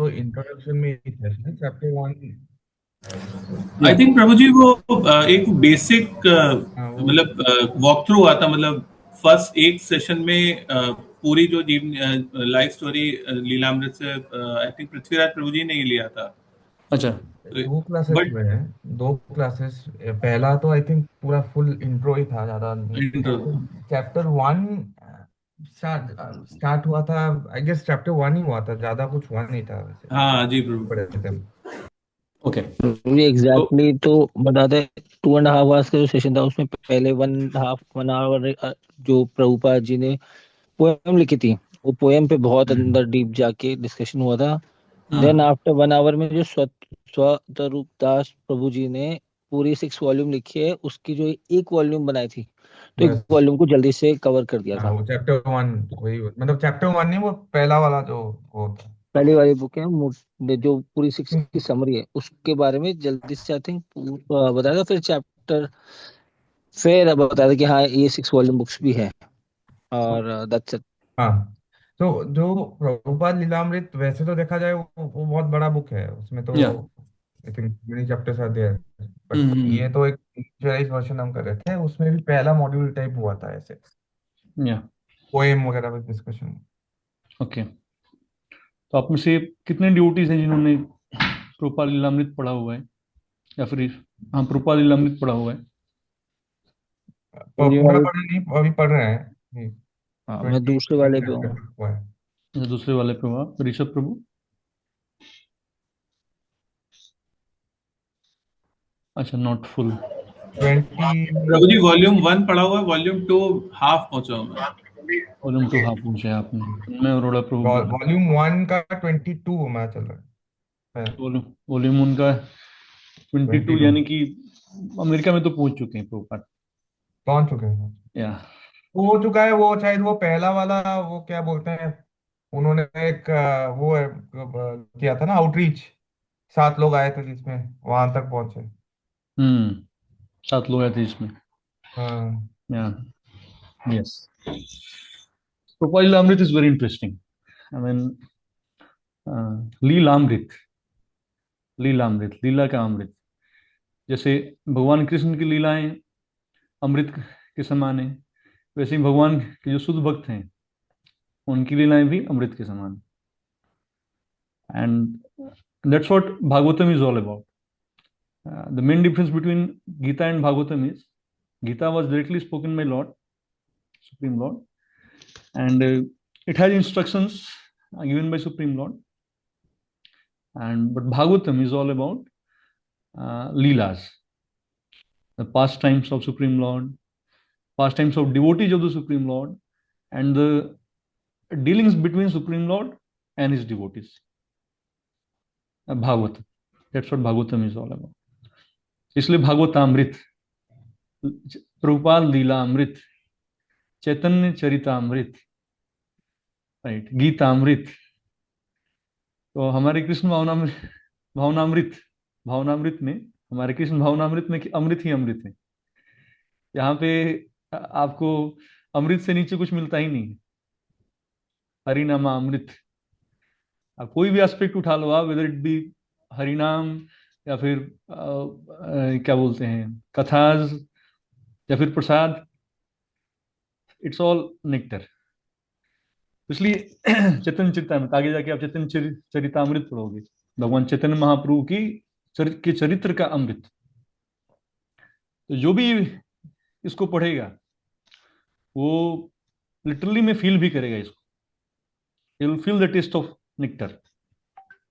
तो इंट्रोडक्शन में ही था ना, चैप्टर वन। आई या थिंक प्रभु जी वो एक बेसिक हाँ वो। मतलब वॉक थ्रू हुआ था, मतलब फर्स्ट एक सेशन में पूरी जो जीवन लाइफ स्टोरी लीलामृत से आई थिंक पृथ्वीराज प्रभु जी ने ही लिया था। अच्छा। दो क्लासेस बट हुए हैं, दो क्लासेस। पहला तो आई थिंक पूरा फुल इंट्रो ही था, ज्यादा नहीं था। इंट्रो। चैप्टर वन स्टार्ट हुआ था, आई गेस चैप्टर वन ही हुआ था, ज्यादा कुछ हुआ नहीं था वैसे। हाँ जी प्रभु। पढ़े थे हम। ओके। मुझे तो एग्जैक्टली तो बता दे। 2.5 आवर्स का जो सेशन था उसमें पहले 1.5 1 आवर जो प्रभुपाद जी ने पोएम लिखी थी, वो पोएम पे बहुत अंदर डीप जाके डिस्कशन हुआ था। देन हाँ आफ्टर 1 आवर में जो स्वतरूप दास प्रभु जी ने पूरी 6 वॉल्यूम लिखी है, उसकी जो एक वॉल्यूम बनाई थी, तो एक बस। वॉल्यूम को जल्दी से कवर कर दिया हाँ था। वो चैप्टर वन, वही मतलब चैप्टर वन नहीं, वो पहला वाला जो वो था। पहली वाली बुक है जो पूरी 6 की समरी है, उसके बारे में जल्दी से आई थिंक बताया था। फिर चैप्टर, फिर अब बताया था कि हाँ ये 6 वॉल्यूम बुक्स भी है, और दैट्स इट। हाँ। तो जो प्रभुपाद लीलामृत, वैसे तो देखा जाए वो बहुत बड़ा बुक है, उसमें तो या आई थिंक मेनी चैप्टर्स आते हैं। बट हम्म। ये तो एक इंडिविजुअलाइज वर्जन हम कर रहे थे, उसमें भी पहला मॉड्यूल टाइप हुआ था ऐसे, या पोएम वगैरह विद डिस्कशन। ओके। तो आप में से कितने ड्यूटीज हैं जिन्होंने प्रोपा लीलामृत पढ़ा हुआ है, या फिर हाँ प्रोपा लीलामृत पढ़ा हुआ है? पूरा पढ़े नहीं, अभी पढ़ रहे हैं। हाँ, मैं 20 दूसरे वाले पे चैप्टर हूँ। हुआ है। या दूसरे वाले पे हुआ ऋषभ प्रभु? अच्छा, not full. 20। Prabhu ji volume one पढ़ा हुआ है, वॉल्यूम टू हाफ पहुंचा हूँ मैं। वॉल्यूम टू हाफ पूछा है आपने, मैं अरोड़ा प्रभु बोल रहा वॉल्यूम वन का 22 मैं चल रहा है। हूँ। वॉल्यूम वॉल्यूम उनका 22, 22 यानी कि अमेरिका में तो पहुंच चुके हैं प्रोपाट। पहुंच चुके हैं। या वो हो चुका है, वो शायद वो पहला वाला, वो क्या बोलते हैं, उन्होंने एक वो किया था ना आउटरीच, 7 लोग आए थे जिसमें वहां तक पहुंचे। 7 लोग आए थे इसमें। हाँ। या यस। प्रोपाइल amrit is very interesting. I mean Lilamrita, Lilamrita, लीला का अमृत। जैसे भगवान कृष्ण की लीलाएं अमृत के समान है, वैसे ही भगवान के जो शुद्ध भक्त हैं उनकी लीलाएं भी अमृत के समान। And that's what Bhagavatam is all about. The main difference between Gita and Bhagavatam is Gita was directly spoken by Lord, Supreme Lord, and it has instructions given by Supreme Lord. And but Bhagavatam is all about leelas, the pastimes of Supreme Lord, pastimes of devotees of the Supreme Lord, and the dealings between Supreme Lord and his devotees. Bhagavatam. That's what Bhagavatam is all about. इसलिए भागवतामृत, प्रभुपाल लीलामृत, चैतन्य Charitamrita, right, गीतामृत। तो हमारे कृष्ण भावनामृत, भावनामृत, भावनामृत में, हमारे कृष्ण भावनामृत में कि अमृत ही अमृत है। यहाँ पे आपको अमृत से नीचे कुछ मिलता ही नहीं है। हरिनामा अमृत, आप कोई भी एस्पेक्ट उठा लो, आप वेदर इट बी हरिनाम, या फिर क्या बोलते हैं कथाज, या फिर प्रसाद, इट्स ऑल नेक्टर। इसलिए चैतन्य चरितामृत, आगे जाके आप चैतन्य चरितामृत पढ़ोगे, भगवान चैतन्य महाप्रभु की के चरित्र का अमृत। तो जो भी इसको पढ़ेगा वो लिटरली में फील भी करेगा इसको, you will feel the taste of nectar,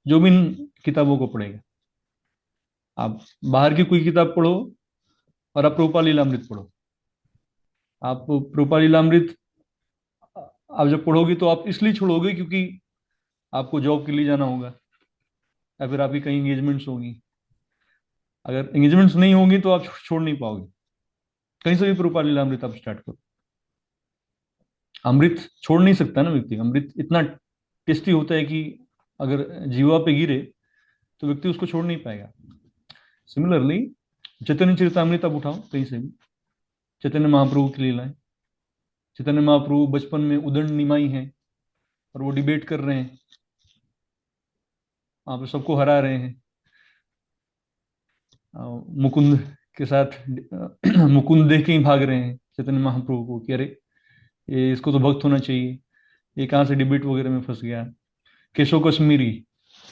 जो भी इन किताबों को पढ़ेगा। आप बाहर की कोई किताब पढ़ो और आप प्रभुपाद लीलामृत पढ़ो, आप प्रभुपाद लीलामृत आप जब पढ़ोगे तो आप इसलिए छोड़ोगे क्योंकि आपको जॉब के लिए जाना होगा, या फिर आपकी कहीं एंगेजमेंट्स होगी। अगर एंगेजमेंट्स नहीं होंगी तो आप छोड़ नहीं पाओगे। कहीं से भी प्रभुपाद लीलामृत आप स्टार्ट करो, अमृत छोड़ नहीं सकता ना व्यक्ति। अमृत इतना टेस्टी होता है कि अगर जीवा पे गिरे तो व्यक्ति उसको छोड़ नहीं पाएगा। सिमिलरली चैतन्य चरितामृत आप उठाओ कहीं से भी, चैतन्य महाप्रभु की लीलाएं, चैतन्य महाप्रभु बचपन में उदंड निमाई हैं और वो डिबेट कर रहे हैं, वहां पे सबको हरा रहे हैं। मुकुंद के साथ मुकुंद देख के ही भाग रहे हैं चैतन्य महाप्रभु को कि अरे ये इसको तो भक्त होना चाहिए, ये कहाँ से डिबेट वगैरह में फंस गया। केशव कश्मीरी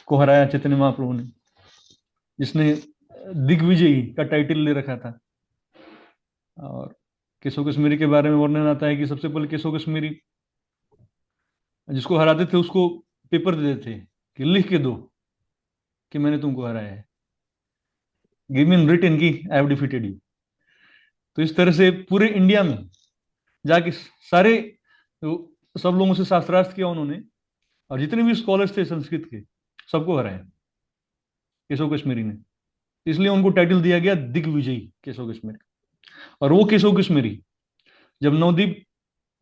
को हराया चैतन्य महाप्रभु ने, जिसने दिग्विजयी का टाइटल ले रखा था। और केशव कश्मीरी के बारे में वर्णन आता है कि सबसे पहले केशव कश्मीरी जिसको हराते थे उसको पेपर दे देते कि लिख के दो कि मैंने तुमको हराया है, गिव मी इन रिटन की आई हैव डिफीटेड यू। तो इस तरह से पूरे इंडिया में जाके सारे सब लोगों से शास्त्रार्थ किया उन्होंने, और जितने भी स्कॉलर्स थे संस्कृत के सबको हराया केशव कश्मीरी ने। इसलिए उनको टाइटल दिया गया दिग्विजयी केशव कश्मीरी। और वो केशव कश्मीरी जब नवदीप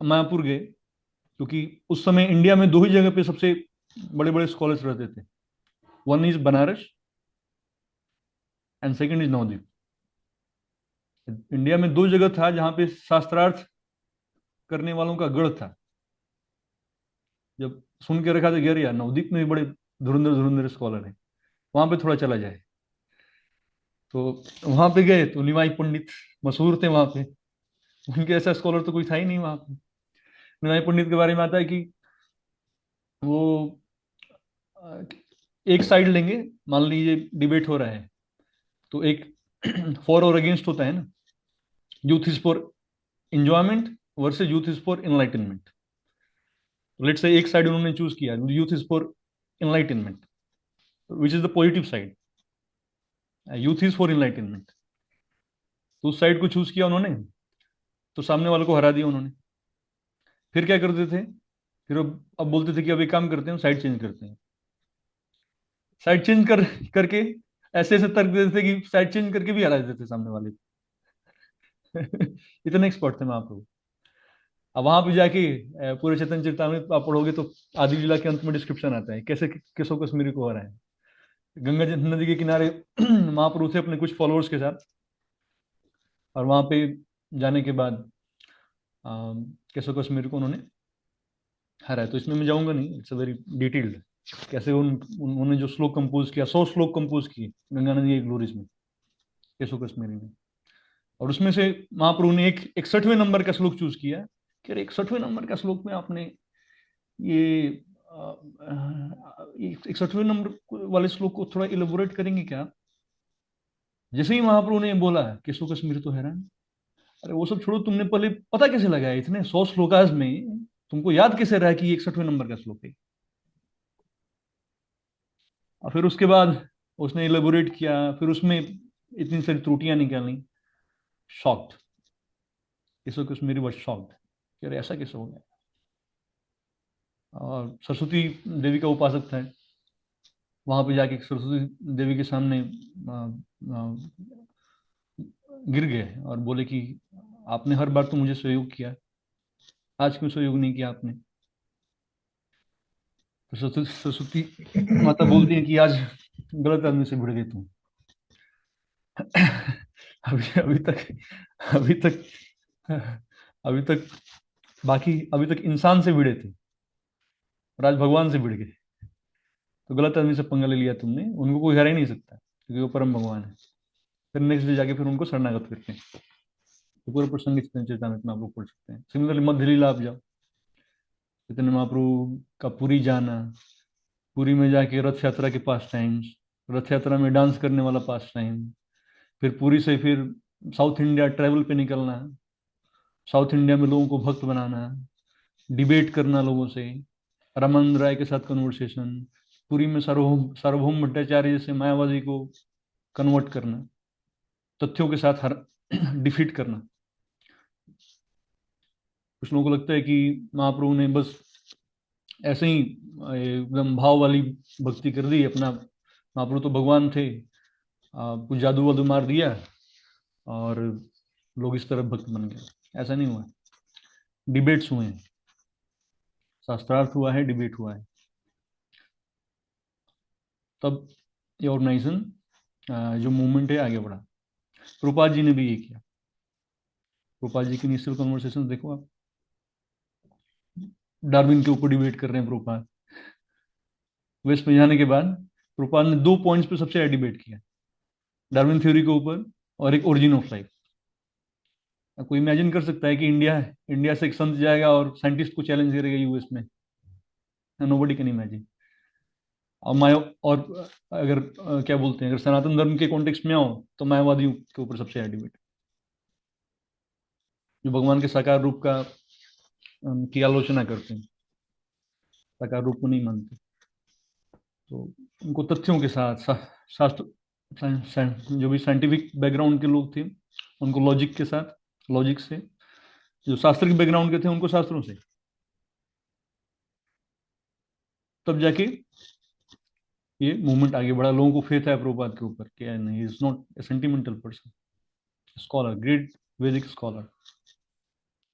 मायापुर गए, क्योंकि उस समय इंडिया में दो ही जगह पे सबसे बड़े बड़े स्कॉलर्स रहते थे, one is Banaras and second is Navdeep. India में दो जगह था जहां पे शास्त्रार्थ करने वालों का गढ़ था। जब सुन के रखा था कि अरे यार नवदीप में भी बड़े धुरंधर धुरंधर स्कॉलर हैं, वहां पे थोड़ा चला जाए। तो वहां पे गए तो निमाई पंडित मशहूर थे वहां पे, उनके ऐसा स्कॉलर तो कोई था ही नहीं वहां पे। निमाई पंडित के बारे में आता है कि वो एक साइड लेंगे, मान लीजिए डिबेट हो रहा है तो एक फॉर और अगेंस्ट होता है ना, youth is for enjoyment versus youth is for enlightenment. Let's say एक साइड उन्होंने चूज किया, youth is for enlightenment which is the positive side, youth is for enlightenment. तो उस साइड को चूज किया उन्होंने, तो सामने वाले को हरा दिया उन्होंने। फिर क्या करते थे, फिर अब बोलते थे कि अब एक काम करते हैं, साइड चेंज करते हैं। साइड चेंज करके ऐसे ऐसे तर्क देते थे कि साइड चेंज करके भी हरा देते थे सामने वाले को। इतने एक्सपर्ट थे महाप्रभु। अब वहां पे जाके पूरे चैतन्य चरितामृत आप पढ़ोगे तो आदि लीला के अंत में डिस्क्रिप्शन आता है कैसे केशव कश्मीरी को हराया है। गंगा नदी के किनारे महाप्रभु थे अपने कुछ फॉलोअर्स के साथ, और वहां पे जाने के बाद केशव कश्मीरी को उन्होंने हराया। तो इसमें मैं जाऊंगा नहीं, इट्स अ वेरी डिटेल्ड कैसे उन्होंने जो श्लोक कंपोज किया, 100 श्लोक कंपोज किए गंगा नदी के ग्लोरीज में केशव कश्मीरी ने। और उसमें से महाप्रभु ने एक 61वें नंबर का श्लोक चूज किया कि अरे 61वें नंबर का श्लोक में आपने ये 61वें नंबर वाले श्लोक को थोड़ा इलेबोरेट करेंगे क्या। जैसे ही महाप्रभु ने बोला केशव कश्मीरी तो हैरान, अरे वो सब छोड़ो, तुमने पहले पता कैसे लगाया इतने 100 श्लोकास में, तुमको याद कैसे रहा कि 61वें नंबर का श्लोक है। और फिर उसके बाद उसने इलेबोरेट किया, फिर उसमें इतनी सारी त्रुटियां निकाली। Shocked, Keshav Kashmiri was shocked कि अरे ऐसा कैसे हो गया। और सरस्वती देवी का उपासक था, वहां पे जाके सरस्वती देवी के सामने गिर गए और बोले कि आपने हर बार तो मुझे सहयोग किया, आज क्यों सहयोग नहीं किया आपने। तो सरस्वती माता बोलती है कि आज गलत आदमी से भिड़ गई तुम। अभी अभी तक अभी तक अभी तक बाकी अभी तक इंसान से भिड़े थे और आज भगवान से भिड़ गए। तो गलत आदमी से पंगा ले लिया तुमने, उनको कोई हरा ही नहीं सकता क्योंकि वो परम भगवान है। फिर नेक्स्ट डे जाके फिर उनको शरणागत करते हैं। तो पूरा प्रसंग चैतन्य चरितामृत में आप लोग पढ़ सकते हैं। सिमिलरली मध्य लीला आप जाओ, चैतन्य महाप्रभु का पुरी जाना, पुरी में जाके रथ यात्रा के पास टाइम्स, रथ यात्रा में डांस करने वाला पास टाइम, फिर पुरी से फिर साउथ इंडिया ट्रैवल पे निकलना, साउथ इंडिया में लोगों को भक्त बनाना, डिबेट करना लोगों से, रामानंद राय के साथ कन्वर्सेशन, पुरी में सार्वभौम सार्वभौम भट्टाचार्य जैसे मायावादी को कन्वर्ट करना, तथ्यों के साथ हर डिफीट करना। कुछ लोगों को लगता है कि महाप्रभु ने बस ऐसे ही एकदम भाव वाली भक्ति कर दी अपना, महाप्रभु तो भगवान थे, कुछ जादू वादू मार दिया और लोग इस तरह भक्त बन गए। ऐसा नहीं हुआ, डिबेट्स हुए हैं, शास्त्रार्थ हुआ है, डिबेट हुआ है, तब ये ऑर्गेनाइजेशन जो मूवमेंट है आगे बढ़ा। प्रभुपाद जी ने भी ये किया। प्रभुपाद जी की इनिशियल कन्वर्सेशन देखो आप, डार्विन के ऊपर डिबेट कर रहे हैं प्रभुपाद। वेस्ट में जाने के बाद प्रभुपाद ने 2 पॉइंट्स पे सबसे ज्यादा डिबेट किया, डार्विन थ्योरी के ऊपर और एक ओरिजिन ऑफ लाइफ। कोई इमेजिन कर सकता है कि इंडिया से एक संत जाएगा और साइंटिस्ट को चैलेंज करेगा यूएस में? Nobody can imagine. और और अगर क्या बोलते हैं, अगर सनातन धर्म के कॉन्टेक्स्ट में आओ तो मायावादियों के ऊपर सबसे ज्यादा डिबेट, जो भगवान के साकार रूप की आलोचना करते हैं, साकार रूप को नहीं मानते। तो उनको तथ्यों के साथ शास्त्र, जो भी साइंटिफिक बैकग्राउंड के लोग थे उनको लॉजिक से, जो शास्त्र के बैकग्राउंड के थे उनको शास्त्रों से, तब जाके ये मूवमेंट आगे बढ़ा। लोगों को फेथ है प्रभुपाद के ऊपर कि नहीं, is not a sentimental person, scholar, great वैदिक स्कॉलर।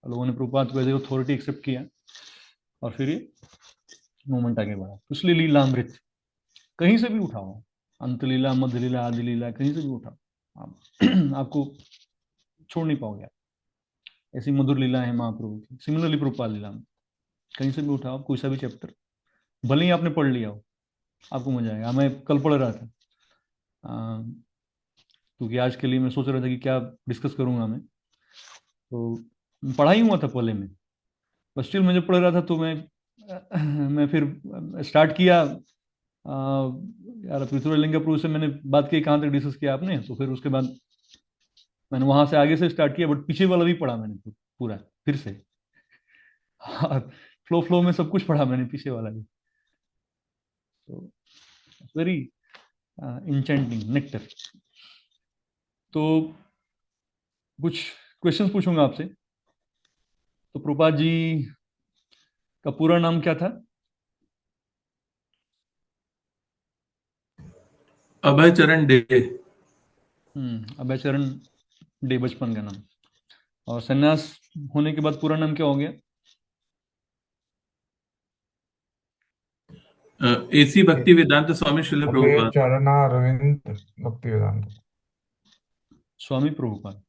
लोगों ने प्रभुपाद को एज अथॉरिटी एक्सेप्ट किया और फिर ये मूवमेंट आगे बढ़ा। तो इसलिए लीलामृत कहीं से भी उठाओ, अंत लीला, मध्य लीला, आदि लीला, कहीं से भी उठाओ, आप आपको छोड़ नहीं पाओगे आप। ऐसी मधुर लीला है महाप्रभु की। सिमिलरली प्रभुपाद लीला में कहीं से भी उठाओ कोई सा भी चैप्टर, भले ही आपने पढ़ लिया हो, आपको मजा आएगा। मैं कल पढ़ रहा था, क्योंकि आज के लिए मैं सोच रहा था कि क्या डिस्कस करूंगा मैं, तो पढ़ा ही हुआ था पहले में, बस स्टिल मैं जब पढ़ रहा था तो मैं फिर स्टार्ट किया। यार पृथ्वी लिंगा प्रभु से मैंने बात की कहाँ तक डिस्कस किया आपने, तो फिर उसके बाद मैंने वहां से आगे से स्टार्ट किया, बट पीछे वाला भी पढ़ा मैंने पूरा फिर से। और फ्लो फ्लो में सब कुछ पढ़ा मैंने पीछे वाला भी। तो वेरी इंचेंटिंग नेक्टर। तो कुछ क्वेश्चंस पूछूंगा आपसे। तो प्रभुपाद जी का पूरा नाम क्या था? अभय चरण डे। अभय चरण डे बचपन का नाम। और सन्यास होने के बाद पूरा नाम क्या हो गया? एसी भक्ति वेदांत स्वामी श्रील अभय प्रभुपाद। चरणा अरविंद भक्ति वेदांत। स्वामी प्रभुपाद।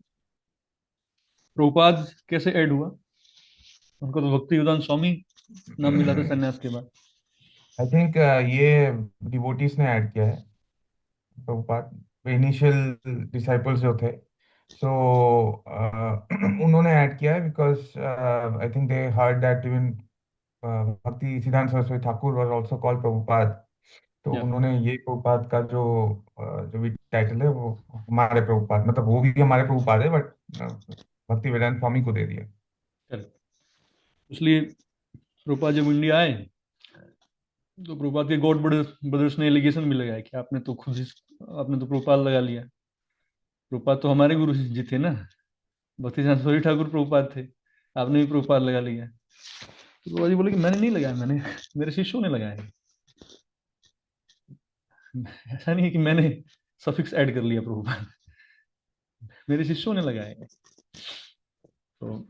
प्रभुपाद कैसे ऐड हुआ? उनको तो भक्ति वेदांत स्वामी नाम मिला था सन्यास के बाद। आई थिंक ये डिवोटीज ने ऐड किया है, प्रभुपाद इनिशियल डिसाइपल्स जो थे, सो उन्होंने ऐड किया है because I think they heard that even भक्ति सिद्धांत Saraswati Thakur was also called Prabhupada. तो या उन्होंने ये प्रभुपाद का जो भी टाइटल है वो हमारे प्रभुपाद, मतलब वो भी हमारे प्रभुपाद है, बट भक्ति वेदांत स्वामी को दे दिया। करेक्ट। इसलिए प्रभुपाद जब इंडिया आए तो प्रभुपाद के गॉड ब्रदर्स ने एलिगेशन भी लगाया कि आपने तो प्रभुपाद लगा लिया। प्रभुपाद तो हमारे गुरु जी थे ना, भक्ति सिद्धांत ठाकुर प्रभुपाद थे, आपने भी प्रभुपाद लगा लिया। तो प्रभुपाद जी बोले कि मैंने नहीं लगाया, मैंने मेरे शिष्यों ने लगाया है। ऐसा नहीं है कि मैंने सफिक्स ऐड कर लिया प्रभुपाद, मेरे शिष्यों ने लगाया है। तो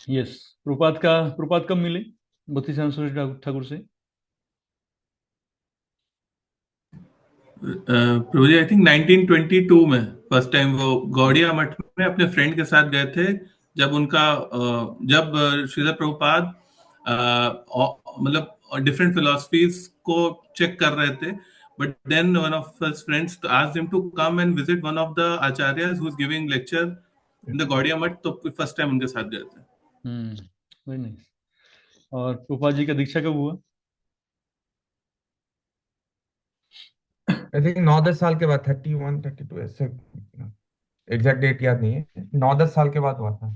यस, प्रभुपाद कब मिले भक्ति सिद्धांत ठाकुर से? प्रभु जी आई थिंक 1922 में फर्स्ट टाइम वो गौड़िया मठ में अपने फ्रेंड के साथ गए थे। जब श्रीधर प्रभुपाद मतलब डिफरेंट फिलोसफीज को चेक कर रहे थे, but then one of his friends asked him to come and visit one of the acharyas who is giving lecture in the Gaudiya Math, तो फर्स्ट टाइम उनके साथ गए थे। Very nice. और प्रभुपाद जी का दीक्षा कब हुआ? आई थिंक 9-10 साल के बाद, 31-32 ऐसे, एग्जैक्ट डेट याद नहीं है, 9-10 साल के बाद हुआ था।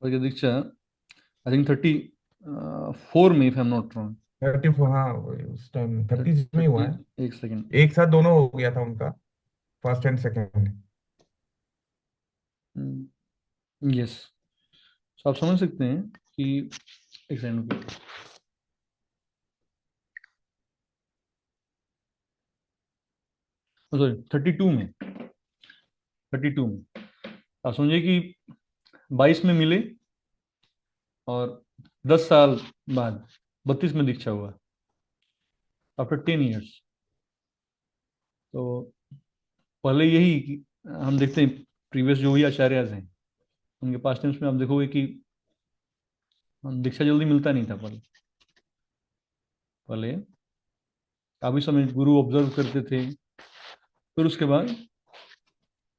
और दीक्षा आई थिंक 34 में, if I am not wrong. 34, हाँ उस टाइम 30 में ही हुआ 30, है। एक सेकेंड। एक साथ दोनों हो गया था उनका, फर्स्ट एंड सेकेंड। यस, तो आप समझ सकते हैं कि एक सेकेंड, सॉरी 32 में आप समझिए कि 22 में मिले और 10 साल बाद 32 में दीक्षा हुआ, आफ्टर 10 ईयर्स। तो पहले यही कि हम देखते हैं प्रीवियस जो भी आचार्य हैं उनके पास टाइम्स में आप देखोगे कि दीक्षा जल्दी मिलता नहीं था। पहले काफी समय गुरु ऑब्जर्व करते थे। फिर उसके बाद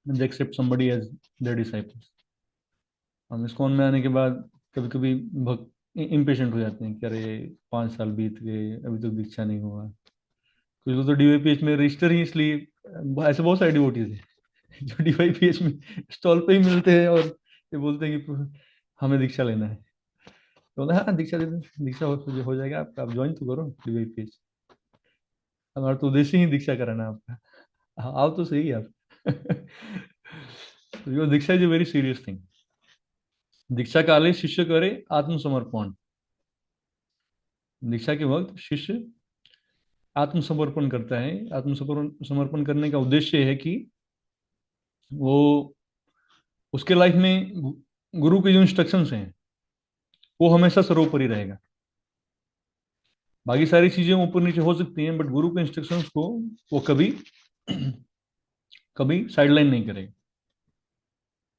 they accept somebody as their disciples. हम इस्कॉन में आने के बाद कभी कभी भक्त इम्पेशेंट हो जाते हैं कि अरे 5 साल बीत गए अभी तक दीक्षा नहीं हुआ। कुछ लोग तो डीवाईपीएच में रजिस्टर ही इसलिए, ऐसे बहुत सारे डिवोटीज हैं जो डीवाईपीएच में स्टॉल पे ही मिलते हैं और ये बोलते हैं कि हमें दीक्षा लेना है। तो बोला, हाँ दीक्षा दे दो, दीक्षा हो जाएगा आपका, आप ज्वाइन तो करो डीवाईपीएच। हमारा तो उद्देश्य ही दीक्षा कराना है आपका, हाँ, आओ तो सही आप। तो diksha is a very serious thing. दीक्षा काले शिष्य करे आत्मसमर्पण। दीक्षा के वक्त शिष्य आत्मसमर्पण करता है। आत्मसमर्पण समर्पण करने का उद्देश्य है कि वो उसके लाइफ में गुरु के जो इंस्ट्रक्शंस हैं वो हमेशा सर्वोपरि रहेगा। बाकी सारी चीजें ऊपर नीचे हो सकती हैं, बट गुरु के इंस्ट्रक्शंस को वो कभी कभी साइडलाइन नहीं करेगा।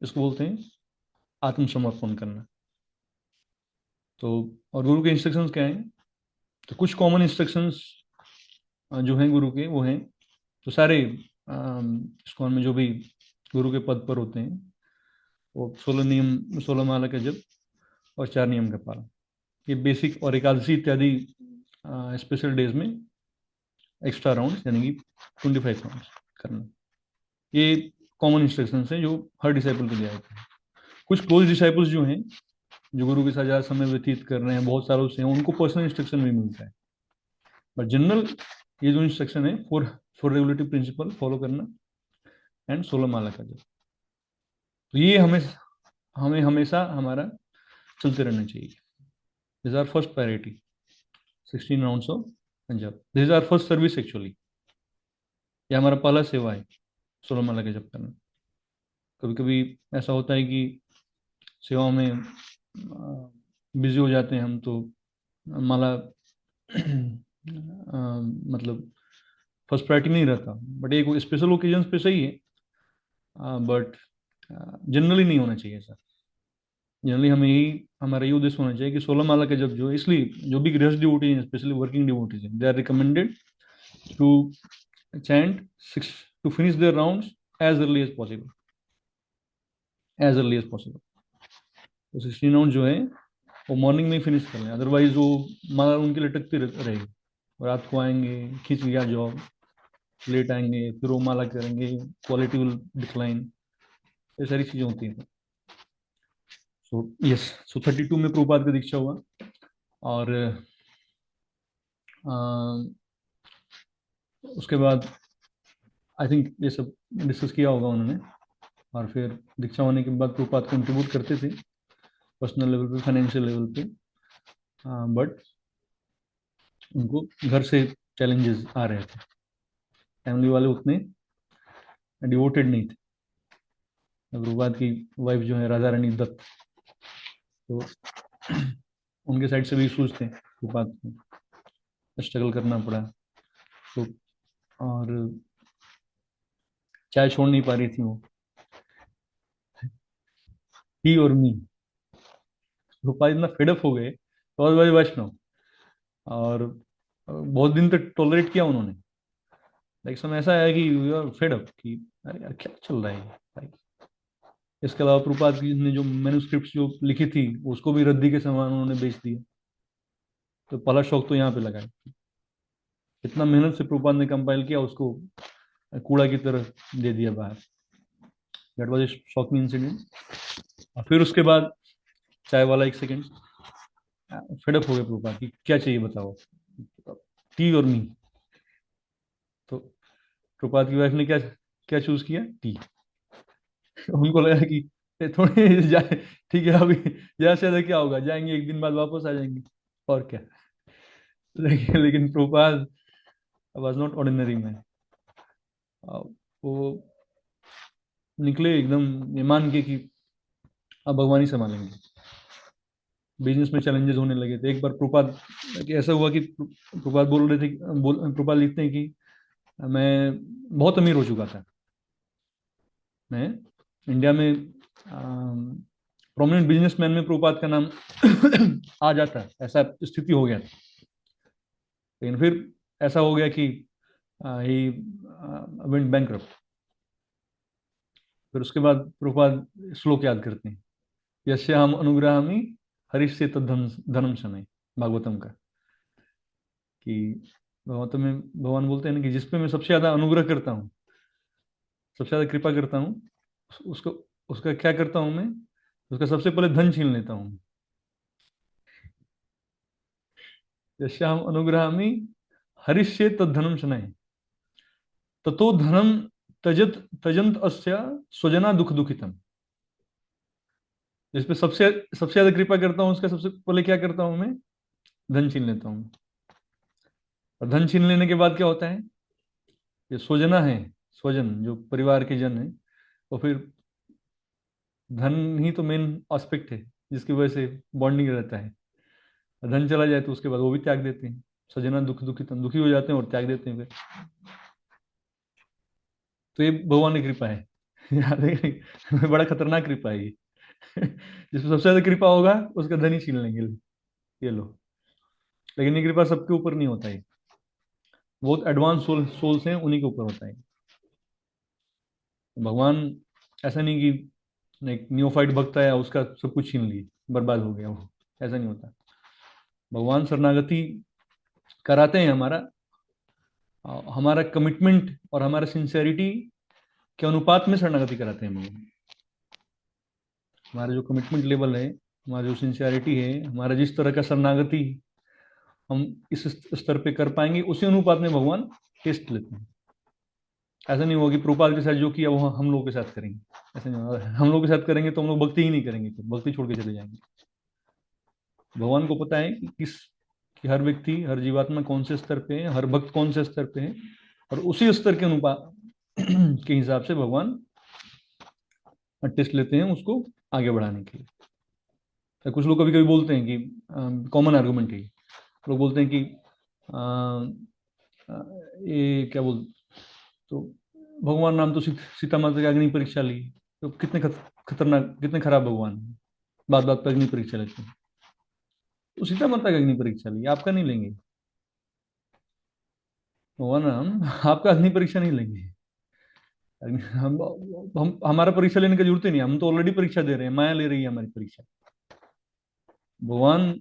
इसको बोलते हैं आत्मसमर्पण करना। तो और गुरु के इंस्ट्रक्शंस क्या हैं? तो कुछ कॉमन इंस्ट्रक्शंस जो हैं गुरु के, वो हैं तो सारे इस्कॉन में जो भी गुरु के पद पर होते हैं वो 16 नियम, 16 माला का जप और 4 नियम का पालन, ये बेसिक, और एकादशी इत्यादि स्पेशल डेज में एक्स्ट्रा राउंड यानी कि 25 राउंड करना। ये कॉमन इंस्ट्रक्शंस हैं जो हर डिसाइपल को दिया जाता है। कुछ क्लोज डिसाइपल्स जो हैं, जो गुरु के साथ ज़्यादा समय व्यतीत कर रहे हैं, बहुत सालों से हैं, उनको पर्सनल इंस्ट्रक्शन भी मिलता है। बट जनरल ये जो इंस्ट्रक्शन है, फोर रेगुलेटिव प्रिंसिपल फॉलो करना एंड 16 माला का जप, तो ये हमें हमें हमेशा हमारा चलते रहना चाहिए। This are first priority, 16 rounds of japa. This are first service actually, ये हमारा पहला सेवा है 16 माला का जप करना। कभी कभी ऐसा होता है कि सेवाओं में बिजी हो जाते हैं हम, तो माला मतलब फर्स्ट प्रायोरिटी नहीं रहता। बट एक स्पेशल ओकेजन पे सही है, बट जनरली नहीं होना चाहिए सर। जनरली हमें यही, हमारा ये उद्देश्य होना चाहिए कि 16 माला का जब जो है, इसलिए जो भी गृहस्थ डिवोटी हैं, स्पेशली वर्किंग डिवोटीज हैं, they are recommended to chant 6 to finish their rounds as early as possible, as early as possible. तो 16 राउंड जो है वो मॉर्निंग में ही फिनिश कर लें, अदरवाइज वो माला उनकी लटकती रहेगी। रात को आएंगे, खींच गया जॉब, लेट आएंगे, फिर वो माला करेंगे, क्वालिटी विल डिक्लाइन, ये सारी चीजें होती हैं। सो यस, सो 32 में प्रभुपाद का दीक्षा हुआ। और उसके बाद आई थिंक ये सब डिस्कस किया होगा उन्होंने। और फिर दीक्षा होने के बाद प्रभुपाद कंट्रीब्यूट करते थे पर्सनल लेवल पे, फाइनेंशियल लेवल पे, बट उनको घर से चैलेंजेस आ रहे थे, फैमिली वाले उतने डिवोटेड नहीं थे। प्रभुपाद की वाइफ जो है राजा रानी दत्त, तो उनके साइड से भी इशूज थे, प्रभुपाद को स्ट्रगल करना पड़ा। तो और चाय छोड़ नहीं पा रही थी वो, ही और मी। प्रभुपाद इतना फेडअप हो गए, तो भाई वैष्णव, और बहुत दिन तक टॉलरेट किया उन्होंने। लाइक समय ऐसा है कि यू आर फेडअप कि अरे यार क्या चल रहा है भाई। इसके अलावा प्रभुपाद जी ने जो मैन्युस्क्रिप्ट जो लिखी थी उसको भी रद्दी के समान उन्होंने बेच दिया। तो पहला शौक तो यहाँ पे लगा है, इतना मेहनत से प्रभुपाद ने कंपाइल किया, उसको कूड़ा की तरह दे दिया बाहर। That was a shocking incident. और फिर उसके बाद चाय वाला 1 सेकेंड फेडअप हो गया प्रभुपाद की, क्या चाहिए बताओ, टी और मी। तो प्रभुपाद की वाइफ ने क्या क्या चूज किया, टी। उनको लगा कि ये थोड़ी जाए, ठीक है अभी ज्यादा से ज्यादा क्या होगा, जाएंगे 1 दिन बाद वापस आ जाएंगे, और क्या। लेकिन Prabhupada was not ordinary man. वो निकले एकदम ये मान के कि अब भगवान ही संभालेंगे। बिजनेस में चैलेंजेस होने लगे थे। एक बार प्रभुपाद ऐसा हुआ कि प्रभुपाद बोल रहे थे प्रभुपाद लिखते हैं कि मैं बहुत अमीर हो चुका था, मैं इंडिया में प्रोमिनेंट बिजनेसमैन में प्रभुपाद का नाम आ जाता, ऐसा स्थिति हो गया था। लेकिन फिर ऐसा हो गया कि ही वेंट बैंकरप्ट। फिर उसके बाद प्रभुपाद श्लोक याद करते हैं, यस्याम अनुग्रहामि हरिष्ये तद्धन धनम शनय, भागवतम का, कि भागवतम में भगवान बोलते हैं ना कि जिसपे मैं सबसे ज्यादा अनुग्रह करता हूँ, सबसे ज्यादा कृपा करता हूँ, उसको उसका क्या करता हूँ मैं, उसका सबसे पहले धन छीन लेता हूँ। यस्याम अनुग्रहामि हरिष्ये तद्धनम शनय, ततो धनम तजत तजंत अस्या स्वजना दुख दुखितम। जिसपे सबसे सबसे ज्यादा कृपा करता हूँ उसका सबसे पहले क्या करता हूँ मैं, धन छीन लेता हूँ। और धन छीन लेने के बाद क्या होता है, ये स्वजना है, स्वजन जो परिवार के जन है, और फिर धन ही तो मेन एस्पेक्ट है जिसकी वजह से बॉन्डिंग रहता है। धन चला जाए तो उसके बाद वो भी त्याग देते हैं, स्वजना दुख दुखितम, दुखी हो जाते हैं और त्याग देते हैं फिर। तो ये भगवान की कृपा है। याद है, बड़ा खतरनाक कृपा है ये। जिसमें सबसे ज्यादा कृपा होगा उसका धन ही छीन लेंगे, ये लो। लेकिन ये कृपा सबके ऊपर नहीं होता है, बहुत एडवांस सोल्स हैं उन्हीं के ऊपर होता है। भगवान ऐसा नहीं कि एक नियोफाइट भक्त आया उसका सब कुछ छीन लिए बर्बाद हो गया वो, ऐसा नहीं होता। भगवान शरणागति कराते हैं, हमारा हमारा कमिटमेंट और हमारा सिंसेरिटी के अनुपात में शरणागति कराते हैं भगवान। हमारा जो कमिटमेंट लेवल है, हमारा जो सिंसियरिटी है, हमारा जिस तरह का शरणागति हम इस स्तर पे कर पाएंगे, उसी अनुपात में भगवान टेस्ट लेते हैं। ऐसा नहीं होगा कि प्रभुपाद के साथ जो किया वो हम लोगों के साथ करेंगे, ऐसा नहीं होगा। हम लोग के साथ करेंगे तो हम लोग भक्ति ही नहीं करेंगे, फिर भक्ति छोड़ के चले जाएंगे। भगवान को पता है कि हर व्यक्ति, हर जीवात्मा कौन से स्तर पे है, हर भक्त कौन से स्तर पे है, और उसी स्तर के अनुपात के हिसाब से भगवान टेस्ट लेते हैं उसको आगे बढ़ाने के लिए। तो कुछ लोग कभी कभी बोलते हैं कि कॉमन आर्गुमेंट है, लोग बोलते हैं कि आ, आ, ये क्या बोल, तो भगवान राम तो सीता माता की अग्नि परीक्षा ली, तो कितने खतरनाक, कितने खराब भगवान हैं, बात बात पर अग्नि परीक्षा लेते हैं। तो सीता माता की अग्नि परीक्षा ली, आपका नहीं लेंगे। भगवान राम आपका अग्नि परीक्षा नहीं लेंगे। हम हमारा परीक्षा लेने की जरूरत ही नहीं, हम तो ऑलरेडी परीक्षा दे रहे हैं, माया ले रही है हमारी परीक्षा। भगवान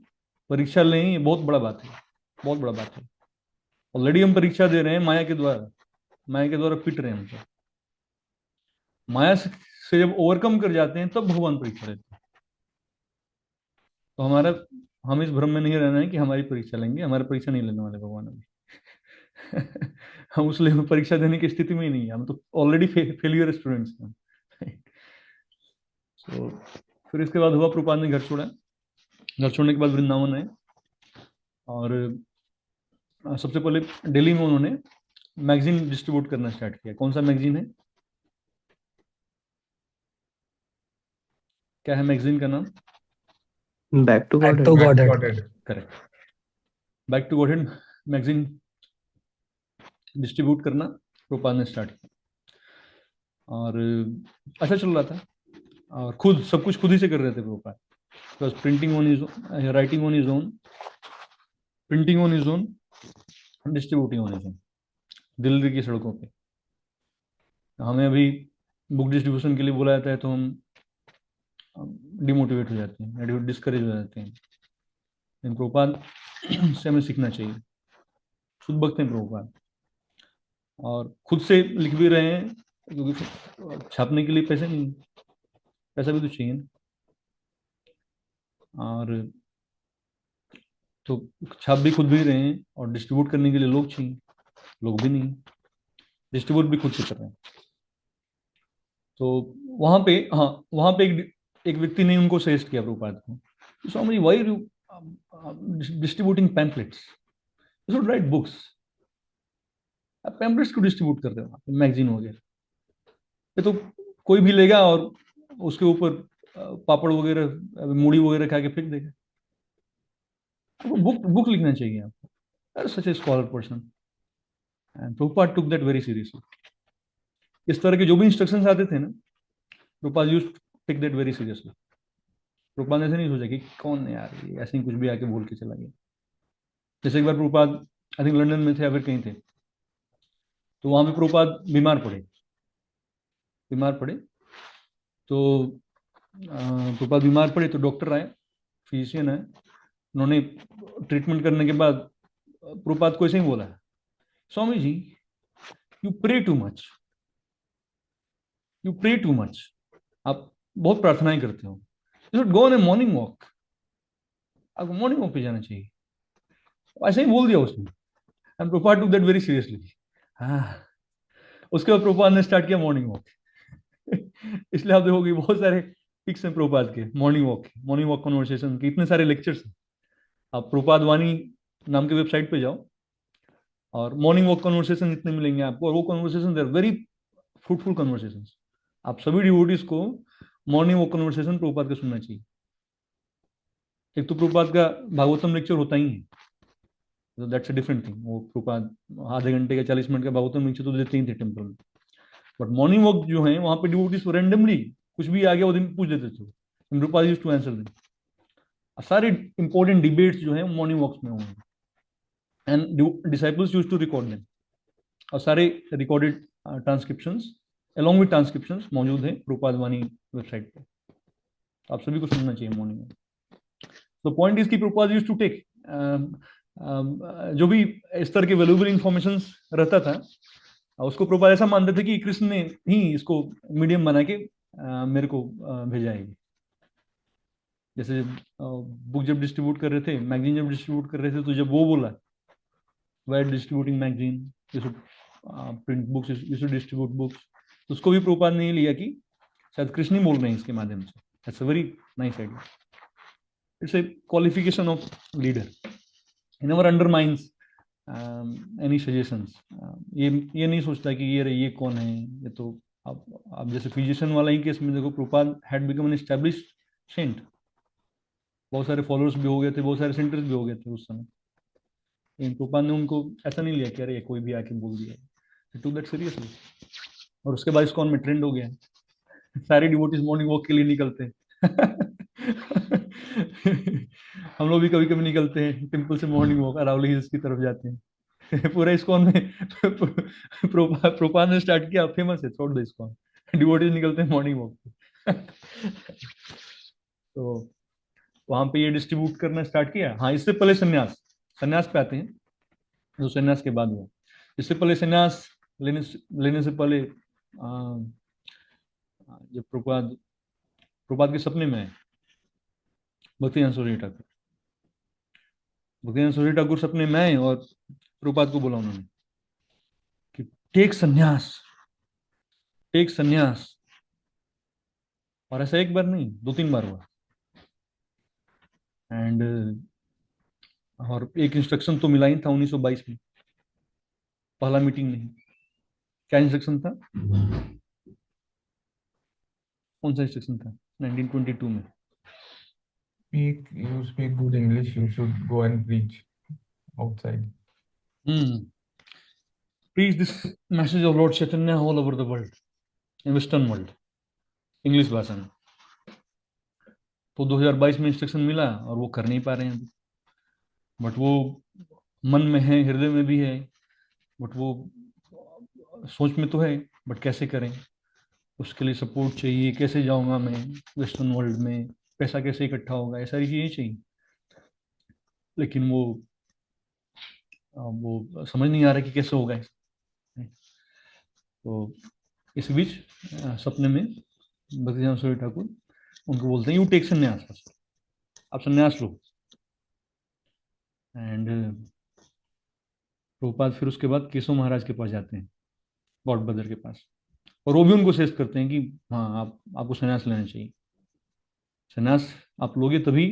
परीक्षा लें, ये बहुत बड़ा बात है, बहुत बड़ा बात है। ऑलरेडी हम परीक्षा दे रहे हैं माया के द्वारा, माया के द्वारा पिट रहे हैं हमको। माया से जब ओवरकम कर जाते हैं तब भगवान परीक्षा लेते हैं। तो हमारा, हम इस भ्रम में नहीं रहना है कि हमारी परीक्षा लेंगे, हमारी परीक्षा नहीं लेने वाले भगवान अभी। हम उस लेवल परीक्षा देने की स्थिति में ही नहीं है, हम तो ऑलरेडी फेलियर स्टूडेंट्स हैं। तो फिर इसके बाद हुआ, प्रभुपाद ने घर छोड़ा। घर छोड़ने के बाद वृंदावन आए, और सबसे पहले दिल्ली में उन्होंने मैगजीन डिस्ट्रीब्यूट करना स्टार्ट किया। कौन सा मैगजीन है, क्या है मैगजीन का नाम? Back to back God to head. Back God godhead. Correct, back to God magazine distribute करना प्रभुपाद ने स्टार्ट किया, और अच्छा चल रहा था। और खुद सब कुछ खुद ही से कर रहे थे प्रभुपाद, बस printing on is, writing on is own, printing on is own, distributing on is own, Delhi की सड़कों पे। हमें अभी बुक डिस्ट्रीब्यूशन के लिए बोला जाता है तो हम डिमोटिवेट हो जाते हैं, डिस्करेज हो जाते हैं। लेकिन प्रभुपाद से हमें सीखना चाहिए। शुद्ध भक्त हैं प्रभुपाद, और खुद से लिख भी रहे हैं, क्योंकि छापने के लिए पैसे नहीं, पैसा भी तो चाहिए ना। और तो छाप भी खुद भी रहे हैं, और डिस्ट्रीब्यूट करने के लिए लोग चाहिए, लोग भी नहीं, डिस्ट्रीब्यूट भी खुद से कर रहे हैं। तो वहां पे, हाँ, वहां पे एक व्यक्ति ने उनको सजेस्ट किया प्रभुपाद को, Swami why you distributing pamphlets, you should write books. आप पैम्पलेट्स को डिस्ट्रीब्यूट कर रहे हो, मैगजीन वगैरह, ये तो कोई भी लेगा और उसके ऊपर पापड़ वगैरह, मूढ़ी वगैरह खा के फेंक देगा। तो बुक बुक लिखना चाहिए आपको, such a scholar person. And Prabhupada took that very seriously. इस तरह के जो भी इंस्ट्रक्शंस आते थे ना, Prabhupada used to take that very seriously. Prabhupada ने ऐसे नहीं सोचा कि कौन है यार, ये ऐसे ही कुछ भी आके बोल के चला गया। जैसे एक बार प्रभुपाद आई थिंक लंदन में थे या फिर कहीं थे। तो वहां पे प्रभुपाद बीमार पड़े। तो प्रभुपाद बीमार पड़े तो डॉक्टर आए, फिजिशियन आए। उन्होंने ट्रीटमेंट करने के बाद प्रभुपाद को ऐसे ही बोला, Swami ji, you pray too much, you pray too much, आप बहुत प्रार्थनाएं करते हो, you should go on a morning walk, आपको मॉर्निंग वॉक पे जाना चाहिए। ऐसे ही बोल दिया उसने, and Prabhupada took that very seriously. हाँ, उसके बाद प्रभुपाद ने स्टार्ट किया मॉर्निंग वॉक। इसलिए आप देखोगे बहुत सारे पिक्स हैं प्रभुपाद के मॉर्निंग वॉक कन्वर्सेशन के, इतने सारे लेक्चर्स हैं। आप प्रभुपाद वाणी नाम के वेबसाइट पे जाओ और मॉर्निंग वॉक कन्वर्सेशन इतने मिलेंगे आपको, और वो कन्वर्सेशन देर वेरी फ्रूटफुल कन्वर्सेशन। आप सभी डिवोटीज को मॉर्निंग वॉक कन्वर्सेशन प्रभुपाद का सुनना चाहिए। एक तो प्रभुपाद का भागवतम लेक्चर होता ही है, तो दैट्स अ डिफरेंट थिंग। वो प्रभुपाद आधे घंटे का 40 मिनट का भागवतम लेक्चर तो देते ही थे टेम्पल में। बट मॉर्निंग वॉक जो है वहां पे डिवोटीज रैंडमली कुछ भी आ गया वो दिन पूछ देते थे, Prabhupada used to answer them. सारे इंपॉर्टेंट डिबेट्स जो है मॉर्निंग वॉक्स में होंगे, and disciples used to record them. और सारे recorded transcriptions along with transcriptions मौजूद हैं प्रभुपाद वाणी वेबसाइट पर। आप सभी को सुनना चाहिए मॉर्निंग में। तो पॉइंट इज कि प्रभुपाद यूज्ड टू टेक जो भी इस तरह के वैल्यूएबल इंफॉर्मेशन रहता था, उसको प्रभुपाद ऐसा मानते थे कि कृष्ण ने ही इसको मीडियम बना के मेरे को भेजा है। जैसे बुक जब डिस्ट्रीब्यूट कर रहे थे, मैगजीन जब डिस्ट्रीब्यूट कर रहे थे, तो जब वो बोला wide distributing magazine, you should print books, you should distribute books, तो उसको भी प्रभुपाद ने लिया कि शायद कृष्ण ही बोल रहे हैं इसके माध्यम से। That's a very nice idea. It's a qualification of leader, he never undermines any suggestions। ये नहीं सोचता कि ये कौन है, ये तो आप जैसे फिजिशियन वाला ही केस में देखो, Prabhupada had become an established saint, बहुत सारे फॉलोअर्स भी हो गए थे, बहुत सारे सेंटर्स भी हो गए थे उस समय। लेकिन प्रभुपाद ने उनको ऐसा नहीं लिया कि अरे कोई भी आके बोल दिया, टू दैट सीरियसली। और उसके बाद इस्कॉन में ट्रेंड हो गया, सारे डिवोटीज मॉर्निंग वॉक के लिए निकलते हैं। हम लोग भी कभी कभी निकलते हैं टेम्पल से मॉर्निंग वॉक, अरावली हिल्स की तरफ जाते हैं। पूरा इस्कॉन में प्रोपान ने स्टार्ट किया, फेमस है थ्रू द इस्कॉन, डिवोटीज निकलते हैं मॉर्निंग वॉक पे। तो वहां पे ये डिस्ट्रीब्यूट करना स्टार्ट किया। हाँ, इससे पहले संन्यास, संन्यास पे आते हैं, जो संन्यास के बाद हुआ। इससे पहले संन्यास लेने से पहले जब प्रभुपाद के सपने में आए भक्तिवेदांत सूर्य ठाकुर, भक्तिवेदांत सूर्य ठाकुर सपने में आए और प्रभुपाद को बोला उन्होंने कि टेक संन्यास, टेक संन्यास। और ऐसा एक बार नहीं, 2-3 बार हुआ। एंड और एक इंस्ट्रक्शन तो मिला ही था 1922 में, पहला मीटिंग में ही। क्या इंस्ट्रक्शन था? कौन सा इंस्ट्रक्शन था 1922 में? You speak good English, you should go and preach outside. Preach this message of Lord Chaitanya all over the world, in Western world, English भाषा में। तो 2022 में इंस्ट्रक्शन मिला और वो कर नहीं पा रहे हैं अभी। बट वो मन में है, हृदय में भी है, बट वो सोच में तो है, बट कैसे करें, उसके लिए सपोर्ट चाहिए। कैसे जाऊंगा मैं वेस्टर्न वर्ल्ड में, पैसा कैसे इकट्ठा होगा, ये सारी चीजें चाहिए। लेकिन वो समझ नहीं आ रहा कि कैसे होगा। तो इस बीच सपने में भक्तिवेदांत सूर्य ठाकुर उनको बोलते हैं यू टेक संन्यास, आप संन्यास लो। एंड प्रभुपाद फिर उसके बाद केशव महाराज के पास जाते हैं, गॉड ब्रदर के पास, और वो भी उनको सजेस्ट करते हैं कि हाँ, आपको संन्यास लेना चाहिए। संन्यास आप लोगे तभी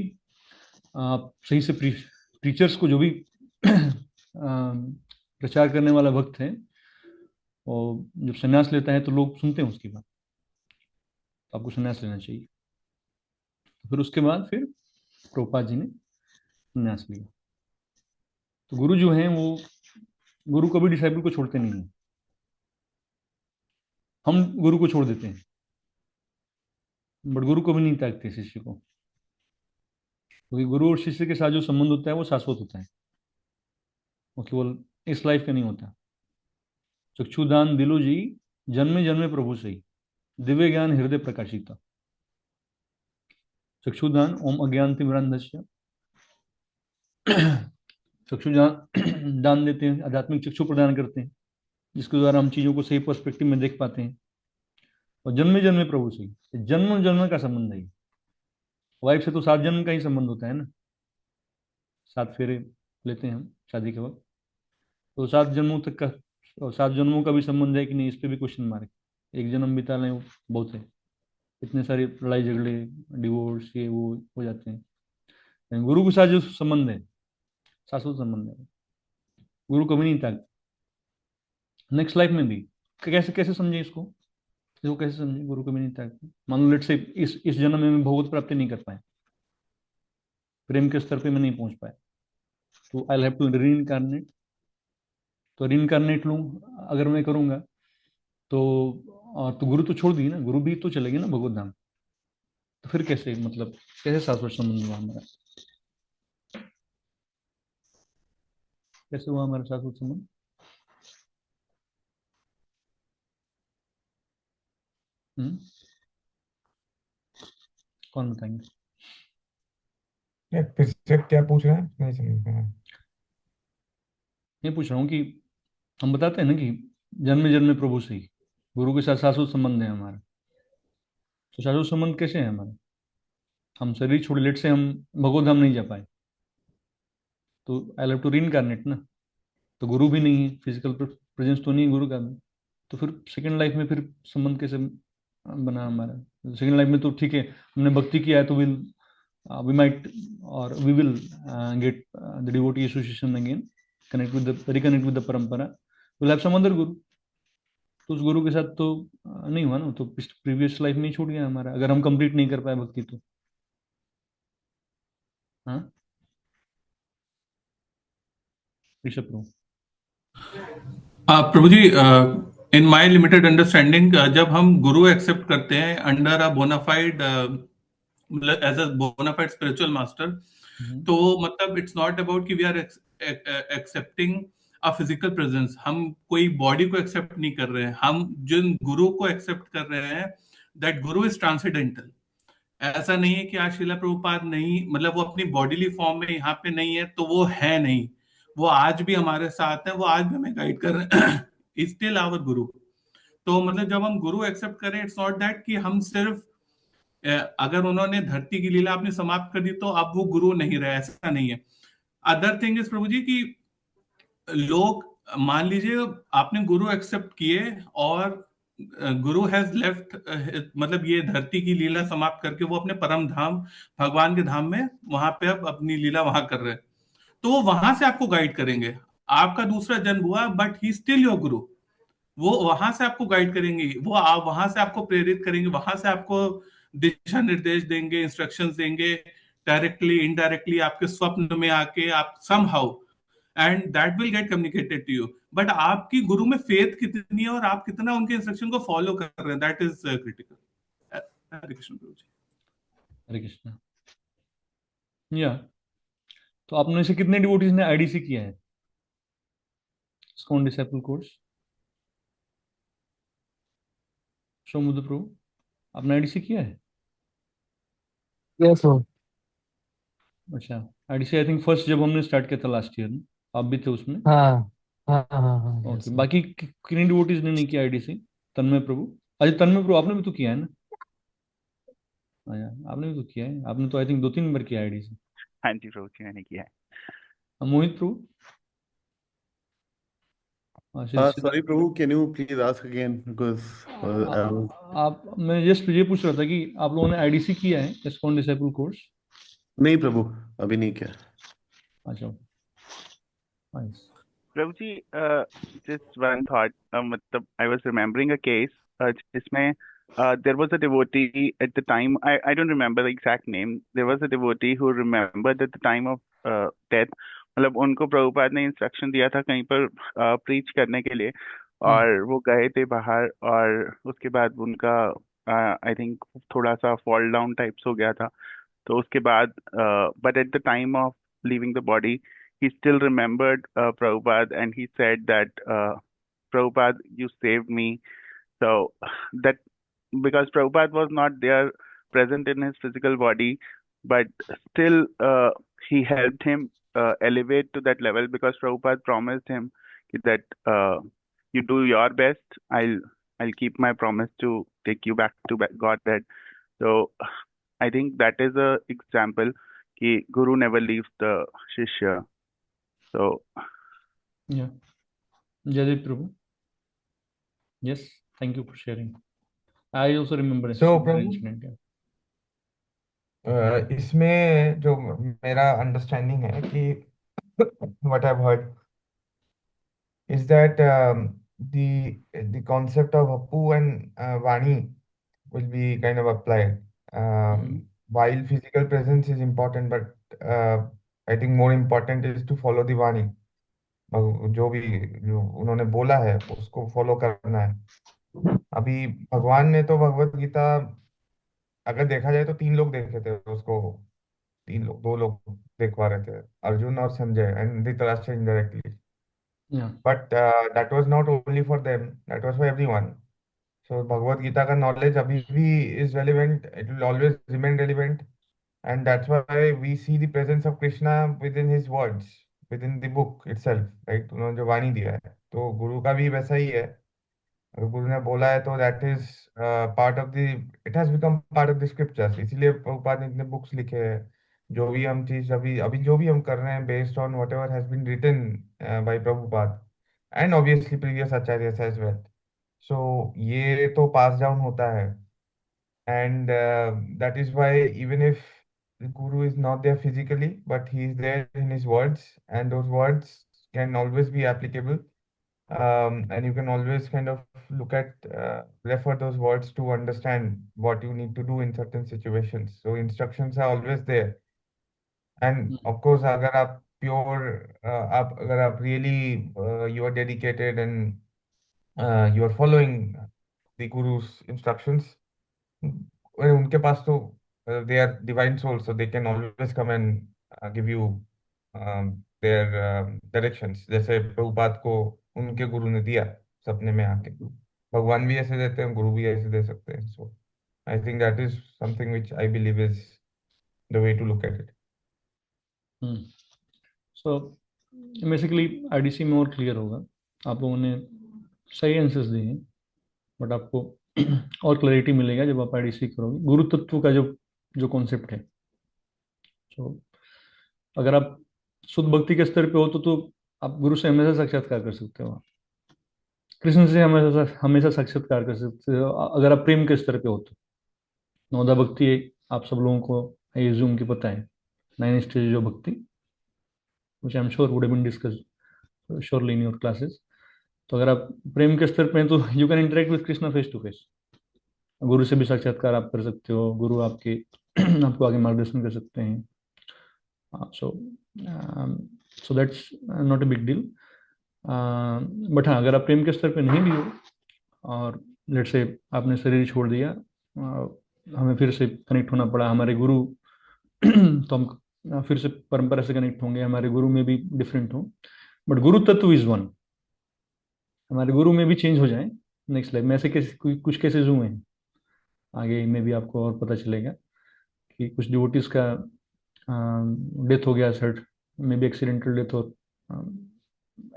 आप सही से प्रीचर्स को, जो भी प्रचार करने वाला भक्त है, और जब संन्यास लेता है तो लोग सुनते हैं उसकी बात, तो आपको संन्यास लेना चाहिए। फिर उसके बाद फिर प्रभुपाद जी ने संन्यास लिया। तो गुरु जो हैं वो, गुरु कभी डिसाइपल को छोड़ते नहीं है। हम गुरु को छोड़ देते हैं, बट गुरु को भी नहीं त्यागते शिष्य को, क्योंकि गुरु और शिष्य के साथ जो संबंध होता है वो शाश्वत होता है, वो केवल इस लाइफ का नहीं होता। चक्षुदान दिलो जी, जन्मे जन्मे प्रभु सही, दिव्य ज्ञान हृदय प्रकाशित। चक्षुदान ओम अज्ञानतिमिरान्धस्य, चक्षुदान दान देते हैं, आध्यात्मिक चक्षु प्रदान करते हैं, जिसके द्वारा हम चीजों को सही पर्सपेक्टिव में देख पाते हैं। और जन्मे जन्मे प्रभु सही, जन्म जन्म का संबंध है। वाइफ से तो 7 जन्म का ही संबंध होता है ना, 7 फेरे लेते हैं हम शादी के वक्त, तो 7 जन्मों तक का, और 7 जन्मों का भी संबंध है कि नहीं, इस पे भी क्वेश्चन मार्क। एक जन्म बिता लें वो बहुत है, इतने सारे लड़ाई झगड़े, डिवोर्स, ये वो हो जाते हैं। लेकिन गुरु के साथ जो संबंध है, शाश्वत संबंध है, गुरु कभी नहीं था, नेक्स्ट लाइफ में भी। कैसे कैसे समझे इसको, इसको कैसे समझे, गुरु कभी नहीं था। मान लो लेट से इस जन्म में भगवत प्राप्ति नहीं कर पाए, प्रेम के स्तर पे मैं नहीं पहुंच पाया, तो I have to reincarnate. तो री इनकारनेट लूँ अगर मैं करूंगा, तो तो गुरु तो छोड़ दी ना, गुरु भी तो चलेगी ना भगवत धाम। तो फिर कैसे, मतलब कैसे शाश्वत संबंध हुआ हमारा, कैसे हुआ हमारा शाश्वत संबंध? हम्म, कौन बताएंगे? फिर से क्या पूछ रहे हैं, नहीं समझ पाया। ये पूछ रहा हूँ कि हम बताते हैं ना कि जन्म जन्म प्रभु से ही, गुरु के साथ शाश्वत संबंध है हमारा। तो शाश्वत संबंध कैसे है हमारा? हम शरीर छोड़, लेट से हम भगवत धाम नहीं जा पाए, तो I have to reincarnate ना। तो गुरु भी नहीं है, फिजिकल प्रेजेंस तो नहीं है गुरु का भी, तो फिर सेकेंड लाइफ में फिर संबंध कैसे बना हमारा? सेकेंड लाइफ में तो ठीक है, हमने भक्ति किया है, तो विल वी माइट और we will get the devotee association again, connect with the reconnect with the parampara, will have some other guru. तो उस गुरु के साथ तो नहीं हुआ ना, तो प्रीवियस लाइफ में ही छूट गया हमारा, अगर हम कंप्लीट नहीं कर पाए भक्ति तो। हाँ, Rishabh Prabhu. Prabhu ji, in my limited understanding, जब हम गुरु एक्सेप्ट करते हैं अंडर अ बोनाफाइड, मतलब as a bonafide spiritual master, hmm, तो मतलब इट्स नॉट अबाउट कि we are accepting a physical presence. हम कोई बॉडी को एक्सेप्ट नहीं कर रहे हैं, हम जिन गुरु को एक्सेप्ट कर रहे हैं, दैट गुरु इज ट्रांसेंडेंटल। ऐसा नहीं है कि आज शिला प्रभुपाद नहीं, मतलब वो अपनी बॉडीली फॉर्म में यहाँ पे नहीं है तो वो है नहीं, वो आज भी हमारे साथ है, वो आज भी हमें गाइड कर रहे हैं। स्टिल आवर गुरु। तो मतलब जब हम गुरु एक्सेप्ट करें, इट्स नॉट दैट कि हम सिर्फ अगर उन्होंने धरती की लीला अपनी समाप्त कर दी तो अब वो गुरु नहीं रहे, ऐसा नहीं है। अदर थिंग इज प्रभु जी की लोग, मान लीजिए आपने गुरु एक्सेप्ट किए और गुरु हैज लेफ्ट, मतलब ये धरती की लीला समाप्त करके वो अपने परम धाम भगवान के धाम में वहां पे अब अपनी लीला वहां कर रहे हैं, तो वो वहां से आपको गाइड करेंगे। आपका दूसरा जन्म हुआ बट ही स्टिल योर गुरु। वो वहां से आपको गाइड करेंगे, वो आप वहां से आपको प्रेरित करेंगे, वहां से आपको दिशा निर्देश देंगे, इंस्ट्रक्शंस देंगे, डायरेक्टली इनडायरेक्टली आपके स्वप्न में आके, आप somehow, and that will get communicated to you. But आपकी गुरु में फेथ कितनी है और आप कितना उनके इंस्ट्रक्शन को फॉलो कर रहे हैं, दैट इज क्रिटिकल। हरे कृष्ण प्रभु जी। हरे कृष्णा। या तो आपने से कितने डिवोटीज ने आईडीसी किया है, इस्कॉन डिसाइपल कोर्स? समुद्र प्रभु, आपने आईडीसी किया है? Yes sir. अच्छा, आईडीसी आई थिंक फर्स्ट जब हमने स्टार्ट किया था लास्ट ईयर, आप भी थे उसमें? हाँ हाँ हाँ हाँ, यस ओके, सर। बाकी कितने डिवोटीज ने नहीं किया आईडीसी? तन्मय प्रभु, अच्छा तन्मय प्रभु आपने भी तो किया है ना? हाँ यार, आपने भी तो किया है, आपने तो आई थिंक 2-3 बार किया आईडीसी। हाँ जी प्रभु जी, मैंने किया है। मोहित प्रभु, हाँ, Sorry, Prabhu, can you please ask again? Because I was... आप, मैं जस्ट ये पूछ रहा था कि आप लोगों ने आईडीसी किया है, इस्कॉन डिसाइपल कोर्स? नहीं प्रभु, अभी नहीं किया। अच्छा, नाइस। प्रभु जी, just one thought, मतलब I was remembering a case, जिसमें there was a devotee at the time, I don't remember the exact name, there was a devotee who remembered at the time of death, मतलब उनको प्रभुपाद ने instruction दिया था कहीं पर preach करने के लिए, और वो गए थे बाहर, और उसके बाद उनका आई थिंक थोड़ा सा फॉल डाउन टाइप्स हो गया था। तो उसके बाद but at the time of leaving the body he still remembered Prabhupada, and he said that Prabhupada, you saved me. So that, because Prabhupada was not there present in his physical body, but still he helped him elevate to that level, because Prabhupada promised him that you do your best, I'll keep my promise to take you back to God bed. So I think that is a example कि Guru never leaves the Shishya. So Yeah. Jaideep Prabhu. Yes, thank you for sharing. I also remember a So similar Prabhu, incident. Yeah. इसमें जो मेरा understanding है कि what I've heard is that the concept of Appu and Vani will be kind of applied. While physical presence is important, but I think more important is to follow the Vani. जो भी जो उन्होंने बोला है उसको follow करना है। अभी भगवान ने तो भगवत गीता अगर देखा जाए तो तीन लोग देखे थे उसको, तीन लोग, दो लोग देखवा रहे थे, अर्जुन और Sanjay and Dhritarashtra indirectly. Yeah. But that was not only for them, that was for everyone. So Bhagavad Gita का नॉलेज अभी भी is relevant, it will always remain relevant, and that's why we see the presence of Krishna within his words, within the book itself, right. उन्होंने जो वाणी दिया है तो गुरु का भी वैसा ही है। अगर गुरु ने बोला है तो that is part of the, it has become part of the scriptures. इसीलिए प्रभुपाद ने इतने बुक्स लिखे हैं। जो भी हम चीज अभी अभी जो भी हम कर रहे हैं based on whatever has been written by Prabhupada and obviously previous acharyas as well. So ये तो पास डाउन होता है, and that is why even if the guru is not there physically, but he is there in his words, and those words can always be applicable, and you can always kind of look at refer those words to understand what you need to do in certain situations. So instructions are always there, and of course अगर आप pure आप अगर आप really you are dedicated and you are following the guru's instructions, उनके पास तो they are divine soul, so they can always come and give you their directions, जैसे प्रभुपाद को उनके गुरु ने दिया सपने में आके। भगवान भी ऐसे देते हैं, गुरु भी ऐसे दे सकते हैं। So I think that is something which I believe is the way to look at it. So basically IDC में और क्लियर होगा। आप लोगों ने सही आंसर्स दिए हैं, बट आपको और क्लैरिटी मिलेगा जब आप आईडीसी करोगे। गुरु तत्व का जो जो कॉन्सेप्ट है, तो अगर आप शुद्ध भक्ति के स्तर पे हो तो आप गुरु से हमेशा साक्षात्कार कर सकते हो, कृष्ण से हमेशा हमेशा साक्षात्कार कर सकते हो। अगर आप प्रेम के स्तर पे हो तो नौदा भक्ति आप सब लोगों को आई जूम की पता है, 9 स्टेज ऑफ भक्ति, which I'm sure would have been discussed surely in your classes। तो अगर आप प्रेम के स्तर पे हैं तो you can interact with Krishna face to face. गुरु से भी साक्षात्कार आप कर सकते हो, गुरु आपके आपको आगे मार्गदर्शन कर सकते हैं। So so that's not a big deal. But हाँ, अगर आप प्रेम के स्तर पे नहीं भी हो और लेट से आपने शरीर छोड़ दिया, हमें फिर से कनेक्ट होना पड़ा हमारे गुरु तो हम फिर से परंपरा से कनेक्ट होंगे, हमारे गुरु में भी डिफरेंट हो, बट गुरु तत्व इज वन। हमारे गुरु में भी चेंज हो जाए नेक्स्ट लाइफ में, ऐसे कुछ केसेस हुए हैं, आगे में भी आपको और पता चलेगा कि कुछ डिवोटीज का डेथ हो गया, सर्ट में भी एक्सीडेंटल डेथ हो,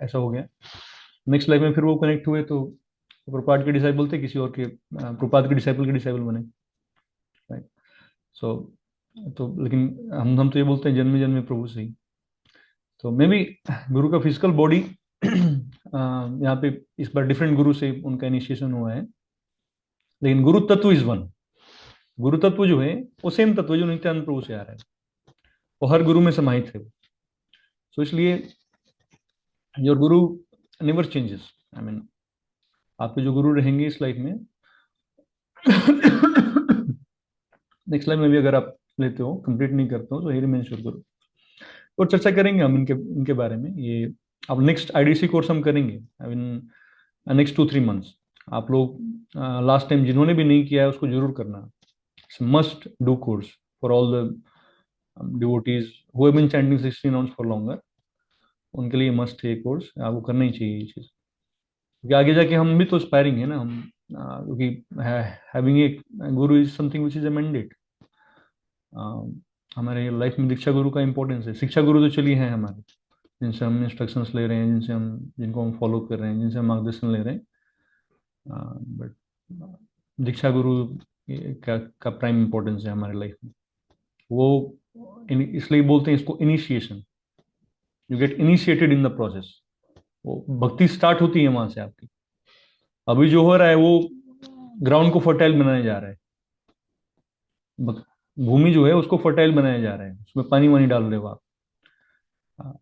ऐसा हो गया। नेक्स्ट लाइफ में फिर वो कनेक्ट हुए तो प्रपात के डिसाइबल थे, किसी और के प्रपात के डिसाइबल बने, राइट। सो तो लेकिन हम तो ये बोलते हैं जन्म जन्म प्रभु से ही। तो मे बी गुरु का फिजिकल बॉडी यहाँ पे इस बार डिफरेंट गुरु से उनका इनिशिएशन हुआ है, लेकिन गुरु तत्व इज वन। गुरु तत्व जो है वो सेम तत्व जो नित्यानंद प्रभु से आ रहा है, वो हर गुरु में समाहित है। तो इसलिए your Guru never changes. I mean आपके जो गुरु रहेंगे इस लाइफ में, नेक्स्ट लाइफ में भी अगर आप लेते हो, कंप्लीट नहीं करते हो, तो ही रिमेंस योर गुरु। और चर्चा करेंगे हम इनके बारे में। ये अब नेक्स्ट आईडीसी कोर्स हम करेंगे आई मीन नेक्स्ट 2-3 मंथ्स। आप लोग लास्ट टाइम जिन्होंने भी नहीं किया है उसको जरूर करना। Must do course for all the devotees who have been chanting 16 rounds for longer, उनके लिए मस्ट है ये कोर्स, आपको करना ही चाहिए ये चीज़, क्योंकि आगे जाके हम भी तो एस्पायरिंग है ना हम, क्योंकि having a Guru is something which is a mandate. हमारे लाइफ में दीक्षा गुरु का इंपॉर्टेंस है। शिक्षा गुरु तो चलिए हैं हमारे, जिनसे हम इंस्ट्रक्शंस ले रहे हैं, जिनको हम फॉलो कर रहे हैं, जिनसे हम मार्गदर्शन ले रहे हैं, बट दीक्षा गुरु का प्राइम इंपॉर्टेंस है हमारे लाइफ में। वो इसलिए बोलते हैं इसको initiation, you get initiated in the process. वो भक्ति स्टार्ट होती है वहां से आपकी। अभी जो हो रहा है वो ग्राउंड को फर्टाइल बनाने जा रहा है, भूमि जो है उसको फर्टाइल बनाया जा रहा है, उसमें पानी वानी डाल रहे हो आप।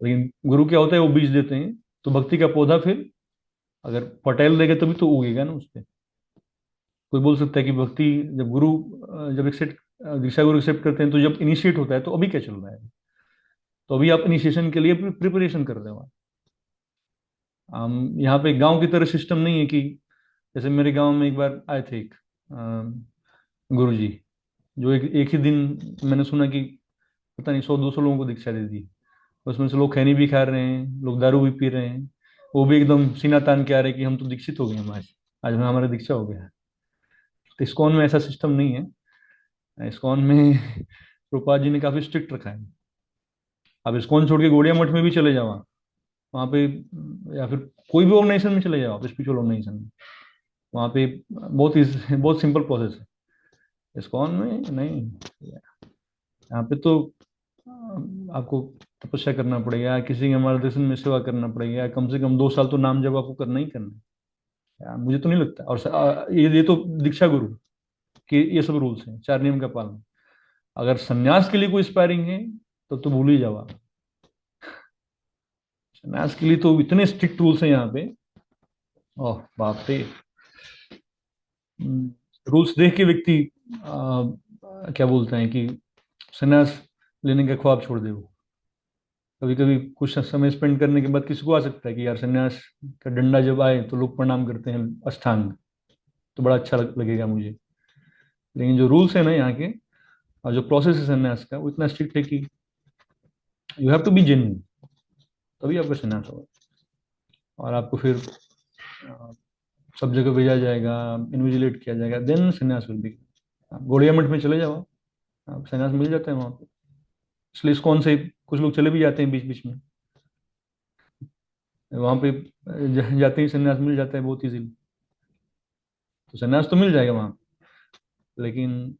लेकिन गुरु क्या होता है, वो बीज देते हैं, तो भक्ति का पौधा फिर अगर फर्टाइल रहेगा तभी तो उगेगा ना उसपे। कोई बोल सकता है कि भक्ति जब गुरु जब एक्सेप्ट दीक्षा गुरु एक्सेप्ट करते हैं तो जब इनिशिएट होता है, तो अभी क्या चल रहा है? तो अभी आप इनिशिएशन के लिए प्रिपरेशन कर रहे हो। हम यहाँ पे गांव की तरह सिस्टम नहीं है कि जैसे मेरे गांव में एक बार आए थे एक गुरु जी, जो एक ही दिन मैंने सुना कि पता नहीं 100-200 लोगों को दीक्षा दे दी। उसमें से लोग खैनी भी खा रहे हैं, लोग दारू भी पी रहे हैं, वो भी एकदम सीना तान के आ रहे हैं कि हम तो दीक्षित हो गए, हम आज में हमारा दीक्षा हो गया। तो इस्कॉन में ऐसा सिस्टम नहीं है। इस्कॉन में प्रभुपाद जी ने काफी स्ट्रिक्ट रखा है। आप इस्कॉन छोड़ के गौड़िया मठ में भी चले जाओ वहाँ पे, या फिर कोई भी ऑर्गेनाइजेशन में चले जाओ आप, स्पिरिचुअल ऑर्गेनाइजेशन में, वहाँ पे बहुत सिंपल प्रोसेस है। इस्कॉन में नहीं, यहाँ पे तो आपको तपस्या करना पड़ेगा, किसी के मार्गदर्शन में सेवा करना पड़ेगा, कम से कम 2 साल तो नाम जब आपको करना ही करना है। मुझे तो नहीं लगता। और ये तो दीक्षा गुरु के ये सब रूल्स हैं, 4 नियम का पालन। अगर सन्यास के लिए कोई स्पायरिंग है तो भूल ही जाओ आप। सन्यास के लिए तो इतने स्ट्रिक्ट रूल्स हैं यहाँ पे, ओह बाप रे। रूल्स देख के व्यक्ति क्या बोलते हैं कि सन्यास लेने का ख्वाब छोड़ दे। वो कभी कभी कुछ समय स्पेंड करने के बाद किसी को आ सकता है कि यार सन्यास का डंडा जब आए तो लोग प्रणाम करते हैं अष्टांग, तो बड़ा अच्छा लगेगा मुझे। लेकिन जो रूल्स है ना यहाँ के, और जो प्रोसेस है सन्यास का, वो इतना स्ट्रिक्ट है कि you have to be genuine, तभी आपका सन्यास होगा। और आपको फिर सब जगह भेजा जाएगा, इन्विजिलेट किया जाएगा, देन सन्यास विल बी। गौड़िया मठ में चले जाओ, आप सन्यास मिल जाता है वहाँ पे। इसलिए इस्कॉन से कुछ लोग चले भी जाते हैं बीच बीच में, वहाँ पे जाते ही सन्यास मिल जाता है बहुत इजीली। तो सन्यास तो मिल जाएगा वहाँ, लेकिन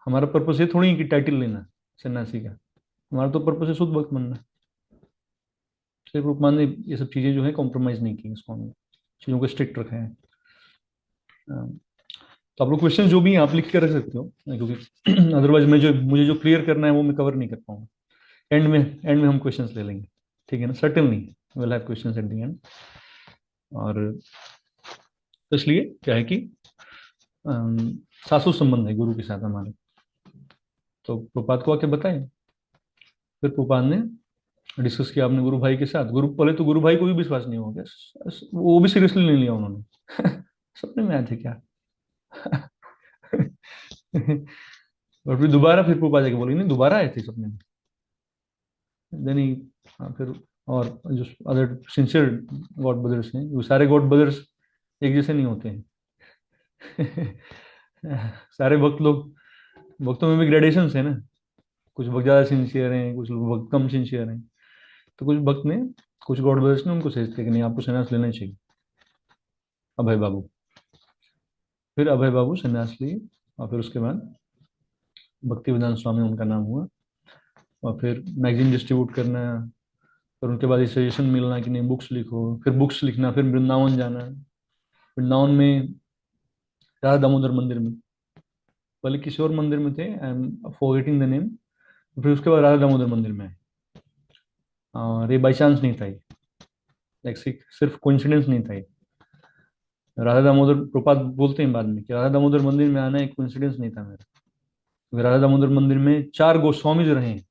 हमारा पर्पस ये थोड़ी है कि टाइटल लेना सन्यासी का। हमारा तो पर्पस है शुद्ध भक्त बनना। सिर्फ रूपमान ने ये सब चीजें जो है कॉम्प्रोमाइज नहीं की, इस्कॉन में चीजों को स्ट्रिक्ट रखा है। तो आप लोग क्वेश्चन जो भी हैं आप लिख के रख सकते हो, क्योंकि अदरवाइज मुझे जो क्लियर करना है वो मैं कवर नहीं कर पाऊंगा। एंड में हम क्वेश्चंस ले लेंगे, ठीक है ना? Certainly will have questions at the end. और तो इसलिए क्या है कि सासू संबंध है गुरु के साथ हमारे। तो प्रपात को आके बताए, फिर प्रपात ने डिस्कस किया अपने गुरु भाई के साथ। गुरु पहले तो गुरु भाई को भी विश्वास नहीं हो गया, वो भी सीरियसली नहीं लिया उन्होंने। सपने में आए थे क्या? और फिर दोबारा फिर प्रभुपाद जाके बोले नहीं, दोबारा आए थे सपने में। देन ही फिर, और जो अदर सिंसियर गॉड ब्रदर्स हैं, वो सारे गॉड ब्रदर्स एक जैसे नहीं होते हैं। सारे भक्तों में भी ग्रेडेशन है ना। कुछ भक्त ज्यादा सिंसियर हैं, कुछ भक्त कम सिंसियर हैं। तो कुछ गॉड ब्रदर्स ने उनको सजेस्ट किया कि नहीं, आपको संन्यास लेना चाहिए। अभय बाबू, फिर अभय बाबू संन्यास लिए, और फिर उसके बाद भक्ति वेदांत स्वामी उनका नाम हुआ। और फिर मैगजीन डिस्ट्रीब्यूट करना, फिर उनके बाद सजेशन मिलना कि नहीं बुक्स लिखो, फिर बुक्स लिखना, फिर वृंदावन जाना। वृंदावन में राधा दामोदर मंदिर में, पहले किसी और मंदिर में थे, I am forgetting the name. फिर उसके बाद राधा दामोदर मंदिर में, और ये बाई चांस नहीं था, लाइक सिर्फ कोइंसिडेंस नहीं था। राधा दामोदर प्रपात बोलते हैं बाद में कि राधा दामोदर मंदिर में आना एक कोइंसिडेंस नहीं था मेरा, क्योंकि राधा दामोदर मंदिर में 4 गोस्वामीज रहे हैं।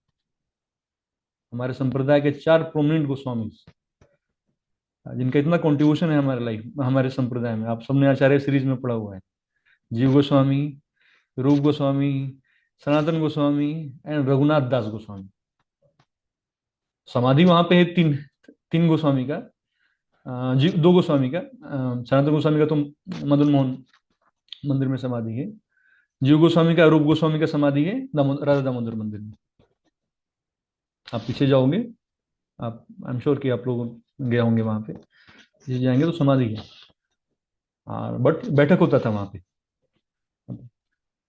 हमारे संप्रदाय के 4 प्रोमिनेंट गोस्वामीज, जिनका इतना कंट्रीब्यूशन है हमारे लाइफ, हमारे संप्रदाय में। आप सबने आचार्य सीरीज में पढ़ा हुआ है, जीव गोस्वामी, रूप गोस्वामी, सनातन गोस्वामी एंड रघुनाथ दास गोस्वामी। समाधि वहां पे है तीन तीन गोस्वामी का, दो गोस्वामी का। सनातन गोस्वामी का तो मदन मोहन मंदिर में समाधि है। जीव गोस्वामी का, रूप गोस्वामी का समाधि है राधा दामोदर मंदिर में। आप पीछे जाओगे, आप आई एम श्योर कि आप लोग गए होंगे वहां पे, पीछे जाएंगे तो समाधि है। बट बैठक होता था वहां पे,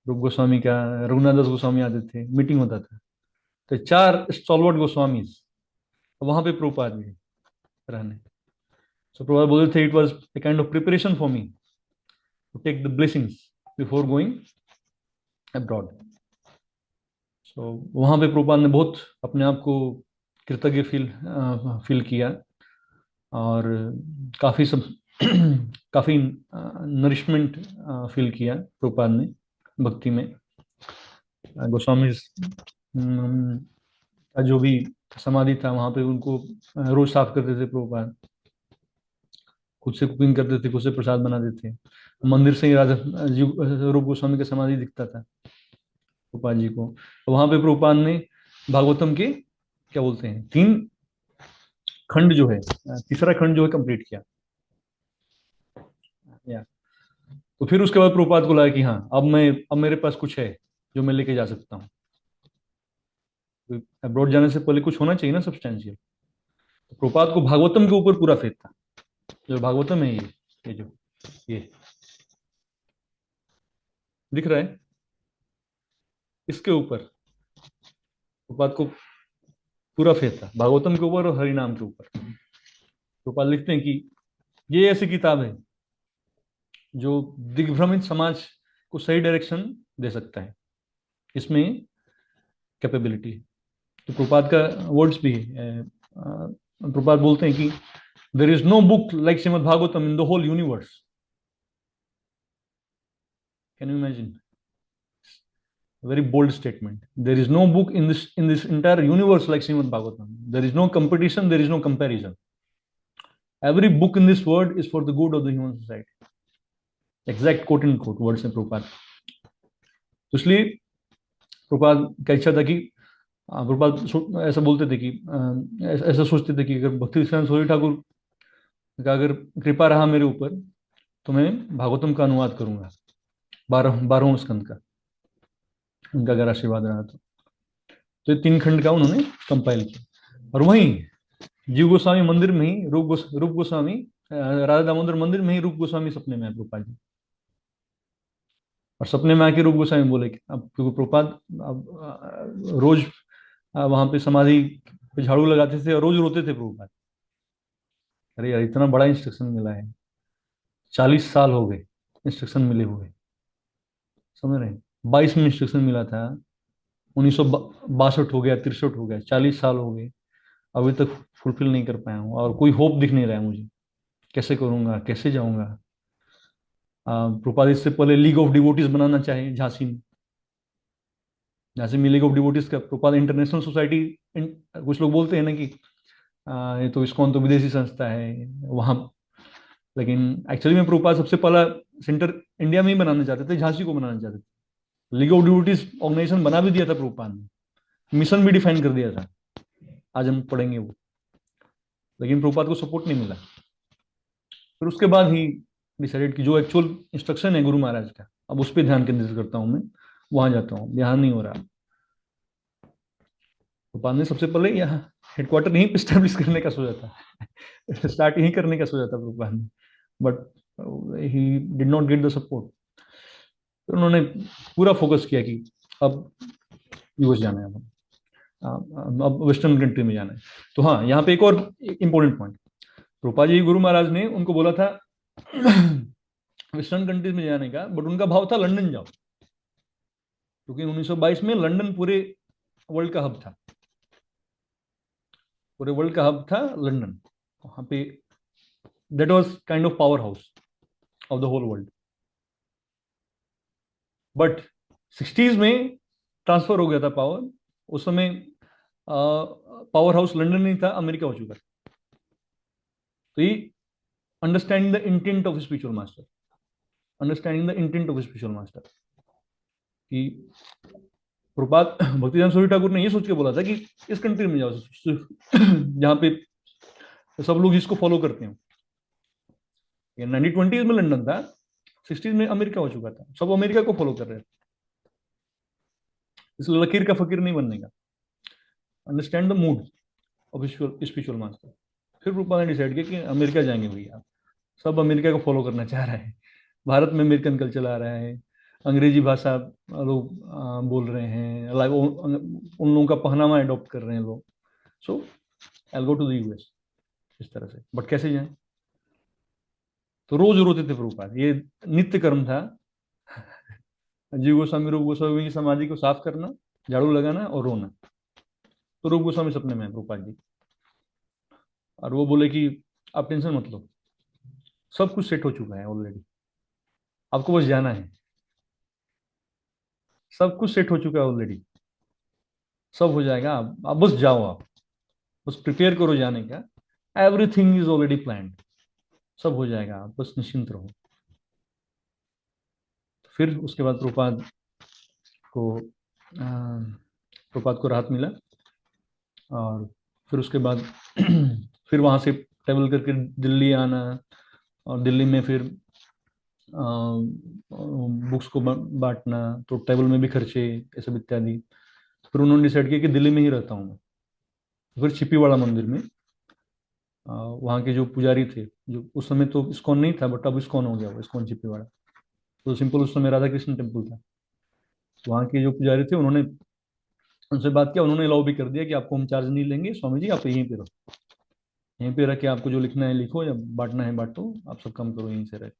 रूप गोस्वामी का, रघुनाथ दास गोस्वामी आते थे, मीटिंग होता था। तो चार स्टॉलवर्ड गोस्वामी वहां पे प्रभुपाद भी रहने। सो प्रभुपाद बोलते थे, it was a kind of preparation for me to take the blessings before going abroad. So वहां पे प्रभुपाद ने बहुत अपने आप को कृतज्ञ फील किया, और काफी सब काफी नरिशमेंट फील किया प्रभुपाद ने भक्ति में। गोस्वामी का जो भी समाधि था वहां पे उनको रोज साफ करते थे प्रभुपाद, खुद से कुकिंग करते थे, खुद से प्रसाद बनाते थे। मंदिर से ही राधा जीव रूप गोस्वामी का समाधि दिखता था प्रभुपाद जी को। तो वहां पे प्रभुपाद ने भागवतम के क्या बोलते हैं तीन खंड जो है, तीसरा खंड जो है कंप्लीट किया। या तो फिर उसके बाद प्रभुपाद को लगा कि हाँ, अब मेरे पास कुछ है जो मैं लेके जा सकता हूँ। अब्रॉड जाने से पहले कुछ होना चाहिए ना सब्सटेंशियल। तो प्रभुपाद को भागवतम के ऊपर पूरा फेथ था। जो भागवतम है ये जो ये दिख रहा है, इसके ऊपर प्रभुपाद को पूरा फेथ था, भागवतम के ऊपर और हरिनाम के ऊपर। प्रभुपाद लिखते हैं कि ये ऐसी किताब है जो दिग्भ्रमित समाज को सही डायरेक्शन दे सकता है, इसमें कैपेबिलिटी है। तो प्रभुपाद का वर्ड्स भी है, प्रभुपाद बोलते हैं कि there is no book like Shrimad Bhagavatam in the whole universe. Can you imagine? Very bold statement. There is no book in this entire universe like Srimad Bhagavatam. There is no competition, there is no comparison. Every book in this world is for the good of the human society. Exact quote in quote words हैं प्रभुपाद। तो इसलिए प्रभुपाद का इच्छा था कि प्रभुपाद ऐसा बोलते थे कि ऐसा सोचते थे कि अगर भक्ति सोरी ठाकुर का अगर कृपा रहा मेरे ऊपर तो मैं भागवतम का अनुवाद करूंगा, 12वें स्कंद का, उनका अगर आशीर्वाद रहा तो ये 3 खंड का उन्होंने कंपाइल किया। और वहीं जीव गोस्वामी मंदिर में ही रूप गोस्वामी, राधा दामोदर मंदिर में ही रूप गोस्वामी सपने में है प्रभुपाद जी। और सपने में आके रूप गोस्वामी बोले कि अब क्योंकि प्रभुपाद रोज वहां पे समाधि पे झाड़ू लगाते थे और रोज रोते थे प्रभुपाद। अरे यार, इतना बड़ा इंस्ट्रक्शन मिला है, 40 साल हो गए इंस्ट्रक्शन मिले हुए, समझ रहे हैं? 22 में इंस्ट्रक्शन मिला था, 1962 हो गया, 63 हो गया, 40 साल हो गए, अभी तक फुलफिल नहीं कर पाया हूँ और कोई होप दिख नहीं रहा है मुझे, कैसे करूंगा, कैसे जाऊंगा। प्रभुपाद इससे पहले लीग ऑफ डिवोटीज बनाना चाहे झांसी में। झांसी में लीग ऑफ डिवोटीज का प्रभुपाद इंटरनेशनल सोसाइटी, कुछ लोग बोलते हैं ना कि ये तो इस्कॉन तो विदेशी संस्था है वहां, लेकिन एक्चुअली में प्रभुपाद सबसे पहला सेंटर इंडिया में ही बनाना चाहते थे, झांसी को बनाना चाहते थे। लीग ऑफ डिवोटीज ऑर्गेनाइजेशन बना भी दिया था प्रभुपाद ने, मिशन भी डिफाइन कर दिया था, आज हम पढ़ेंगे वो, लेकिन प्रभुपाद को सपोर्ट नहीं मिला। फिर उसके बाद ही डिसाइडेड कि जो एक्चुअल इंस्ट्रक्शन है गुरु महाराज का, अब उस पर ध्यान केंद्रित करता हूँ मैं, वहां जाता हूँ, ध्यान नहीं हो रहा। प्रभुपाद ने सबसे पहले यहाँ हेडक्वार्टर यहीं पे स्टैब्लिश करने का सोचा था स्टार्ट यहीं करने का सोचा था प्रभुपाद ने, but he did not get the support. तो उन्होंने पूरा फोकस किया कि अब यूएस जाना है, अब वेस्टर्न कंट्री में जाना है। तो हाँ, यहाँ पे एक और इंपॉर्टेंट पॉइंट, प्रभुपाद जी गुरु महाराज ने उनको बोला था वेस्टर्न कंट्रीज में जाने का, बट उनका भाव था लंदन जाओ, क्योंकि 1922 में लंदन पूरे वर्ल्ड का हब था, पूरे वर्ल्ड का हब था लंदन। वहां पे that was kind of powerhouse of the whole world. But 60s में ट्रांसफर हो गया था पावर, उस समय पावर हाउस लंदन नहीं था, अमेरिका हो चुका था। तो ये understanding the intent of spiritual master, understanding the intent of spiritual master, कि प्रभुपाद भक्तिदान सूरी ठाकुर ने ये सोच के बोला था कि इस कंट्री में जाओ जहाँ पे सब लोग इसको फॉलो करते हैं। ये 1920 में लंदन था, 60 में अमेरिका हो चुका था, सब अमेरिका को फॉलो कर रहे थे। इसलिए लकीर का फकीर नहीं बनने का। Understand the mood off spiritual master. फिर प्रभुपाद ने डिसाइड किया कि अमेरिका जाएंगे भैया, सब अमेरिका को फॉलो करना चाह रहा है। भारत में अमेरिकन कल्चर आ रहा है, अंग्रेजी भाषा लोग बोल रहे हैं, अलग उन लोगों का पहनावा अडॉप्ट कर रहे हैं लोग। सो आई गो टू द यूएस, इस तरह से। बट कैसे जाएं? तो रोज रोते थे प्रभुपाद, ये नित्य कर्म था। जीव गोस्वामी रूप गोस्वामी की समाधि को साफ करना, झाड़ू लगाना और रोना। तो रूप गोस्वामी सपने में है प्रभुपाद जी, और वो बोले कि आप टेंशन मत लो, सब कुछ सेट हो चुका है ऑलरेडी, आपको बस जाना है। सब कुछ सेट हो चुका है ऑलरेडी, सब हो जाएगा, आप बस जाओ, आप बस प्रिपेयर करो जाने का। एवरीथिंग इज ऑलरेडी प्लान्ड, सब हो जाएगा, आप बस निश्चिंत रहो। फिर उसके बाद को प्रभुपाद को राहत मिला, और फिर उसके बाद फिर वहां से ट्रेवल करके दिल्ली आना, और दिल्ली में फिर बुक्स को बांटना, तो ट्रेवल में भी खर्चे, ये सब इत्यादि। फिर उन्होंने डिसाइड किया कि दिल्ली में ही रहता हूँ मैं। फिर छिपीवाड़ा मंदिर में वहाँ के जो पुजारी थे, जो उस समय तो इस्कॉन नहीं था, बट अब इस्कॉन हो गया, वो इस्कॉन छिपीवाड़ा। तो सिंपल उस समय राधा कृष्ण टेम्पल था। तो वहाँ के जो पुजारी थे, उन्होंने उनसे बात किया, उन्होंने अलाउ भी कर दिया कि आपको हम चार्ज नहीं लेंगे, स्वामी जी आप यहीं पे रहो, यहीं पे रह के आपको जो लिखना है लिखो, या बांटना है बांटो, आप सब काम करो यहीं से रह। तो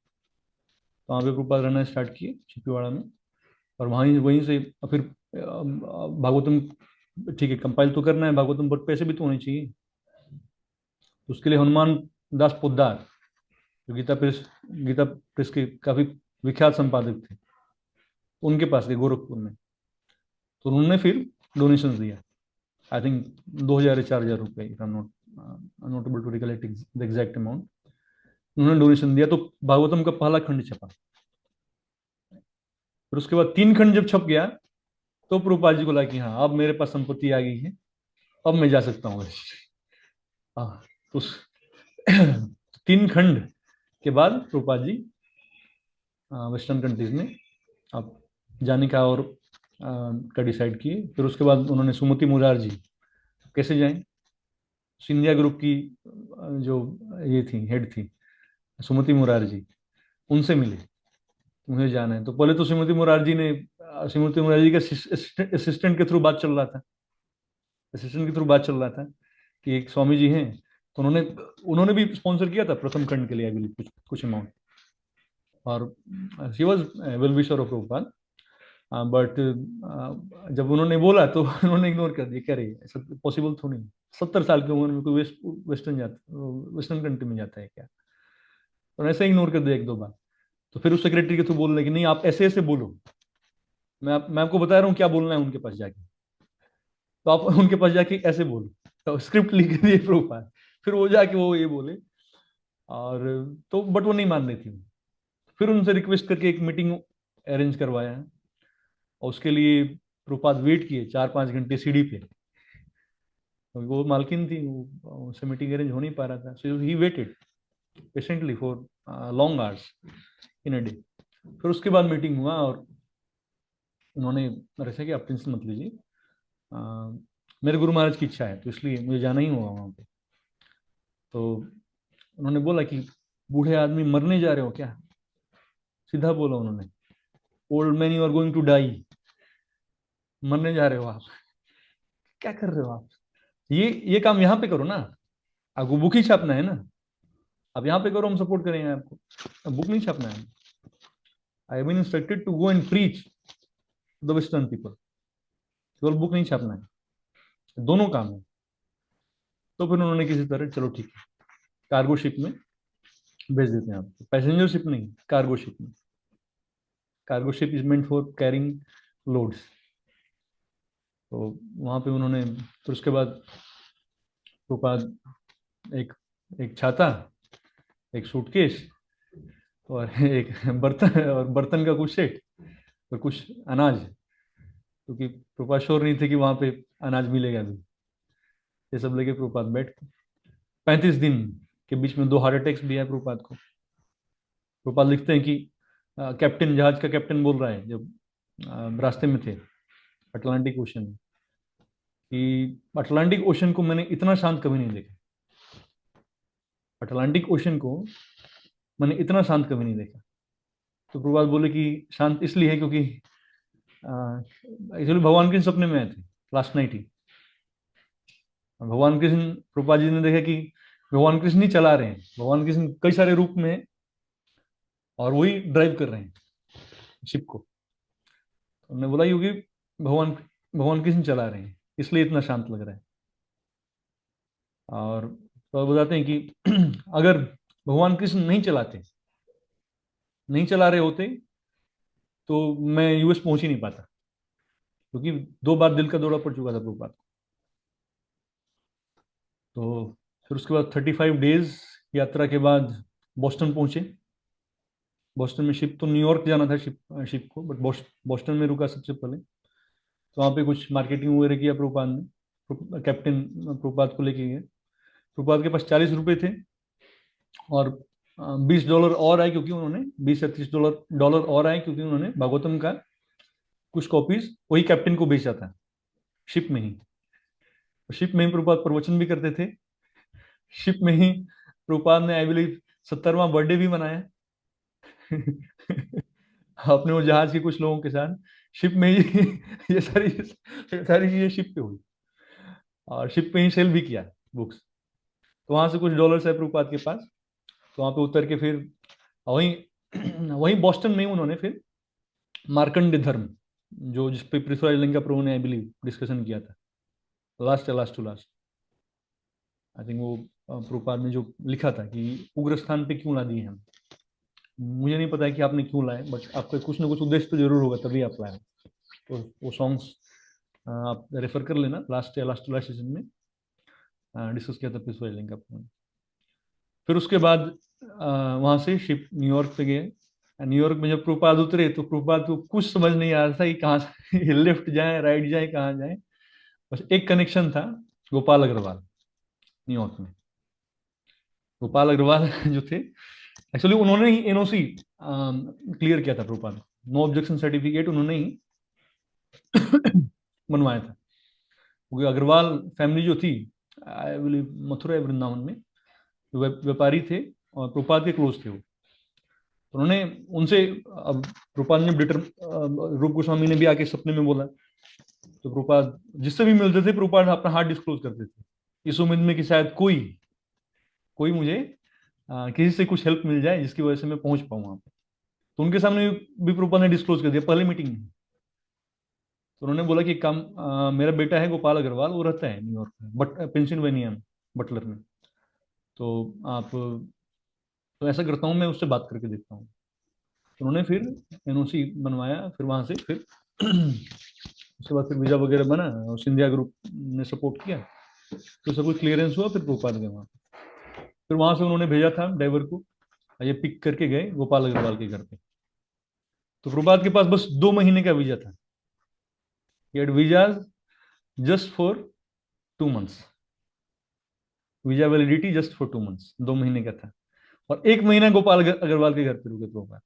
वहाँ पे प्रभुपाद रहना स्टार्ट किए छिपीवाड़ा में, और वहीं वहीं से फिर भागवतम, ठीक है कंपाइल तो करना है भागवतम, बट पैसे भी तो होने चाहिए। तो उसके लिए हनुमान दास पोद्दार, जो गीता प्रेस के काफी विख्यात संपादक थे, उनके पास गए गोरखपुर में। तो उन्होंने फिर डोनेशन दिया, आई थिंक 2000 या 4000 रुपये, if I am not able to recollect the exact amount. उन्होंने डोनेशन दिया, तो भागवतम का पहला खंड छपा। फिर उसके बाद 3 खंड जब छप गया, तो प्रभुपाद जी को लगा कि हाँ अब मेरे पास संपत्ति आ गई है, अब मैं जा सकता हूँ। हाँ, तो 3 खंड के बाद प्रभुपाद जी वेस्टर्न कंट्रीज में आप जाने का और का डिसाइड किए। फिर उसके बाद उन्होंने सुमति मुरारजी, कैसे जाएं, सिंधिया ग्रुप की जो ये थी हेड थी सुमति मुरारजी, उनसे मिले, मुझे जाना है। तो पहले तो सुमति मुरारजी का असिस्टेंट के थ्रू बात चल रहा था, असिस्टेंट के थ्रू बात चल रहा था कि एक स्वामी जी हैं, तो उन्होंने उन्होंने भी स्पॉन्सर किया था प्रथम खंड के लिए, आई बिलीव कुछ अमाउंट, और she was well wisher of Prabhupada. But जब उन्होंने बोला तो उन्होंने इग्नोर कर दिया, कह रही ऐसा पॉसिबल थोड़ी नहीं, 70 साल की उम्र में कोई वेस्टर्न कंट्री में जाता है क्या। तो ऐसे इग्नोर कर दिया 1-2 बार। तो फिर उस सेक्रेटरी के थ्रू बोलने लगे, नहीं आप ऐसे ऐसे बोलो, मैं आपको बता रहा हूँ क्या बोलना है उनके पास जाके, तो आप उनके पास जाके ऐसे बोलो। तो स्क्रिप्ट लिख दिए प्रभुपाद, फिर वो जाके वो ये बोले, और तो बट वो नहीं मान रही थी। फिर उनसे रिक्वेस्ट करके एक मीटिंग अरेंज करवाया, और उसके लिए प्रभुपाद वेट किए 4-5 घंटे सीढ़ी पे, क्योंकि वो मालकिन थी, वो उससे मीटिंग अरेंज हो नहीं पा रहा था। So he waited patiently for long hours in a day. फिर उसके बाद मीटिंग हुआ, और उन्होंने ऐसा कि आप टेंशन मत लीजिए, मेरे गुरु महाराज की इच्छा है, तो इसलिए मुझे जाना ही होगा वहाँ पे। तो उन्होंने बोला कि बूढ़े आदमी मरने जा रहे हो क्या, सीधा बोला उन्होंने, old man you are going to die, मरने जा रहे हो आप, क्या कर रहे हो आप, ये काम यहाँ पे करो ना, आपको बुक ही छापना है ना, आप यहाँ पे करो, हम सपोर्ट करेंगे आपको, बुक नहीं छापना है। I have been instructed to go and preach the western people, केवल बुक नहीं छापना है, दोनों काम है। तो फिर उन्होंने किसी तरह चलो ठीक है, कार्गो शिप में भेज देते हैं आपको, पैसेंजर शिप नहीं, कार्गो शिप में। Cargo ship is meant for carrying loads. तो वहां पे उन्होंने, फिर उसके बाद प्रभुपाद एक एक छाता, एक सूटकेस, और एक बर्तन, और बर्तन का कुछ सेट, और कुछ अनाज, क्योंकि प्रभुपाद श्योर नहीं थे कि वहां पे अनाज मिलेगा भी। ये सब लेके प्रभुपाद बैठ गए। 35 दिन के बीच में 2 हार्ट अटैक्स भी है प्रभुपाद को। प्रभुपाद लिखते हैं कि कैप्टन, जहाज का कैप्टन बोल रहा है जब रास्ते में थे अटलांटिक ओशन में, कि अटलांटिक ओशन को मैंने इतना शांत कभी नहीं देखा। अटलांटिक ओशन को मैंने इतना शांत कभी नहीं देखा। तो प्रभुपाद बोले कि शांत इसलिए है क्योंकि एक्चुअली भगवान कृष्ण सपने में आए थे लास्ट नाइट ही। भगवान कृष्ण, प्रभुपाद जी ने देखा कि भगवान कृष्ण नहीं चला रहे हैं, भगवान कृष्ण कई सारे रूप में हैं और वही ड्राइव कर रहे हैं शिप को। हमने बोला योगी भगवान भगवान कृष्ण चला रहे हैं इसलिए इतना शांत लग रहा है। और तो बताते हैं कि अगर भगवान कृष्ण नहीं चला रहे होते तो मैं यूएस पहुंच ही नहीं पाता, क्योंकि 2 बार दिल का दौरा पड़ चुका था प्रभुपाद को। तो फिर उसके बाद 35 डेज यात्रा के बाद बोस्टन पहुंचे। बोस्टन में शिप तो न्यूयॉर्क जाना था शिप को, बट बोस्टन में रुका सबसे पहले। तो वहाँ पे कुछ मार्केटिंग वगैरह किया प्रभुपाद ने। कैप्टन प्रभुपाद को लेके गए। प्रभुपाद के पास 40 रुपए थे और $20 और आए, क्योंकि उन्होंने 20 या $30 और आए, क्योंकि उन्होंने भागवतम का कुछ कॉपीज वही कैप्टन को बेचा था शिप में ही। शिप में ही प्रभुपाद प्रवचन भी करते थे। शिप में ही प्रभुपाद ने आई बिलीव 70वां बर्थडे भी मनाया अपने वो जहाज के कुछ लोगों के साथ शिप में ही ये सारी चीजें शिप पे हुई और शिप पे ही सेल भी किया बुक्स। तो वहां से कुछ डॉलर्स है प्रभुपाद के पास। तो वहां पे उतर के फिर वहीं वहीं बॉस्टन में ही उन्होंने फिर मार्कंड धर्म, जो जिसपे पृथ्वीराज लिंगा प्रभु ने आई बिलीव डिस्कशन किया था, last to last I think, वो प्रभुपाद ने जो लिखा था कि उग्र स्थान पे क्यों ला दिए हम। मुझे नहीं पता है कि आपने क्यों लाए, बट आपका कुछ ना कुछ उद्देश्य तो जरूर होगा तभी आप लाए। तो वो सॉन्ग्स आप रेफर कर लेना, लास्ट सेशन में डिस्कस किया था पृथ्वीराज लिंगा प्रभु ने। फिर उसके बाद वहां से शिप न्यूयॉर्क पे गए। न्यूयॉर्क में जब प्रभुपाद उतरे तो प्रभुपाद को कुछ समझ नहीं आ रहा था कि कहाँ से लेफ्ट जाए राइट जाए कहाँ जाए। बस एक कनेक्शन था, गोपाल अग्रवाल न्यूयॉर्क में। गोपाल अग्रवाल जो थे, एक्चुअली उन्होंने ही एनओसी क्लियर किया था प्रभुपाद, नो ऑब्जेक्शन सर्टिफिकेट उन्होंने ही बनवाया था। क्योंकि अग्रवाल फैमिली जो थी आई बिलीव मथुरा वृंदावन में व्यापारी थे और प्रभुपाद के क्लोज थे वो। तो उन्होंने उनसे, अब प्रभुपाद ने रूप गोस्वामी ने भी आके सपने में बोला, तो प्रभुपाद जिससे भी मिलते थे प्रभुपाद अपना हार्ट डिस्क्लोज करते थे, इस उम्मीद में कि शायद कोई मुझे किसी से कुछ हेल्प मिल जाए जिसकी वजह से मैं पहुंच पाऊं वहां पे। तो उनके सामने भी प्रभुपाद ने डिस्क्लोज कर दिया पहले मीटिंग में। तो उन्होंने बोला कि काम मेरा बेटा है गोपाल अग्रवाल, वो रहता है न्यूयॉर्क में, बट पेंसिल्वेनिया में, बटलर में। तो आप, तो ऐसा करता हूँ मैं उससे बात करके देखता हूँ। तो उन्होंने फिर एनओसी बनवाया। फिर वहां से फिर उसके बाद फिर वीजा वगैरह बना और सिंधिया ग्रुप ने सपोर्ट किया, तो सब कुछ क्लियरेंस हुआ। फिर प्रभुपाद गए वहां। फिर वहां से उन्होंने भेजा था ड्राइवर को, ये पिक करके गए गोपाल अग्रवाल के घर पे। तो प्रभुपाद के पास बस 2 महीने का वीजा था, visa just for 2 months, visa validity just for 2 months, 2 महीने का था। और 1 महीना गोपाल अग्रवाल के घर पे रुके प्रभुपाद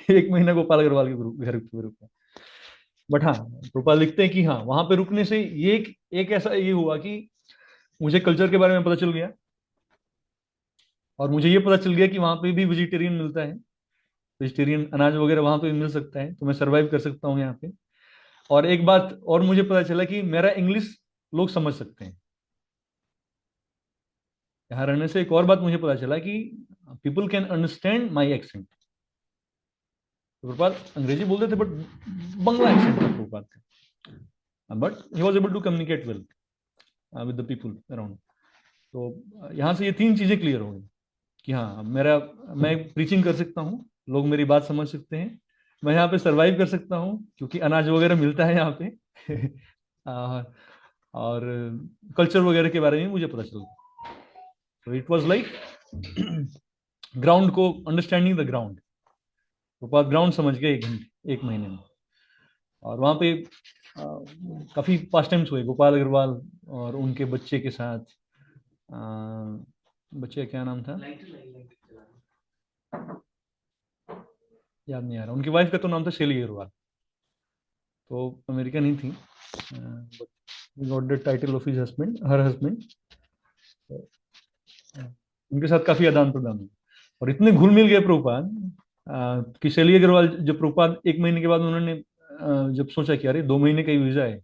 1 महीना गोपाल अग्रवाल के घर पे रुके। बट हाँ, प्रभुपाद लिखते हैं कि हाँ, वहां पे रुकने से ये एक ऐसा ये हुआ कि मुझे कल्चर के बारे में पता चल गया और मुझे ये पता चल गया कि वहां पे भी वेजिटेरियन मिलता है, वेजिटेरियन अनाज वगैरह वहां पे भी मिल सकता है, तो मैं सरवाइव कर सकता हूँ यहाँ पे। और एक बात और मुझे पता चला कि मेरा इंग्लिश लोग समझ सकते हैं। यहाँ रहने से एक और बात मुझे पता चला कि people can understand my accent. Prabhupada Angrezi बोलते थे बट बंगला एक्सेंट था प्रभुपाद का, but he was able to communicate well with the people around. तो यहाँ से ये 3 चीजें क्लियर हो गई कि हाँ, मैं प्रीचिंग कर सकता हूँ, लोग मेरी बात समझ सकते हैं, मैं यहाँ पे सरवाइव कर सकता हूँ क्योंकि अनाज वगैरह मिलता है यहाँ पे और कल्चर वगैरह के बारे में मुझे पता चल गया। तो इट वाज लाइक ग्राउंड को अंडरस्टैंडिंग द ग्राउंड। तो ग्राउंड समझ गए 1 महीने में। और वहाँ पे काफी पास टाइम्स हुए गोपाल अग्रवाल और उनके बच्चे के साथ। बच्चे का क्या नाम था, याद नहीं आ रहा। उनकी वाइफ का तो नाम था शैली अग्रवाल, तो अमेरिकन ही थी, but got the title of his husband, her husband. उनके साथ काफी आदान प्रदान हुआ और इतने घुल मिल गए प्रभुपाद कि शैली अग्रवाल, जब प्रभुपाद 1 महीने के बाद उन्होंने जब सोचा कि अरे 2 महीने का ही वीजा है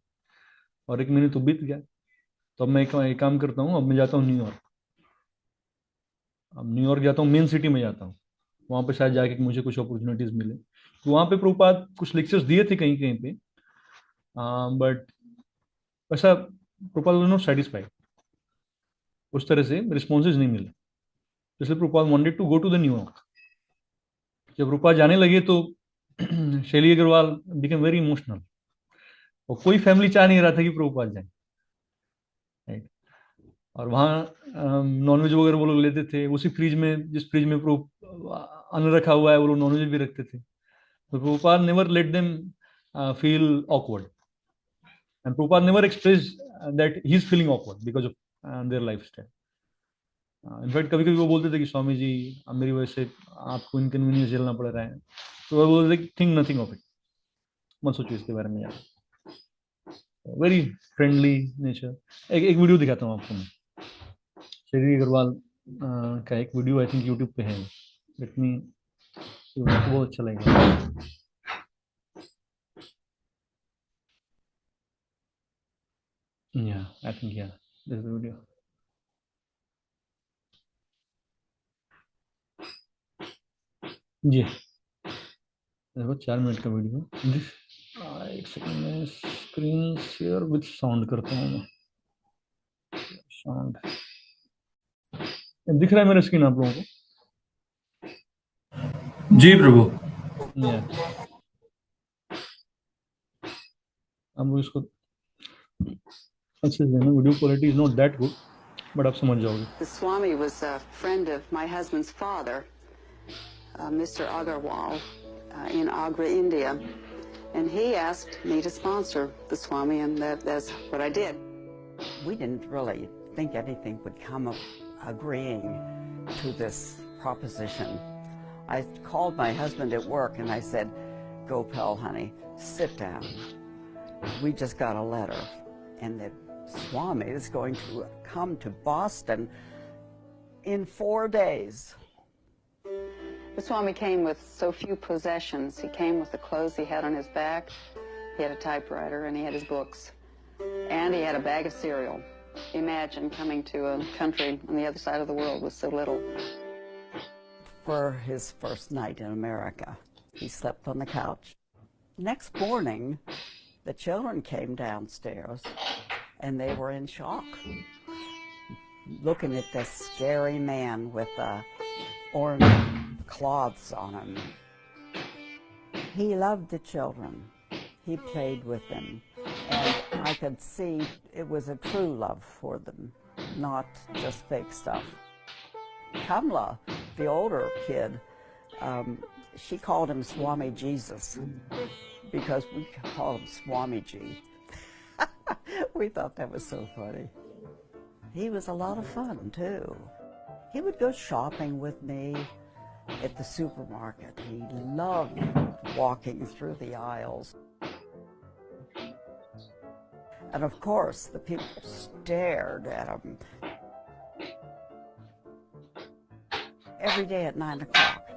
और 1 महीने तो बीत गया, तो अब मैं एक काम करता हूँ, अब मैं जाता हूँ न्यूयॉर्क। अब न्यूयॉर्क जाता हूँ, मेन सिटी में जाता हूँ, वहाँ पे शायद जाके मुझे कुछ अपॉर्चुनिटीज मिले। तो वहाँ पे प्रभुपाद कुछ लेक्चर्स दिए थे कहीं कहीं पे, बट ऐसा प्रभुपाद वाज नॉट सेटिस्फाइड, उस तरह से रिस्पॉन्सेज नहीं मिले। इसलिए Prabhupada wanted to go to the New York. जब प्रभुपाद जाने लगे तो शैली अग्रवाल बिकेम वेरी इमोशनल, और कोई फैमिली चाह नहीं रहा था कि प्रभुपाद जाए, राइट। और वहाँ नॉनवेज वगैरह वो लोग लेते थे, उसी फ्रिज में, जिस फ्रिज में अन्न रखा हुआ है, वो लोग नॉनवेज भी रखते थे। तो Prabhupada never let them feel awkward, and Prabhupada never express that he is feeling awkward because of their lifestyle. In fact कभी कभी वो बोलते थे कि स्वामी जी, अब मेरी वजह से आपको इनकन्वीनियंस झेलना पड़ रहा है, तो वो बोलते थे थिंक नथिंग ऑफ इट, मत सोचो इसके बारे में यार। Very friendly nature. एक वीडियो दिखाता हूँ आपको मैं, शैली अग्रवाल का एक वीडियो, आई थिंक यूट्यूब पे है। लेट मी, बहुत अच्छा लगेगा। Yeah, I think yeah, this is the video. जी, देखो 4 मिनट का वीडियो। दिस एक सेकंड में स्क्रीन शेयर विद साउंड करता हूँ मैं। साउंड दिख रहा है मेरा स्क्रीन आप लोगों को? जी प्रभु। या आप लोग इसको अच्छे से देना, video quality is not that good, but आप समझ जाओगे। The Swami was a friend of my husband's father, Mr. Agarwal, in Agra, India, and he asked me to sponsor the Swami, and that's what I did. We didn't really think anything would come of agreeing to this proposition. I called my husband at work and I said, "Gopal, honey, sit down. We just got a letter, and that Swami is going to come to Boston in 4 days." The Swami came with so few possessions. He came with the clothes he had on his back. He had a typewriter and he had his books. And he had a bag of cereal. Imagine coming to a country on the other side of the world with so little. For his first night in America, he slept on the couch. Next morning, the children came downstairs and they were in shock, looking at this scary man with orange cloths on him. He loved the children. He played with them. And I could see it was a true love for them, not just fake stuff. Kamla, the older kid, she called him Swami Jesus because we call him Swami G. We thought that was so funny. He was a lot of fun too. He would go shopping with me at the supermarket. He loved walking through the aisles. And of course, the people stared at him. Every day at 9 o'clock,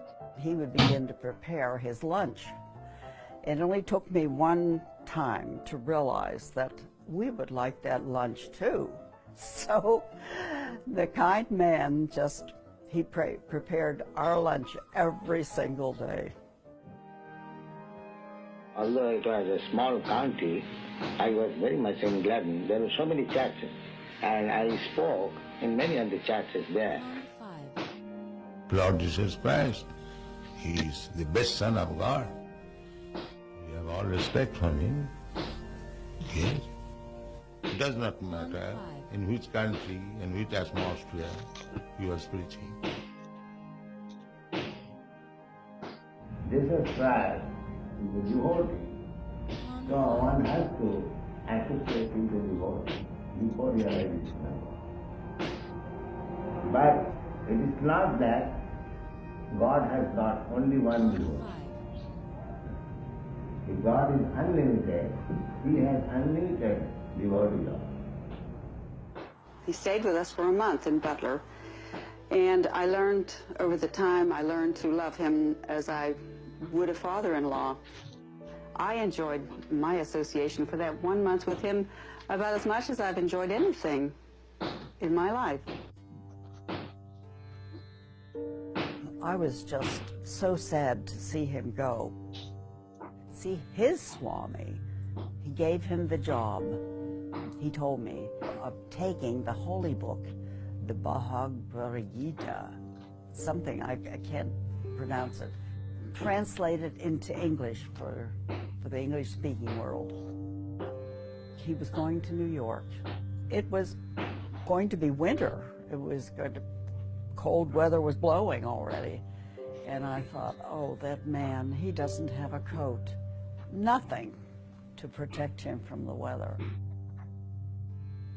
he would begin to prepare his lunch. It only took me one time to realize that we would like that lunch too. So the kind man just, he prepared our lunch every single day. Although it was a small county, I was very much in Gladden. There were so many churches, and I spoke in many of the churches there. Lord Jesus Christ, He is the best Son of God. We have all respect for Him. Yes. It does not matter in which country, in which atmosphere you are preaching. This is trial. The devotee So one has to associate with the devotee before realizing Krishna. But it is not that God has got only one devotee. If God is unlimited, He has unlimited devotee love. He stayed with us for a month in Butler, and I learned over the time, I learned to love him as I would a father-in-law. I enjoyed my association for that 1 month with him about as much as I've enjoyed anything in my life. I was just so sad to see him go. See, his Swami, he gave him the job, he told me, of taking the holy book, the Bhagavad Gita, something, I can't pronounce it, translate it into English for the English-speaking world. He was going to New York. It was going to be winter. It was going to, cold weather was blowing already. And I thought, oh, that man, he doesn't have a coat. Nothing to protect him from the weather.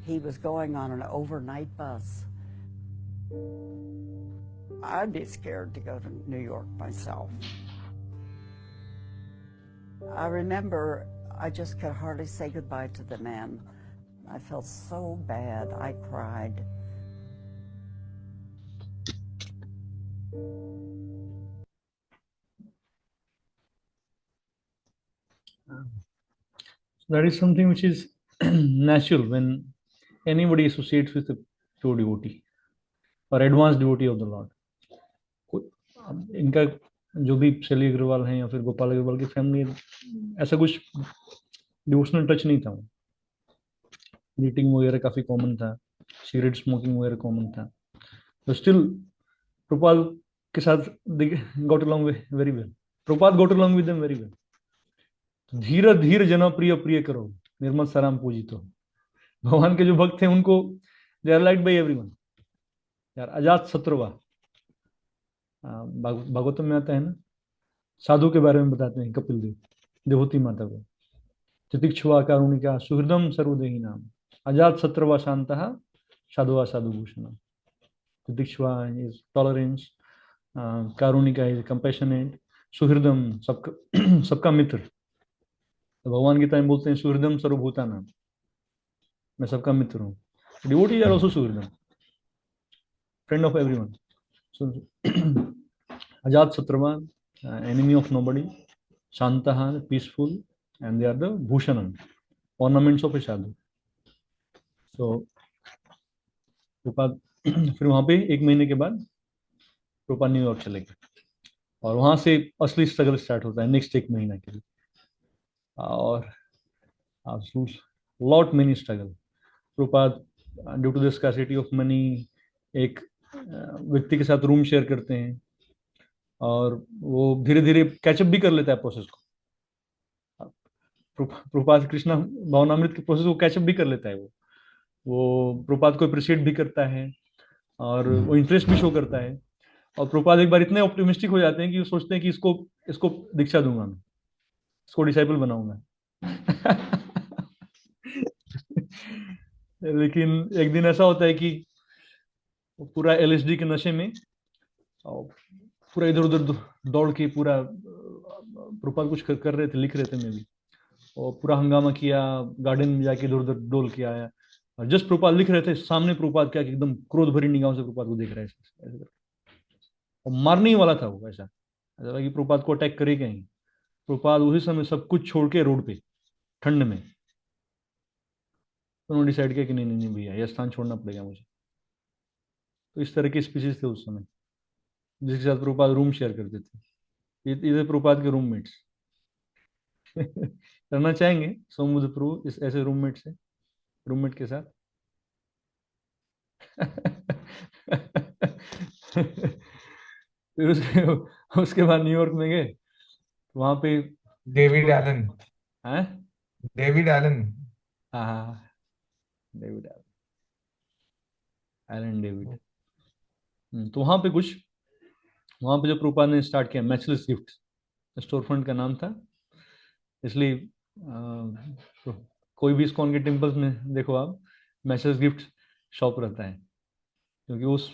He was going on an overnight bus. I'd be scared to go to New York myself. I remember I just could hardly say goodbye to the man. I felt so bad, I cried. That is something which is natural when anybody associates with a pure devotee or advanced devotee of the Lord. इनका जो भी शैली अग्रवाल हैं या फिर गोपाल अग्रवाल की family, ऐसा कुछ डिवोशनल टच नहीं था. मीटिंग वगैरह काफी कॉमन था, सिगरेट स्मोकिंग वगैरह कॉमन था. तो स्टिल प्रभुपाद के साथ got along very well. Prabhupada got along with them very well. धीरे धीरे जनप्रिय प्रिय करो निर्मल सराम पूजितो. भगवान के जो भक्त हैं उनको they are liked by everyone. यार अजात शत्रुवा भागवतम में आता है ना, साधु के बारे में बताते हैं कपिल देव देवहूति माता को. तितिक्षुवा कारुणिका सुहृदम सर्वदेही नाम अजात शत्रुवा शांतः साधुवा साधुभूषण. तितिक्षुवा इज टॉलरेंस, कारुणिका इज कंपैशनेट, सुहृदम सबका मित्र. तो भगवान गीता में बोलते हैं सुहृदम सर्वभूता नाम, मैं सबका मित्र हूँ. Devotees are also suhridam, friend of everyone. So, Ajat Satrava, enemy of nobody, Shantaha, peaceful, and they are the Bhushanam, ornaments of a sadhu. So, Prabhupada फिर वहाँ पे 1 महीने के बाद प्रभुपाद न्यूयॉर्क चले गए और वहाँ से असली स्ट्रगल स्टार्ट होता है नेक्स्ट 1 महीना के लिए. और lot many struggle. Prabhupada due to the scarcity of money एक व्यक्ति के साथ रूम शेयर करते हैं और वो धीरे धीरे कैचअप भी कर लेता है प्रोसेस को. प्रभुपाद कृष्णा भावनामृत के प्रोसेस को कैचअप भी कर लेता है. वो प्रभुपाद को अप्रिशिएट भी करता है और वो इंटरेस्ट भी शो करता है. और प्रभुपाद एक बार इतने ऑप्टिमिस्टिक हो जाते हैं कि वो सोचते हैं कि इसको दीक्षा दूंगा मैं, इसको डिसाइपल बनाऊंगा. लेकिन एक दिन ऐसा होता है कि पूरा एलएसडी के नशे में पूरा इधर उधर दौड़ के पूरा प्रभुपाद कुछ कर रहे थे, लिख रहे थे मैं भी, और पूरा हंगामा किया, गार्डन में जाके इधर उधर डोल के आया. और जस्ट प्रभुपाद लिख रहे थे, सामने प्रभुपाद क्या एकदम क्रोध भरी निगाहों से प्रभुपाद को देख रहा है और मारने ही वाला था वो. ऐसा कि प्रभुपाद को अटैक करेगा ही. प्रभुपाद उसी समय सब कुछ छोड़ के रोड पे ठंड में, उन्होंने डिसाइड किया कि नहीं नहीं भैया यह स्थान छोड़ना पड़ेगा मुझे. तो इस तरह के स्पीसीज थे उस समय जिसके साथ प्रभुपाद रूम शेयर करते थे. ये प्रभुपाद के रूममेट्स. करना चाहेंगे सौमुद्र प्रभु इस ऐसे रूममेट के साथ. फिर उसके बाद न्यूयॉर्क में गए, वहां पे डेविड एलन. हैं? David Allen. हाँ, डेविड एलन डेविड. तो वहां पे जो प्रभुपाद ने स्टार्ट किया मैचलेस गिफ्ट, स्टोर फ्रंट का नाम था, इसलिए तो कोई भी इस्कॉन के टेम्पल्स में देखो आप, मैसेज गिफ्ट शॉप रहता है, क्योंकि उस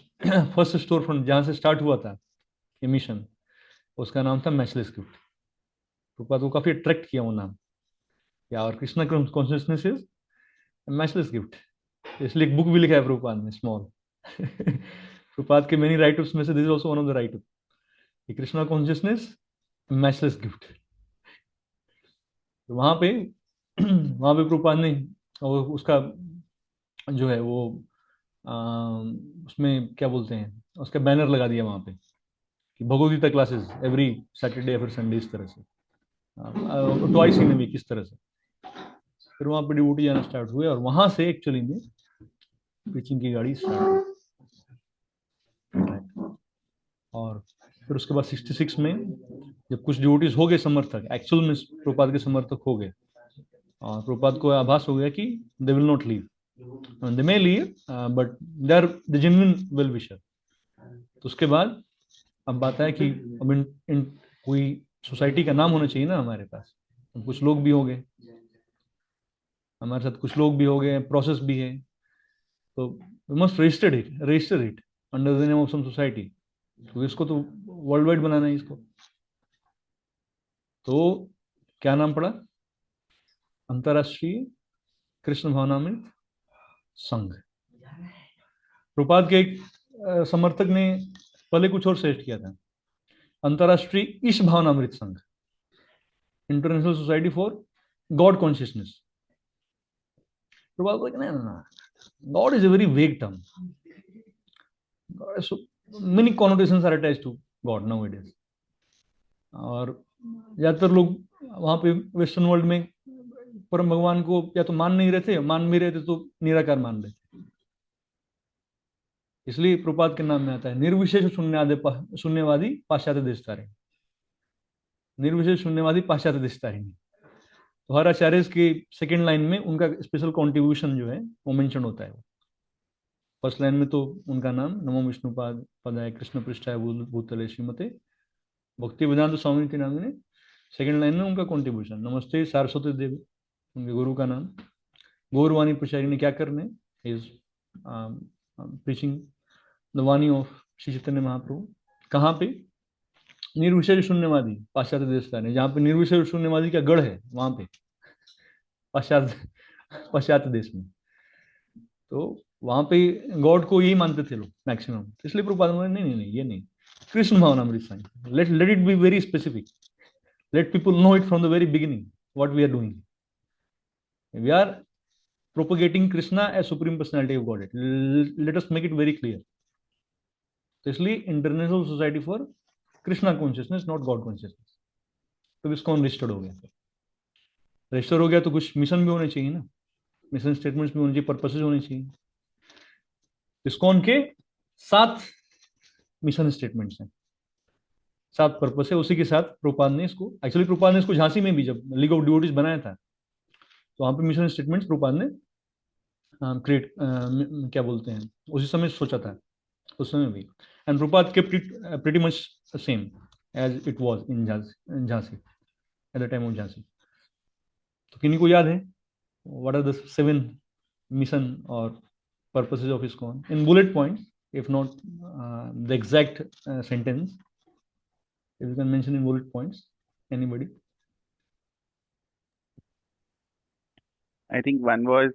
फर्स्ट स्टोर फ्रंट जहाँ से स्टार्ट हुआ था ये मिशन, उसका नाम था मैचलेस गिफ्ट। प्रभुपाद को काफी अट्रैक्ट किया वो नाम, या और Krishna consciousness is matchless gift, इसलिए एक बुक भी लिखा है प्रभुपाद ने, स्मॉल। प्रभुपाद के मेनी राइटर्स में से this is also one of the writer, Krishna consciousness matchless gift. तो वहां पे प्रभुपाद ने और उसका जो है वो उसमें क्या बोलते हैं, उसका बैनर लगा दिया वहां पे कि Bhagavad Gita classes every Saturday या फिर संडे, इस तरह से ट्वाइस इन वीक, इस तरह से। फिर वहां पे डिवोटी जाना स्टार्ट हुए और वहां से एक्चुअली में प्रीचिंग की गाड़ी स्टार्ट हुई। और फिर उसके बाद 66 में जब कुछ डिवोटीज हो गए समर्थक, एक्चुअल में प्रभुपाद के समर्थक हो गए, और प्रभुपाद को आभास हो गया कि they will not leave, they may leave but they are the genuine well wisher. तो उसके बाद अब बात है कि अब इन कोई सोसाइटी का नाम होना चाहिए ना हमारे पास। कुछ लोग भी हो गए हमारे साथ, कुछ लोग भी हो गए, प्रोसेस भी है, तो we must register it under the name of some society. तो इसको तो वर्ल्ड वाइड बनाना है इसको। तो क्या नाम पड़ा? अंतरराष्ट्रीय कृष्ण भावनामृत संघ। प्रभुपाद के एक समर्थक ने पहले कुछ और सजेस्ट किया था, अंतरराष्ट्रीय ईश भावनामृत संघ, international society for God consciousness. Prabhupada बोले ना, God is a very vague term, many connotations are attached to God nowadays. और ज्यादातर लोग वहां पे वेस्टर्न वर्ल्ड में परम भगवान को या तो मान नहीं रहे थे, मान भी रहे थे तो निराकार मान रहे थे। इसलिए प्रभुपाद के नाम में आता है निर्विशेष शून्यवादी पाश्चात्य देशतारिणी, निर्विशेष शून्यवादी पाश्चात्य देशतारिणी। तो हर आचार्य की सेकेंड लाइन में उनका स्पेशल कॉन्ट्रीब्यूशन जो है वो मेंशन होता है। फर्स्ट लाइन में तो उनका नाम नमो विष्णुपाद पदाय कृष्ण पृष्ठाय भूतले श्रीमते भक्ति वेदांत स्वामी के नाम में। सेकेंड लाइन में उनका कॉन्ट्रीब्यूशन नमस्ते सारस्वती देवी, उनके गुरु का नाम। गौरवाणी प्रचारिणी क्या करने, is preaching the vani of Shri Chaitanya Mahaprabhu. कहाँ पे? निर्विशेष शून्यवादी पाश्चात्य देशतारिणी, जहाँ पे निर्विशेष शून्यवादी का गढ़ है वहां पे पाश्चात्य देश में। तो वहां पे गॉड को यही मानते थे लोग मैक्सिमम, इसलिए प्रभुपाद ने नहीं ये नहीं, कृष्ण भावनामृत संघ, let it be very specific, let people know it from the very beginning what we are doing. We are propagating Krishna as supreme personality of God, let us make it very clear. तो इसलिए international society for Krishna consciousness, not God consciousness. तो इसको registered हो गया, register हो गया तो कुछ मिशन भी होने चाहिए ना, मिशन स्टेटमेंट्स भी होने चाहिए, पर्पसेस होने चाहिए। इस्कॉन के 7 मिशन स्टेटमेंट्स हैं, 7 पर्पस है। उसी के साथ प्रभुपाद ने इसको, एक्चुअली प्रभुपाद ने इसको झांसी में भी जब लीग ऑफ डिवोटीज बनाया था तो वहां पे मिशन स्टेटमेंट्स प्रभुपाद ने क्रिएट क्या बोलते हैं उसी समय सोचा था, उस समय भी। And Prabhupada kept it pretty much same as it was in Jhansi at the time of Jhansi. तो किन्हीं को याद है व्हाट आर द 7 मिशन और purposes of ISKCON in bullet points, if not the exact sentence, if you can mention in bullet points, anybody? I think one was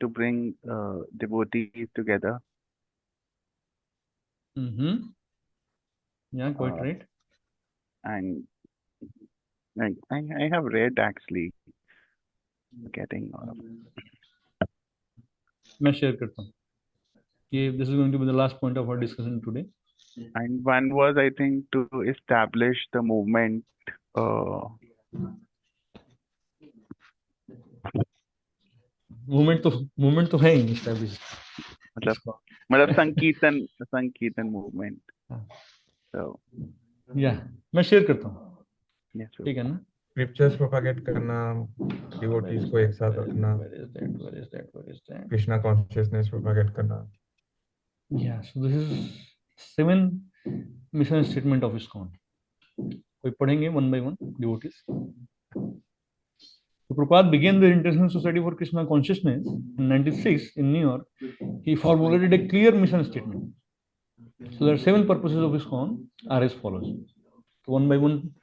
to bring devotees together. Yeah, quite right. And I have read actually, getting मैं share करता हूँ ये, this is going to be the last point of our discussion today. And one was, I think, to establish the movement. Movement तो है ही established. मतलब संकीर्तन movement. So yeah, मैं share करता हूँ, ठीक है ना? स्क्रिप्चर्स प्रोपागेट करना, डिवोटीज को एक साथ रखना, कृष्णा कॉन्शियसनेस प्रोपागेट करना। Yeah, so this is 7 mission statement of ISKCON. कोई पढ़ेंगे one by one devotees? So Prabhupada began the International Society for Krishna Consciousness in 96 in New York. He formulated a clear mission statement. So there are 7 purposes of ISKCON are as follows. One by one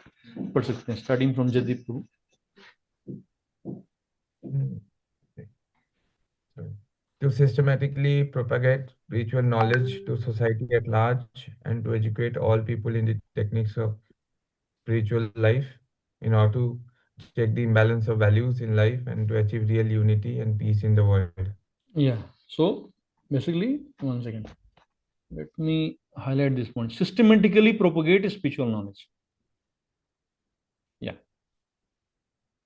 पढ़ सकते हैं, starting from Jagdeep Prabhu. To systematically propagate spiritual knowledge to society at large and to educate all people in the techniques of spiritual life in order to check the imbalance of values in life and to achieve real unity and peace in the world. Yeah. So basically, one second. Let me highlight this point. Systematically propagate spiritual knowledge. Yeah.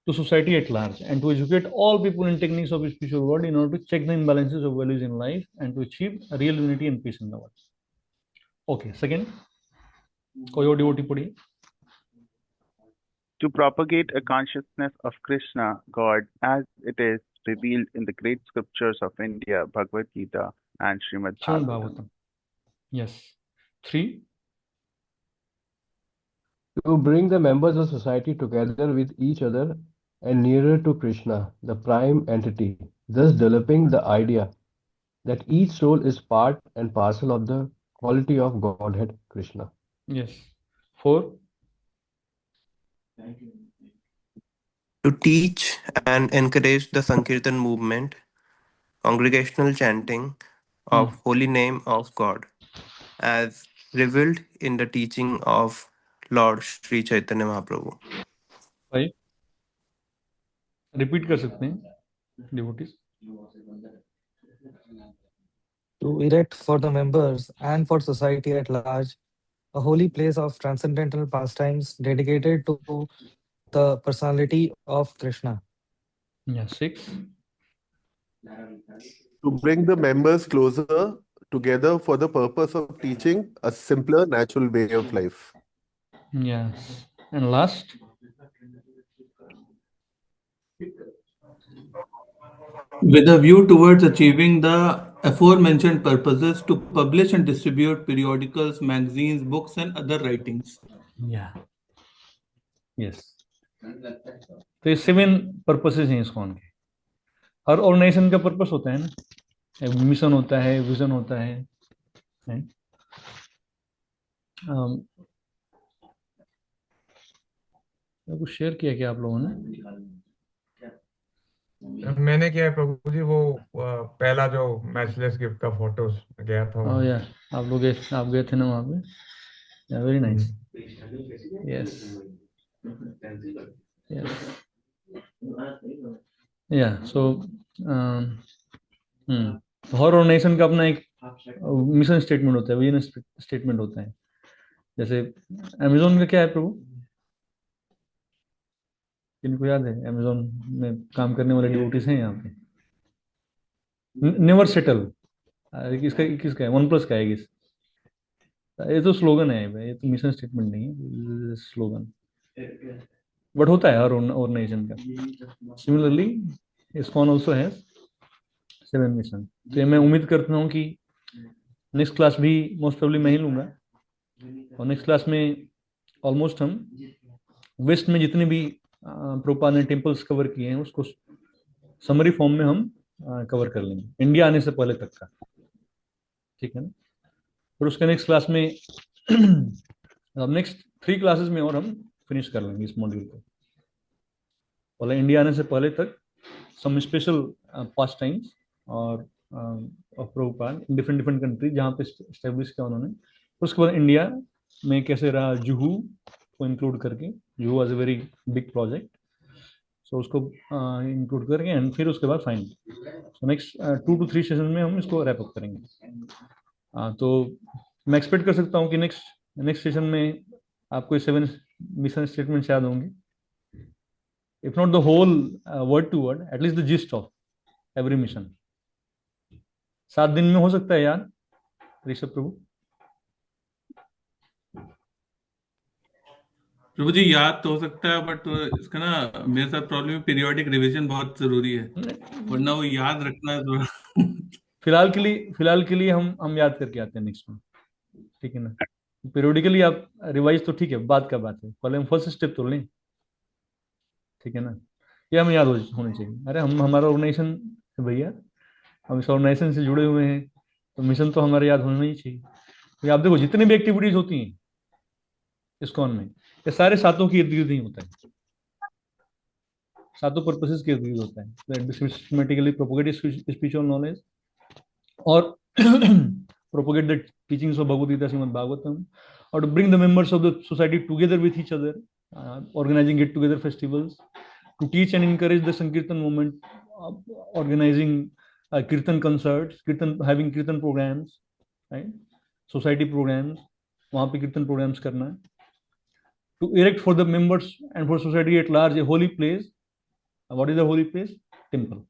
To society at large and to educate all people in techniques of the spiritual world in order to check the imbalances of values in life and to achieve real unity and peace in the world. Okay. Second. कोई और devotee पढ़िए. To propagate a consciousness of Krishna, God, as it is revealed in the great scriptures of India, Bhagavad Gita and Srimad Bhagavatam. Yes. 3. To bring the members of society together with each other and nearer to Krishna, the prime entity, thus developing the idea that each soul is part and parcel of the quality of Godhead Krishna. Yes. 4. To teach and encourage the Sankirtan movement, congregational chanting of holy name of God, as revealed in the teaching of Lord Sri Chaitanya Mahaprabhu. 5. Repeat कर सकते हैं devotees. To erect for the members and for society at large a holy place of transcendental pastimes dedicated to the personality of Krishna. Yeah. 6. To bring the members closer together for the purpose of teaching a simpler, natural way of life. Yes. And last. With a view towards achieving the aforementioned purposes, to publish and distribute periodicals, magazines, books, and other writings. Yeah. Yes. तो ये 7 purposes हैं ISKCON के. हर organisation का purpose होता है ना, mission होता है, विजन होता है. कुछ शेयर किया क्या आप लोगों ने? मैंने किया है प्रभु जी, वो पहला जो मैचलेस गिफ्ट का फोटोज गया था. Oh yeah, आप गए थे ना वहाँ पे. Yeah, very nice. Yes. Yes. Yeah. So हर ऑर्गेनाइजेशन का अपना एक मिशन स्टेटमेंट होता है, विजन स्टेटमेंट होता है. जैसे अमेज़न का क्या है प्रभु? किनको याद है? अमेज़न में काम करने वाले डिवोटीज हैं यहाँ पे. Never settle. किसका है? OnePlus का है किस? ये तो स्लोगन है भाई, ये तो मिशन स्टेटमेंट नहीं है, स्लोगन. बट होता है हर ऑर्गेनाइजेशन का. सिमिलरली ISKCON ऑल्सो है 7 मिशन. तो मैं उम्मीद करता हूँ कि नेक्स्ट क्लास भी मोस्ट प्रोबेबली मैं ही लूँगा, और नेक्स्ट क्लास में ऑलमोस्ट हम वेस्ट में जितने भी प्रभुपाद ने टेम्पल्स कवर किए हैं उसको समरी फॉर्म में हम कवर कर लेंगे, इंडिया आने से पहले तक का. ठीक है ना? फिर उसके नेक्स्ट क्लास में अब नेक्स्ट 3 क्लासेस में और हम फिनिश कर लेंगे इस मॉड्यूल को. पहले इंडिया आने से पहले तक सम स्पेशल पास्ट टाइम्स और प्रभुपाद इन डिफरेंट कंट्री जहाँ पे एस्टेब्लिश किया उन्होंने. उसके बाद इंडिया में कैसे रहा, जुहू को इंक्लूड करके. Juhu was a very big project, so उसको इंक्लूड करके एंड फिर उसके बाद final. So next 2 to 3 session में हम इसको रैप अप करेंगे. तो मैं एक्सपेक्ट कर सकता हूँ कि नेक्स्ट सेशन में आपको 7 मिशन स्टेटमेंट्स याद होंगे. If not the whole word to word, at least the gist of every mission. 7 दिन में हो सकता है याद ऋषभ प्रभु? प्रभु जी याद तो हो सकता है, बट इसका ना मेरे साथ प्रॉब्लम है, पीरियोडिक रिवीजन बहुत जरूरी है, वरना वो याद रखना थोड़ा. फिलहाल के लिए हम याद करके आते हैं नेक्स्ट में. ठीक है ना? पीरियोडिकली आप रिवाइज तो ठीक है, बात का बात है, पहले हम फर्स्ट स्टेप तो लें. ठीक है ना? ये हमें याद होनी चाहिए। अरे हम हमारा ऑर्गेनाइजेशन है भैया, हम इस ऑर्गेनाइजेशन से जुड़े हुए हैं, तो मिशन तो हमारे याद होना ही चाहिए। तो आप देखो जितनी भी एक्टिविटीज होती हैं इस्कॉन में, ये सारे सातों की इर्द गिर्द ही होता है, सातों पर्पसेस के इर्द गिर्द होता है। सिस्टमेटिकली प्रोपोगेट स्पिरिचुअल नॉलेज और propagate the teachings of Bhagavad Gita, Srimad Bhagavatam, or to bring the members of the society together with each other, organizing get together festivals, to teach and encourage the Sankirtan movement, organizing Kirtan concerts, having Kirtan programs, right? Society programs, वहाँ पे कीर्तन programs करना है, to erect for the members and for society at large a holy place. What is a holy place? Temple.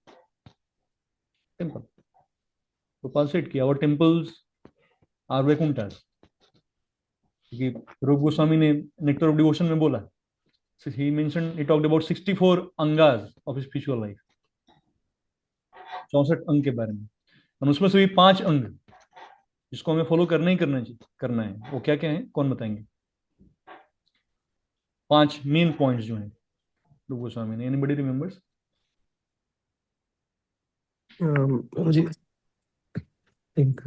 Temple. Gopal said कि our temples are Vaikunthas. रूप गोस्वामी ने nectar of devotion में बोला, he mentioned, he talked about 64 angas of spiritual life, 64 अंग के बारे में, और उसमें से भी 5 अंग जिसको हमें फॉलो करना ही करना है, वो क्या क्या है, कौन बताएंगे? 5 मेन पॉइंट्स जो हैं रूप गोस्वामी ने, एनीबॉडी रिमेंबर्स? जी, think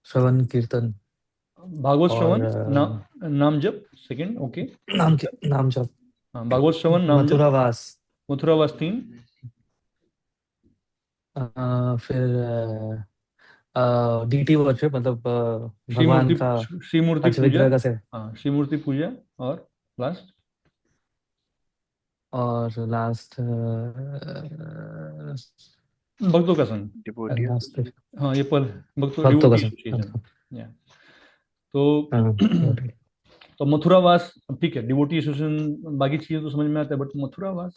श्रवण कीर्तन, भागवत श्रवण, और नाम जप, सेकंड, ओके, नाम जप, हाँ, भागवत श्रवण, नाम जप, मथुरावास 3, फिर डीटी वर्शिप, मतलब भगवान का श्रीमूर्ति पंचविग्रह पूजा, का से, हाँ, श्रीमूर्ति पूजा, और लास्ट भक्तों का संग, हाँ, ये पल भक्तों का संग, या तो मथुरावास, ठीक है, डिवोटी एसोसिएशन, बाकी चीजें तो समझ में आता है, बट मथुरावास,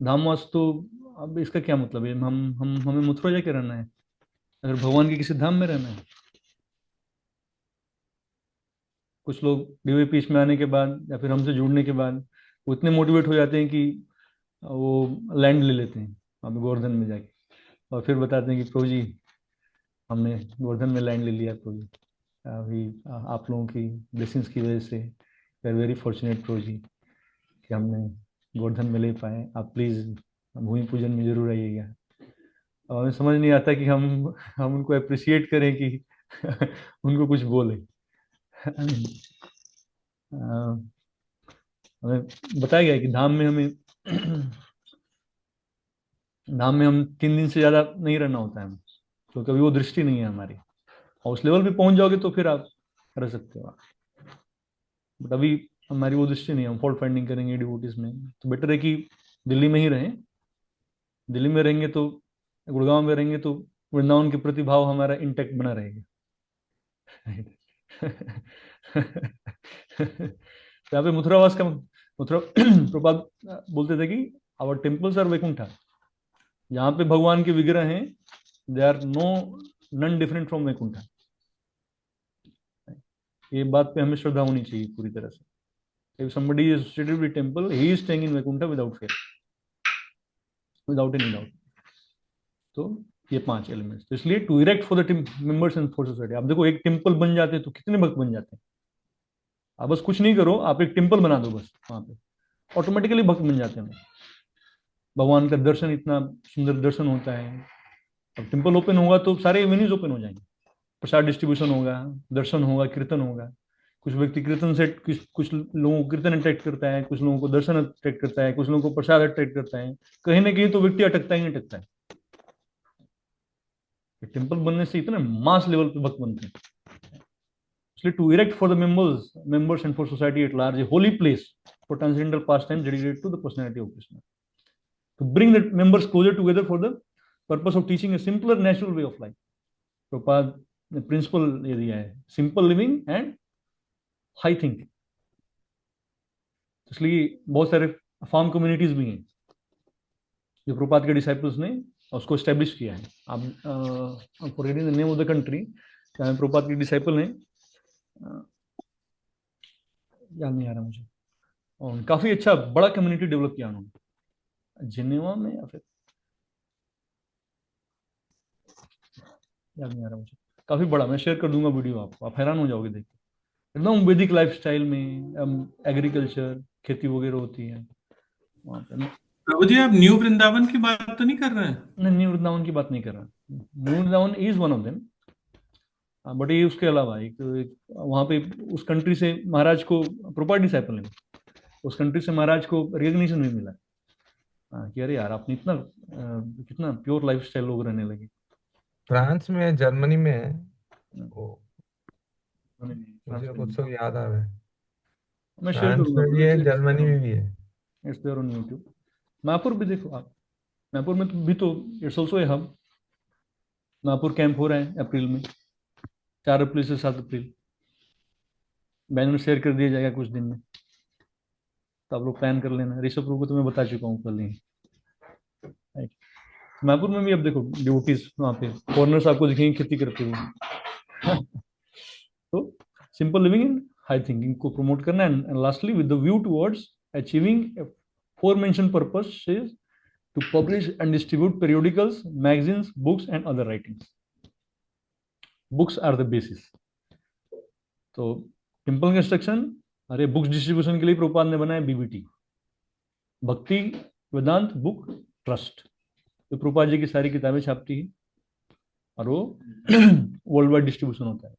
धामवास, तो अब इसका क्या मतलब है? हम हमें मथुरा जाके रहना है अगर भगवान के किसी धाम में रहना है? कुछ लोग डीवे पीस में आने के बाद या फिर हमसे जुड़ने के बाद वो इतने मोटिवेट हो जाते हैं कि वो लैंड ले लेते हैं वहाँ गोवर्धन में जाके, और फिर बताते हैं कि प्रभु जी हमने गोवर्धन में लैंड ले लिया, प्रभु जी अभी आप लोगों की ब्लेसिंग्स की वजह से वी आर वेरी फॉर्चुनेट प्रभु जी कि हमने गोवर्धन में ले पाए, आप प्लीज़ भूमि पूजन में जरूर आइएगा। और हमें समझ नहीं आता कि हम उनको अप्रिशिएट करें कि उनको कुछ बोले। हमें बताया गया कि धाम में हम 3 दिन से ज़्यादा नहीं रहना होता है, तो कभी वो दृष्टि नहीं है हमारी, और उस लेवल पे पहुंच जाओगे तो फिर आप रह सकते हो, बट अभी हमारी वो दृष्टि नहीं है, हम फॉल्ट फाइंडिंग करेंगे डिवोटीज में, तो बेटर है कि दिल्ली में ही रहें। दिल्ली में रहेंगे तो, गुड़गांव में रहेंगे तो वृंदावन के प्रति भाव हमारा इंटैक्ट बना रहेगा। यहाँ पे मथुरावास का प्रपात बोलते थे कि आवर टेम्पल्स आर वैकुंठा, जहाँ पे भगवान के विग्रह हैं, they are none different from Vaikuntha. ये बात पे हमें श्रद्धा होनी चाहिए पूरी तरह से। If somebody is associated with temple, he is staying in Vaikuntha without fear, without any doubt. तो ये 5 एलिमेंट्स, तो इसलिए to erect for the members and for society. आप देखो एक टेम्पल बन जाते हैं तो कितने भक्त बन जाते हैं। आप बस कुछ नहीं करो, आप एक टेम्पल बना दो बस, वहां पे ऑटोमेटिकली भक्त बन जाते हैं। भगवान का दर्शन, इतना सुंदर दर्शन होता है। अब टेम्पल ओपन होगा तो सारे एवेन्यूज ओपन हो जाएंगे, प्रसाद डिस्ट्रीब्यूशन होगा, दर्शन होगा, कीर्तन होगा। कुछ व्यक्ति कीर्तन से, कुछ लोगों को कीर्तन अट्रैक्ट करता है, कुछ लोगों को दर्शन अट्रैक्ट करता है, कुछ लोगों को प्रसाद अट्रैक्ट करता है। कहीं ना कहीं तो व्यक्ति अटकता ही अटकता है। टेम्पल बनने से इतने मास लेवल पे भक्त बनते हैं। इसलिए to erect for the members and for society at large a holy place for transcendental pastime dedicated to the personality of Krishna, to bring the members closer together for the purpose of teaching a simpler natural way of life. Prabhupada ने principle ये दिया है, simple living and high thinking. इसलिए बहुत सारे farm communities भी हैं जो प्रभुपाद के डिसाइपल्स ने उसको एस्टेब्लिश किया है। आप forgetting the name of the country, जहाँ प्रभुपाद के डिसाइपल ने, याद नहीं आ रहा मुझे, और काफी अच्छा बड़ा कम्युनिटी डेवलप किया उन्होंने, जिनेवा में या फिर याद नहीं आ रहा मुझे, काफी बड़ा। मैं शेयर कर दूंगा वीडियो आपको, आप हैरान हो जाओगे देख के। एकदम वैदिक लाइफस्टाइल में, एग्रीकल्चर, खेती वगैरह होती है, वहाँ पे। प्रभु जी, आप न्यू वृंदावन की बात तो नहीं कर रहे हैं? नहीं, न्यू वृंदावन की बात नहीं कर रहा। New Vrindavan is one of them, but ये उसके अलावा एक वहाँ पे उस कंट्री से महाराज को प्रॉपर डिसाइपल है, उस कंट्री से महाराज को रिकग्निशन भी मिला। कि अरे यार, आपने इतना कितना प्योर लाइफ स्टाइल लोग रहने लगे। फ्रांस में, जर्मनी में है वो, मुझे फ्रांस कुछ सब याद आ रहा है। मैं शेयर फ्रांस में भी है, जर्मनी में भी है। It's there on YouTube. Mayapur भी देखो आप, मायापुर में भी तो it's also a hub. Mayapur camp हो रहे हैं अप्रैल में, 4 अप्रैल से 7 अप्रैल। बैनर शेयर कर दिया जाएगा कुछ दिन में, तो आप लोग प्लान कर लेना। ऋषभ प्रभु को तो मैं बता चुका हूँ कल ही। राइट, मायापुर में भी अब देखो ड्यूटीज, वहाँ पे फॉरनर्स आपको दिखेंगे खेती करते हुए। तो simple living in high thinking को प्रमोट करना। And lastly with the view towards achieving four mention purpose is to publish and distribute periodicals, magazines, books and other writings. Books are the basis. तो temple construction, अरे books distribution के लिए प्रभुपाद ने बनाया BBT, भक्ति वेदांत book trust. तो प्रभुपाद जी की सारी किताबें छापती है और वो वर्ल्ड वाइड डिस्ट्रीब्यूशन होता है।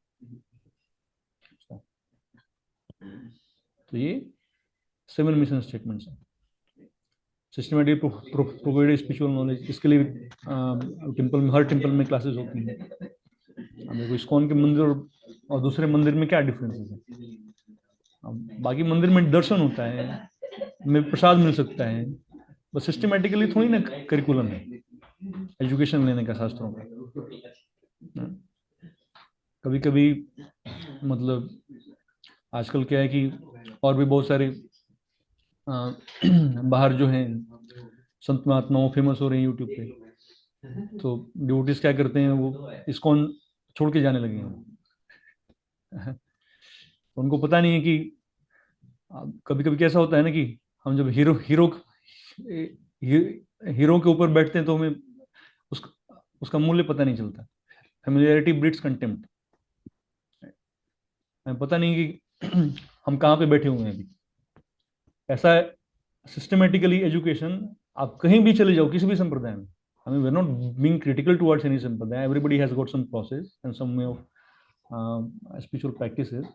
तो ये 7 मिशन स्टेटमेंट्स हैं। सिस्टमेटिक प्रोवाइड स्पिरिचुअल नॉलेज, इसके लिए टेम्पल में, हर टेम्पल में क्लासेस होती हैं। अब देखो इस्कॉन के मंदिर और दूसरे मंदिर में क्या डिफरेंसेस है। अब बाकी मंदिर में दर्शन होता है, में प्रसाद मिल सकता है, बस सिस्टमेटिकली थोड़ी ना करिकुलम है एजुकेशन लेने का शास्त्रों का। कभी कभी मतलब आजकल क्या है कि और भी बहुत सारे बाहर जो हैं संत महात्माओं फेमस हो रहे हैं यूट्यूब पे, तो डिवोटीज क्या करते हैं, वो इस्कॉन छोड़ के जाने लगे हैं। उनको पता नहीं है कि कभी कभी कैसा होता है ना कि हम जब हीरो के ऊपर बैठते हैं तो हमें उसका मूल्य पता नहीं चलता। Familiarity breeds contempt. हमें पता नहीं कि हम कहाँ पे बैठे हुए हैं अभी। ऐसा सिस्टमेटिकली एजुकेशन आप कहीं भी चले जाओ, किसी भी संप्रदाय में, I mean, we're not being critical towards any sampradaya. Everybody has got some process and some way of spiritual practices.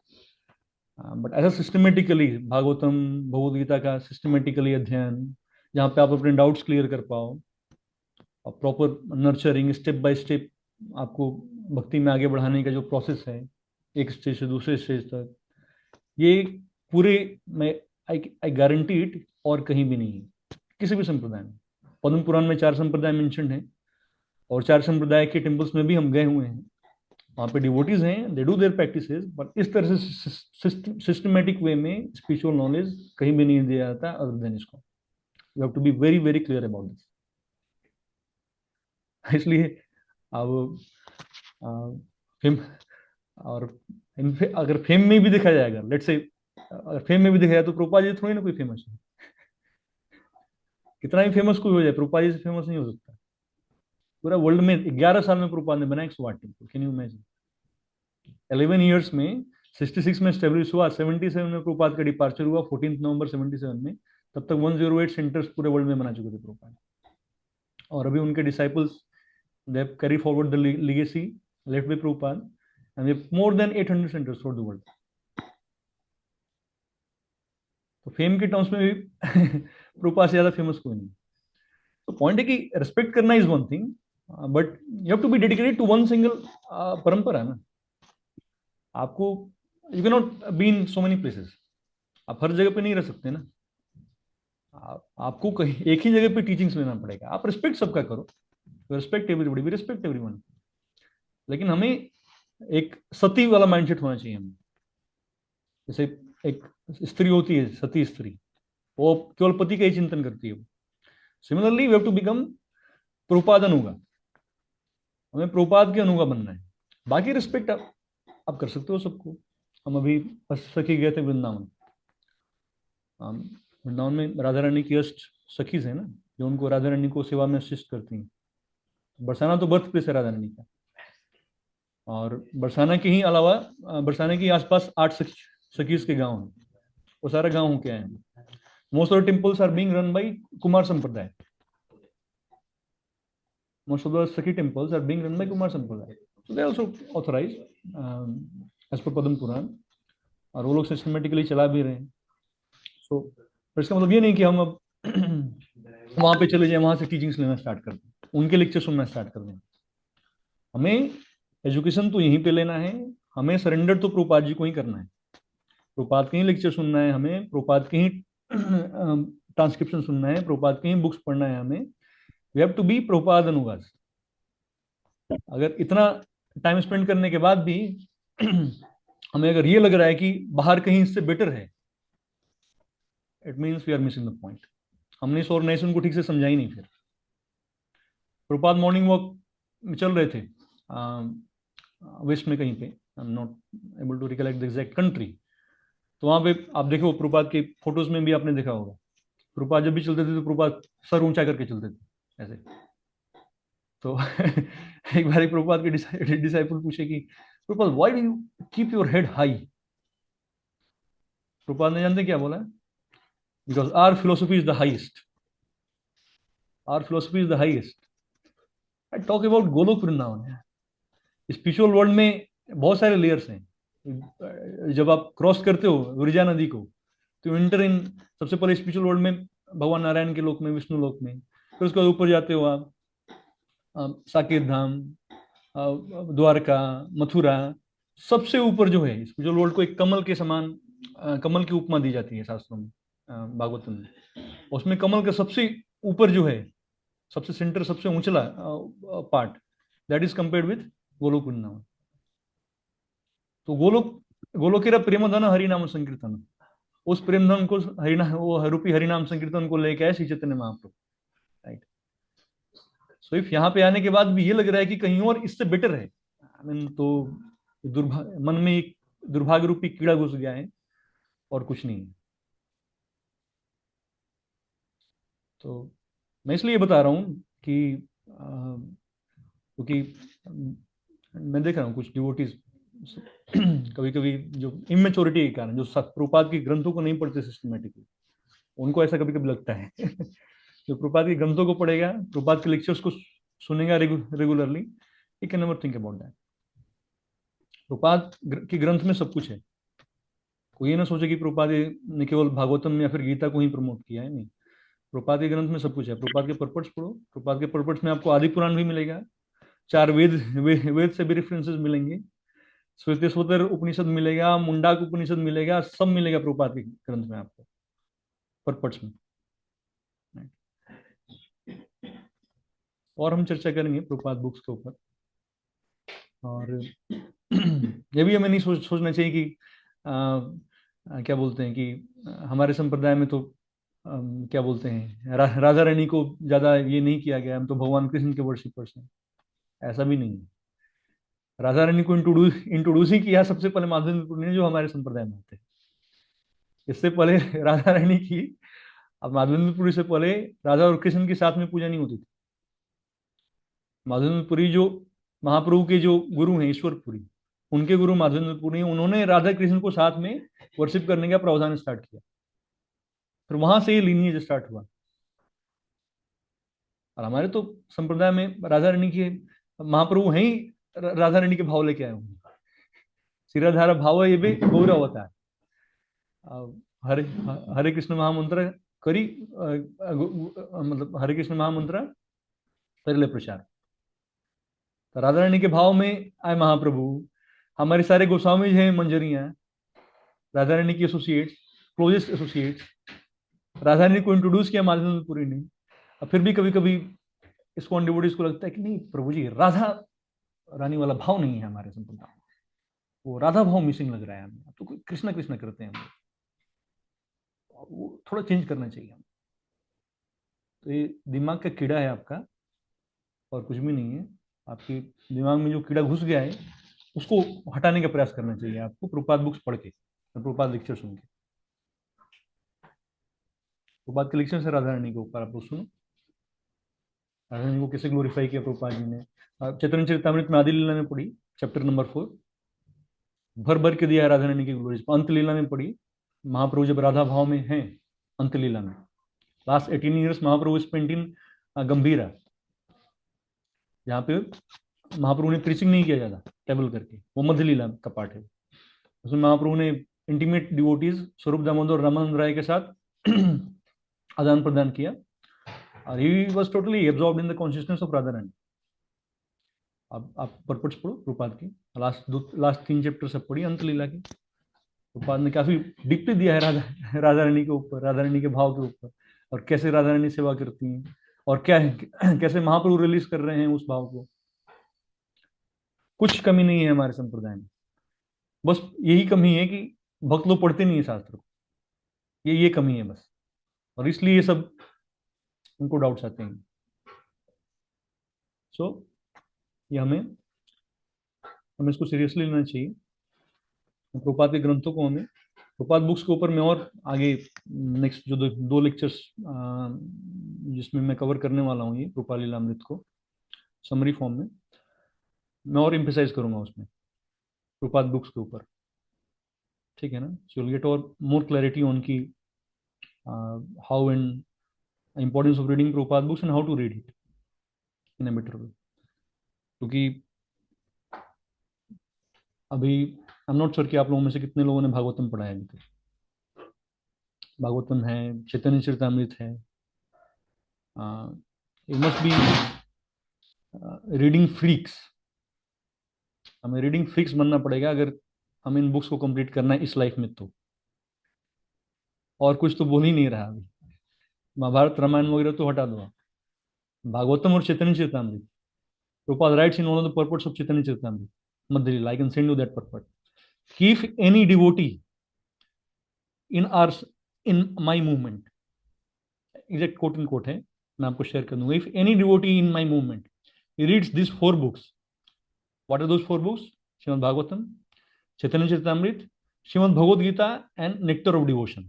But ऐसा systematically भागवतम भगवद गीता का systematically अध्ययन, जहाँ पे आप अपने डाउट्स क्लियर कर पाओ और proper nurturing step by step आपको भक्ति में आगे बढ़ाने का जो प्रोसेस है एक स्टेज से दूसरे स्टेज तक, ये पूरे मैं आई गारंटी इट और कहीं भी नहीं है किसी भी संप्रदाय में। पद्म पुराण में 4 संप्रदाय मेंशन्ड हैं और 4 संप्रदाय के टेम्पल्स में भी हम गए हुए हैं। वहाँ पे डिवोटीज हैं, they do their practices, but इस तरह से सिस्टमेटिक वे में स्पिरिचुअल नॉलेज कहीं भी नहीं दिया जाता अदर देन इसको। You have to be very very clear about this. इसलिए अब फेम, और अगर फेम में भी देखा जाएगा, लेट्स से अगर फेम में भी देखा जाए तो प्रभुपाद जी थोड़ी ना कोई फेमस है। कितना ही फेमस कोई हो जाए, प्रभुपाद जी से फेमस नहीं हो सकता। पूरा वर्ल्ड में 11 साल में प्रभुपाद ने बनाया 108 temple. Can you imagine? 11 years में 66 में स्टेब्लिश हुआ, 77 में प्रभुपाद का डिपार्चर हुआ 14 नवंबर 77 में। तब तक 108 सेंटर्स पूरे वर्ल्ड में बना चुके थे प्रभुपाद। और अभी उनके disciples they have carry forward the legacy left by Prabhupada and we have more than 800 centres through the world. तो फेम के टर्म्स में भी प्रभुपाद से ज्यादा फेमस कोई नहीं। तो पॉइंट है कि रिस्पेक्ट करना is one thing, but you have to be dedicated to one single parampara ना। आपको you can not be in so many places, आप हर जगह पे नहीं रह सकते ना। आपको कहीं एक ही जगह पे टीचिंग्स लेना पड़ेगा। आप रिस्पेक्ट सबका करो, respect everybody, we respect everyone, लेकिन हमें एक सती वाला माइंडसेट होना चाहिए। हमें जैसे एक स्त्री होती है, सती स्त्री, वो केवल पति का ही चिंतन करती है। Similarly we have to become Prabhupada anuga. हमें प्रभुपाद के अनुगा बनना है। बाकी रिस्पेक्ट आप कर सकते हो सबको। हम अभी सखी गए थे वृंदावन। वृंदावन में राधा रानी की अष्ट सखीज है ना, जो उनको राधा रानी को सेवा में असिस्ट करती हैं। बरसाना तो बर्थ प्लेस है राधा रानी का, और बरसाना के ही अलावा बरसाना के आसपास 8 सखीज के गांव हैं। वो सारा गांव होके आए हैं। Most of the temples are being run by Kumar Sampradaya. Most of the Sakhi temples are being run by Kumar Sampradaya. So they are also authorized as per Padma Puran, और वो लोग सिस्टमेटिकली चला भी रहे हैं. So पर इसका मतलब ये नहीं कि हम अब वहां पे चले जाएं, वहां से टीचिंग्स लेना स्टार्ट कर दें, उनके लेक्चर सुनना स्टार्ट कर दें. हमें एजुकेशन तो यहीं पे लेना है, हमें सरेंडर तो प्रभुपाद जी को ही करना है. प्रभुपाद के ही लेक्चर सुनना है हमें, प्रभुपाद के ही ट्रांसक्रिप्शन सुनना है, प्रभुपाद के ही बुक्स पढ़ना है हमें. We have to be Prabhupada anugas. अगर इतना टाइम स्पेंड करने के बाद भी हमें अगर ये लग रहा है कि बाहर कहीं इससे बेटर है, it means we are missing the point. हमने इस ऑर्गेनाइजेशन को ठीक से समझा ही नहीं. फिर प्रभुपाद मॉर्निंग वॉक में चल रहे थे वेस्ट में कहीं पे, I am not able to recollect the exact country. तो वहां पे आप देखो, प्रभुपाद के फोटोज में भी आपने देखा होगा, प्रभुपाद जब भी चलते थे तो प्रभुपाद सर ऊंचा करके चलते थे ऐसे. तो एक बार प्रभुपाद के डिसाइपल पूछे कि Prabhupada why do you keep your head high. Prabhupada ने जानते क्या बोला? Because our philosophy is the highest. Our philosophy is the highest. I talk about Goloka Vrindavan. Spiritual world में बहुत सारे लेयर्स हैं. जब आप क्रॉस करते हो विरजा नदी को, तो इंटर इन सबसे पहले स्पिरिचुअल वर्ल्ड में भगवान नारायण के लोक में, विष्णु लोक में. फिर उसके बाद ऊपर जाते हो आप साकेत धाम, द्वारका, मथुरा. सबसे ऊपर जो है स्पिरिचुअल वर्ल्ड को एक कमल के समान, कमल की उपमा दी जाती है शास्त्रों में, भागवतम में. उसमें कमल का सबसे ऊपर जो है, सबसे सेंटर, सबसे ऊंचला part, that is compared with Goloka Vrindavan. तो गोलोकेरा प्रेमधन हरिनाम संकीर्तन, उस प्रेमधन को वो रूपी हरिनाम संकीर्तन को लेके आए श्री चैतन्य महाप्रभु. राइट. सो इफ यहाँ पे आने के बाद भी ये लग रहा है कि कहीं और इससे बेटर है, तो मन में एक दुर्भाग्य रूपी कीड़ा घुस गया है और कुछ नहीं है. तो मैं इसलिए बता रहा हूं कि क्योंकि मैं देख रहा हूँ कुछ डिवोटीज कभी कभी जो इमेच्योरिटी के कारण, जो प्रभुपाद की ग्रंथों को नहीं पढ़ते सिस्टमेटिकली, उनको ऐसा कभी कभी लगता है. जो प्रभुपाद के ग्रंथों को पढ़ेगा, प्रभुपाद के लेक्चर्स को सुनेगा regularly, he can never think about that. Prabhupada के ग्रंथ में सब कुछ है. कोई ये ना सोचे कि प्रभुपाद ने केवल भागवतम या फिर गीता को ही प्रमोट किया है. नहीं, प्रभुपाद के ग्रंथ में सब कुछ है. प्रभुपाद के पर्पट्स पढ़ो. प्रभुपाद के पर्पट्स में आपको आदि पुराण भी मिलेगा, 4 वेद से भी रेफरेंसेस मिलेंगे, श्वेतेश्वर उपनिषद मिलेगा, मुंडाक उपनिषद मिलेगा, सब मिलेगा प्रभुपाद के ग्रंथ में आपको, पर्पट्स में. और हम चर्चा करेंगे प्रभुपाद बुक्स के ऊपर. और ये भी हमें नहीं सोचना चाहिए कि क्या बोलते हैं कि हमारे संप्रदाय में तो क्या बोलते हैं, राधा रानी को ज्यादा ये नहीं किया गया, हम तो भगवान कृष्ण के वर्शिपर्स हैं. ऐसा भी नहीं है. राधा रानी को इंट्रोड्यूस ही किया सबसे पहले माधवेंद्र ने, जो हमारे संप्रदाय में होते हैं. इससे पहले राधा रानी की, अब माधवेंद्रपुरी से पहले राधा और कृष्ण के साथ में पूजा नहीं होती थी. माधवेंद्रपुरी जो महाप्रभु के जो गुरु हैं, ईश्वरपुरी, उनके गुरु माधवेंद्रपुरी, उन्होंने राधा कृष्ण को साथ में वर्शिप करने का प्रावधान स्टार्ट किया. फिर वहां से ये लीनिएज स्टार्ट हुआ. और हमारे तो संप्रदाय में राधा रानी के महाप्रभु हैं ही, राधा रानी के भाव लेके आए होंगे. शिराधारा भाव ये भी गौरव होता है. हरे हरे कृष्ण महामंत्र करी, मतलब हरे कृष्ण महामंत्र पहले प्रचार. तो राधा रानी के भाव में आए महाप्रभु. हमारे सारे गोस्वामी हैं, मंजरियां, राधा रानी की associates, closest associates. Radha Rani को इंट्रोड्यूस किया माधवेंद्रपुरी ने. और फिर भी कभी कभी इसको डिवोटीज को लगता है कि नहीं प्रभु जी, राधा रानी वाला भाव नहीं है हमारे संप्रदाय में, वो राधा भाव मिसिंग लग रहा है हमें, तो कृष्णा कृष्णा करते हैं हम, वो थोड़ा चेंज करना चाहिए हमें. तो ये दिमाग का कीड़ा है आपका, और कुछ भी नहीं है. आपके दिमाग में जो कीड़ा घुस गया है, उसको हटाने का प्रयास करना चाहिए आपको, प्रभुपाद बुक्स पढ़ के, प्रभुपाद लेक्चर सुन के. प्रभुपाद के लेक्चर से राधा रानी के ऊपर आप लोग सुनो, राधा रानी को कैसे ग्लोरीफाई किया प्रभुपाद जी ने. चैतन्य चरितामृत में आदि लीला में पढ़ी, चैप्टर नंबर 4, भर भर के दिया है राधा रानी की ग्लोरीज. अंत लीला में पढ़ी, महाप्रभु जब राधा भाव में हैं, अंत्यलीला में. Last 18 years Mahaprabhu spent in Gambhira, जहाँ पे महाप्रभु ने प्रीचिंग नहीं किया जाता टेबल करके, वो मध्य लीला का पार्ट है. उसमें महाप्रभु ने इंटीमेट डिवोटीज स्वरूप दामोदर और रामानंद राय के साथ आदान प्रदान किया, और he was totally absorbed in the consciousness of Radha Rani. अब आप परपट्स पढ़ो प्रभुपाद की, लास्ट 3 चैप्टर सब पढ़ी अंतलीला की. प्रभुपाद ने काफी डीपली दिया है राधा रानी के ऊपर, राधा रानी के भाव के ऊपर, और कैसे राधा रानी सेवा करती हैं, और क्या है, कैसे महाप्रभु रिलीज कर रहे हैं उस भाव को. कुछ कमी नहीं है हमारे संप्रदाय में, बस यही कमी है कि भक्त लोग पढ़ते नहीं है शास्त्र को, ये कमी है बस, और इसलिए ये सब उनको डाउट्स आते हैं. सो ये हमें इसको सीरियसली लेना चाहिए. प्रभुपाद के ग्रंथों को हमें, प्रभुपाद बुक्स के ऊपर मैं और आगे नेक्स्ट जो दो लेक्चर्स जिसमें मैं कवर करने वाला हूँ, ये प्रभुपाद लीलामृत को समरी फॉर्म में मैं और एम्फेसाइज करूंगा उसमें प्रभुपाद बुक्स के ऊपर. ठीक है ना. सो विल गेट और मोर क्लैरिटी ऑन की how and importance of reading Prabhupada books and how to read it in a better way. क्योंकि अभी आई एम नॉट श्योर कि आप लोगों में से कितने लोगों ने भागवतम पढ़ा है अभी तक. भागवतम है, चैतन्य चरितामृत है. It must be reading freaks. हमें रीडिंग फ्रीक्स बनना पड़ेगा अगर हमें इन बुक्स को कंप्लीट करना है इस लाइफ में. तो और कुछ तो बोल ही नहीं रहा अभी. महाभारत रामायण वगैरह तो हटा दो. भागवतम और Chaitanya Charitamrita, Prabhupada writes in one of the purports of Chaitanya Charitamrita Madhya Lila, I can send you that purport. If any devotee in my movement, exact quote in quote है, मैं आपको शेयर कर दूंगा. If any devotee in my movement reads these 4 books, what are those 4 books? Srimad Bhagavatam, Chaitanya Charitamrita, Srimad Bhagavad Gita, and Nectar of Devotion.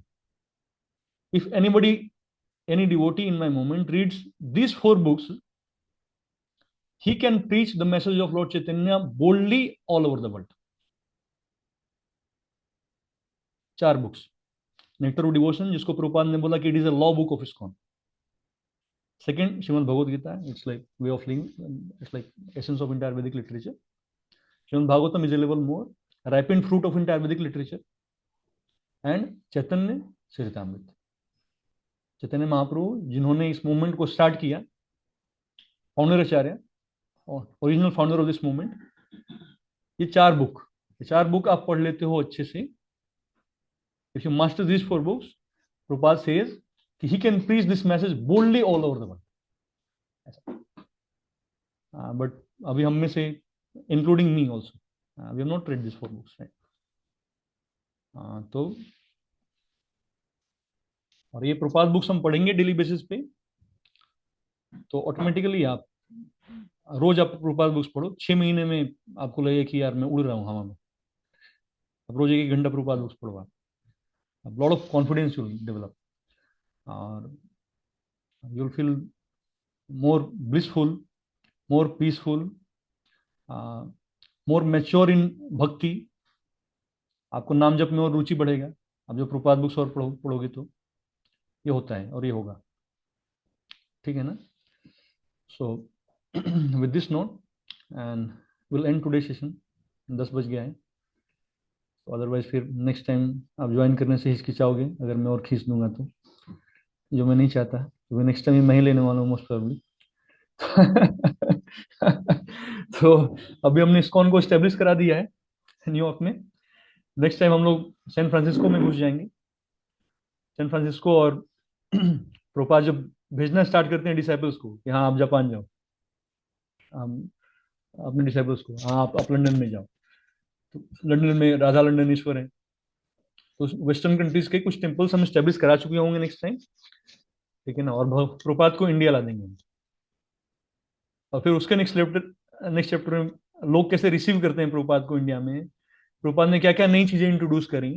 If any devotee in my movement reads these 4 books, he can preach the message of Lord Chaitanya boldly all over the world. 4 books. Nectar of devotion, जिसको प्रभुपाद ने बोला कि it is a law book of ISKCON. Second, Shrimad Bhagavad Gita, it's like way of living, it's like essence of entire Vedic literature. Shrimad Bhagavatam is a level more, ripened fruit of entire Vedic literature. And Chaitanya Charitamrita, Chaitanya Mahaprabhu जिन्होंने इस movement को start किया, founder acharya, original founder of this movement. ये 4 book आप पढ़ लेते हो अच्छे से. If you master these 4 books, Prabhupada says he can preach this message boldly all over the world. But अभी हम में से, including me also, we have not read these 4 books, right? तो और ये प्रभुपाद बुक्स हम पढ़ेंगे डेली बेसिस पे, तो ऑटोमेटिकली आप रोज आप प्रभुपाद बुक्स पढ़ो. 6 महीने में आपको लगेगा कि यार मैं उड़ रहा हूँ हवा में. अब रोज 1 घंटा प्रभुपाद बुक्स पढ़ो आप. A lot of confidence you'll develop, you'll feel more blissful, more peaceful, more mature in bhakti. आपको नाम जप में और रुचि बढ़ेगा आप जो प्रभुपाद बुक्स और पढ़ोगे तो. ये होता है और ये होगा. ठीक है ना. So with this note and will and today session. 10 बज गया है. तो अदरवाइज फिर नेक्स्ट टाइम आप ज्वाइन करने से हिचकिचाओगे अगर मैं और खींच दूंगा तो, जो मैं नहीं चाहता. तो नेक्स्ट टाइम मैं ही लेने वाला हूँ मोस्ट प्रोबेबली. तो अभी हमने इस्कॉन को स्टेब्लिश करा दिया है न्यूयॉर्क में. नेक्स्ट टाइम हम लोग सैन फ्रांसिस्को में घुस जाएंगे. सैन फ्रांसिस्को और प्रभुपाद जब भेजना स्टार्ट करते हैं डिसाइपल्स को कि हाँ आप जापान जाओ, अपने डिसाइपल्स को, हाँ आप लंदन में जाओ. तो लंदन में राधा लंदनेश्वर है. तो वेस्टर्न कंट्रीज के कुछ टेम्पल्स हम स्टेब्लिश करा चुके होंगे नेक्स्ट टाइम. ठीक है ना. और प्रभुपाद को इंडिया ला देंगे. और फिर उसके नेक्स्ट चैप्टर में लोग कैसे रिसीव करते हैं प्रभुपाद को इंडिया में. प्रभुपाद ने क्या क्या नई चीजें इंट्रोड्यूस करी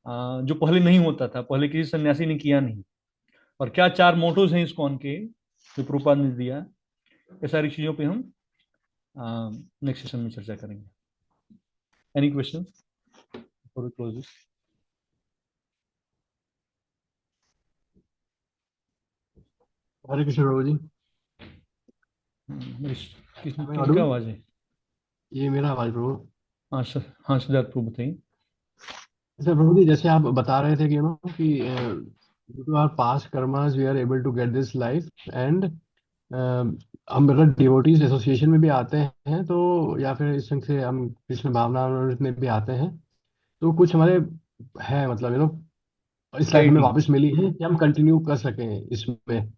जो पहले नहीं होता था, पहले किसी सन्यासी ने किया नहीं. और क्या 4 मोटोज हैं इस्कॉन के जो प्रभुपाद ने दिया. ये सारी चीजों पे हम नेक्स्ट सेशन में चर्चा करेंगे. Any questions before we close this? हरे कृष्ण प्रभु जी। मैं किनका ऑडिबल? आवाज है? ये मेरा आवाज प्रभु। हाँ सर, हाँ सिद्धार्थ प्रभु बताइए। अच्छा प्रभु जी, जैसे आप बता रहे थे कि कि due to our past karmas we are able to get this life, and हम अगर डिवोटीज एसोसिएशन में भी आते हैं तो, या फिर इस ढंग से हम कृष्ण भावनामृत में भी आते हैं, तो कुछ हमारे है मतलब इस लाइफ में आईडी। वापस मिली है कि हम कंटिन्यू कर सकें इसमें।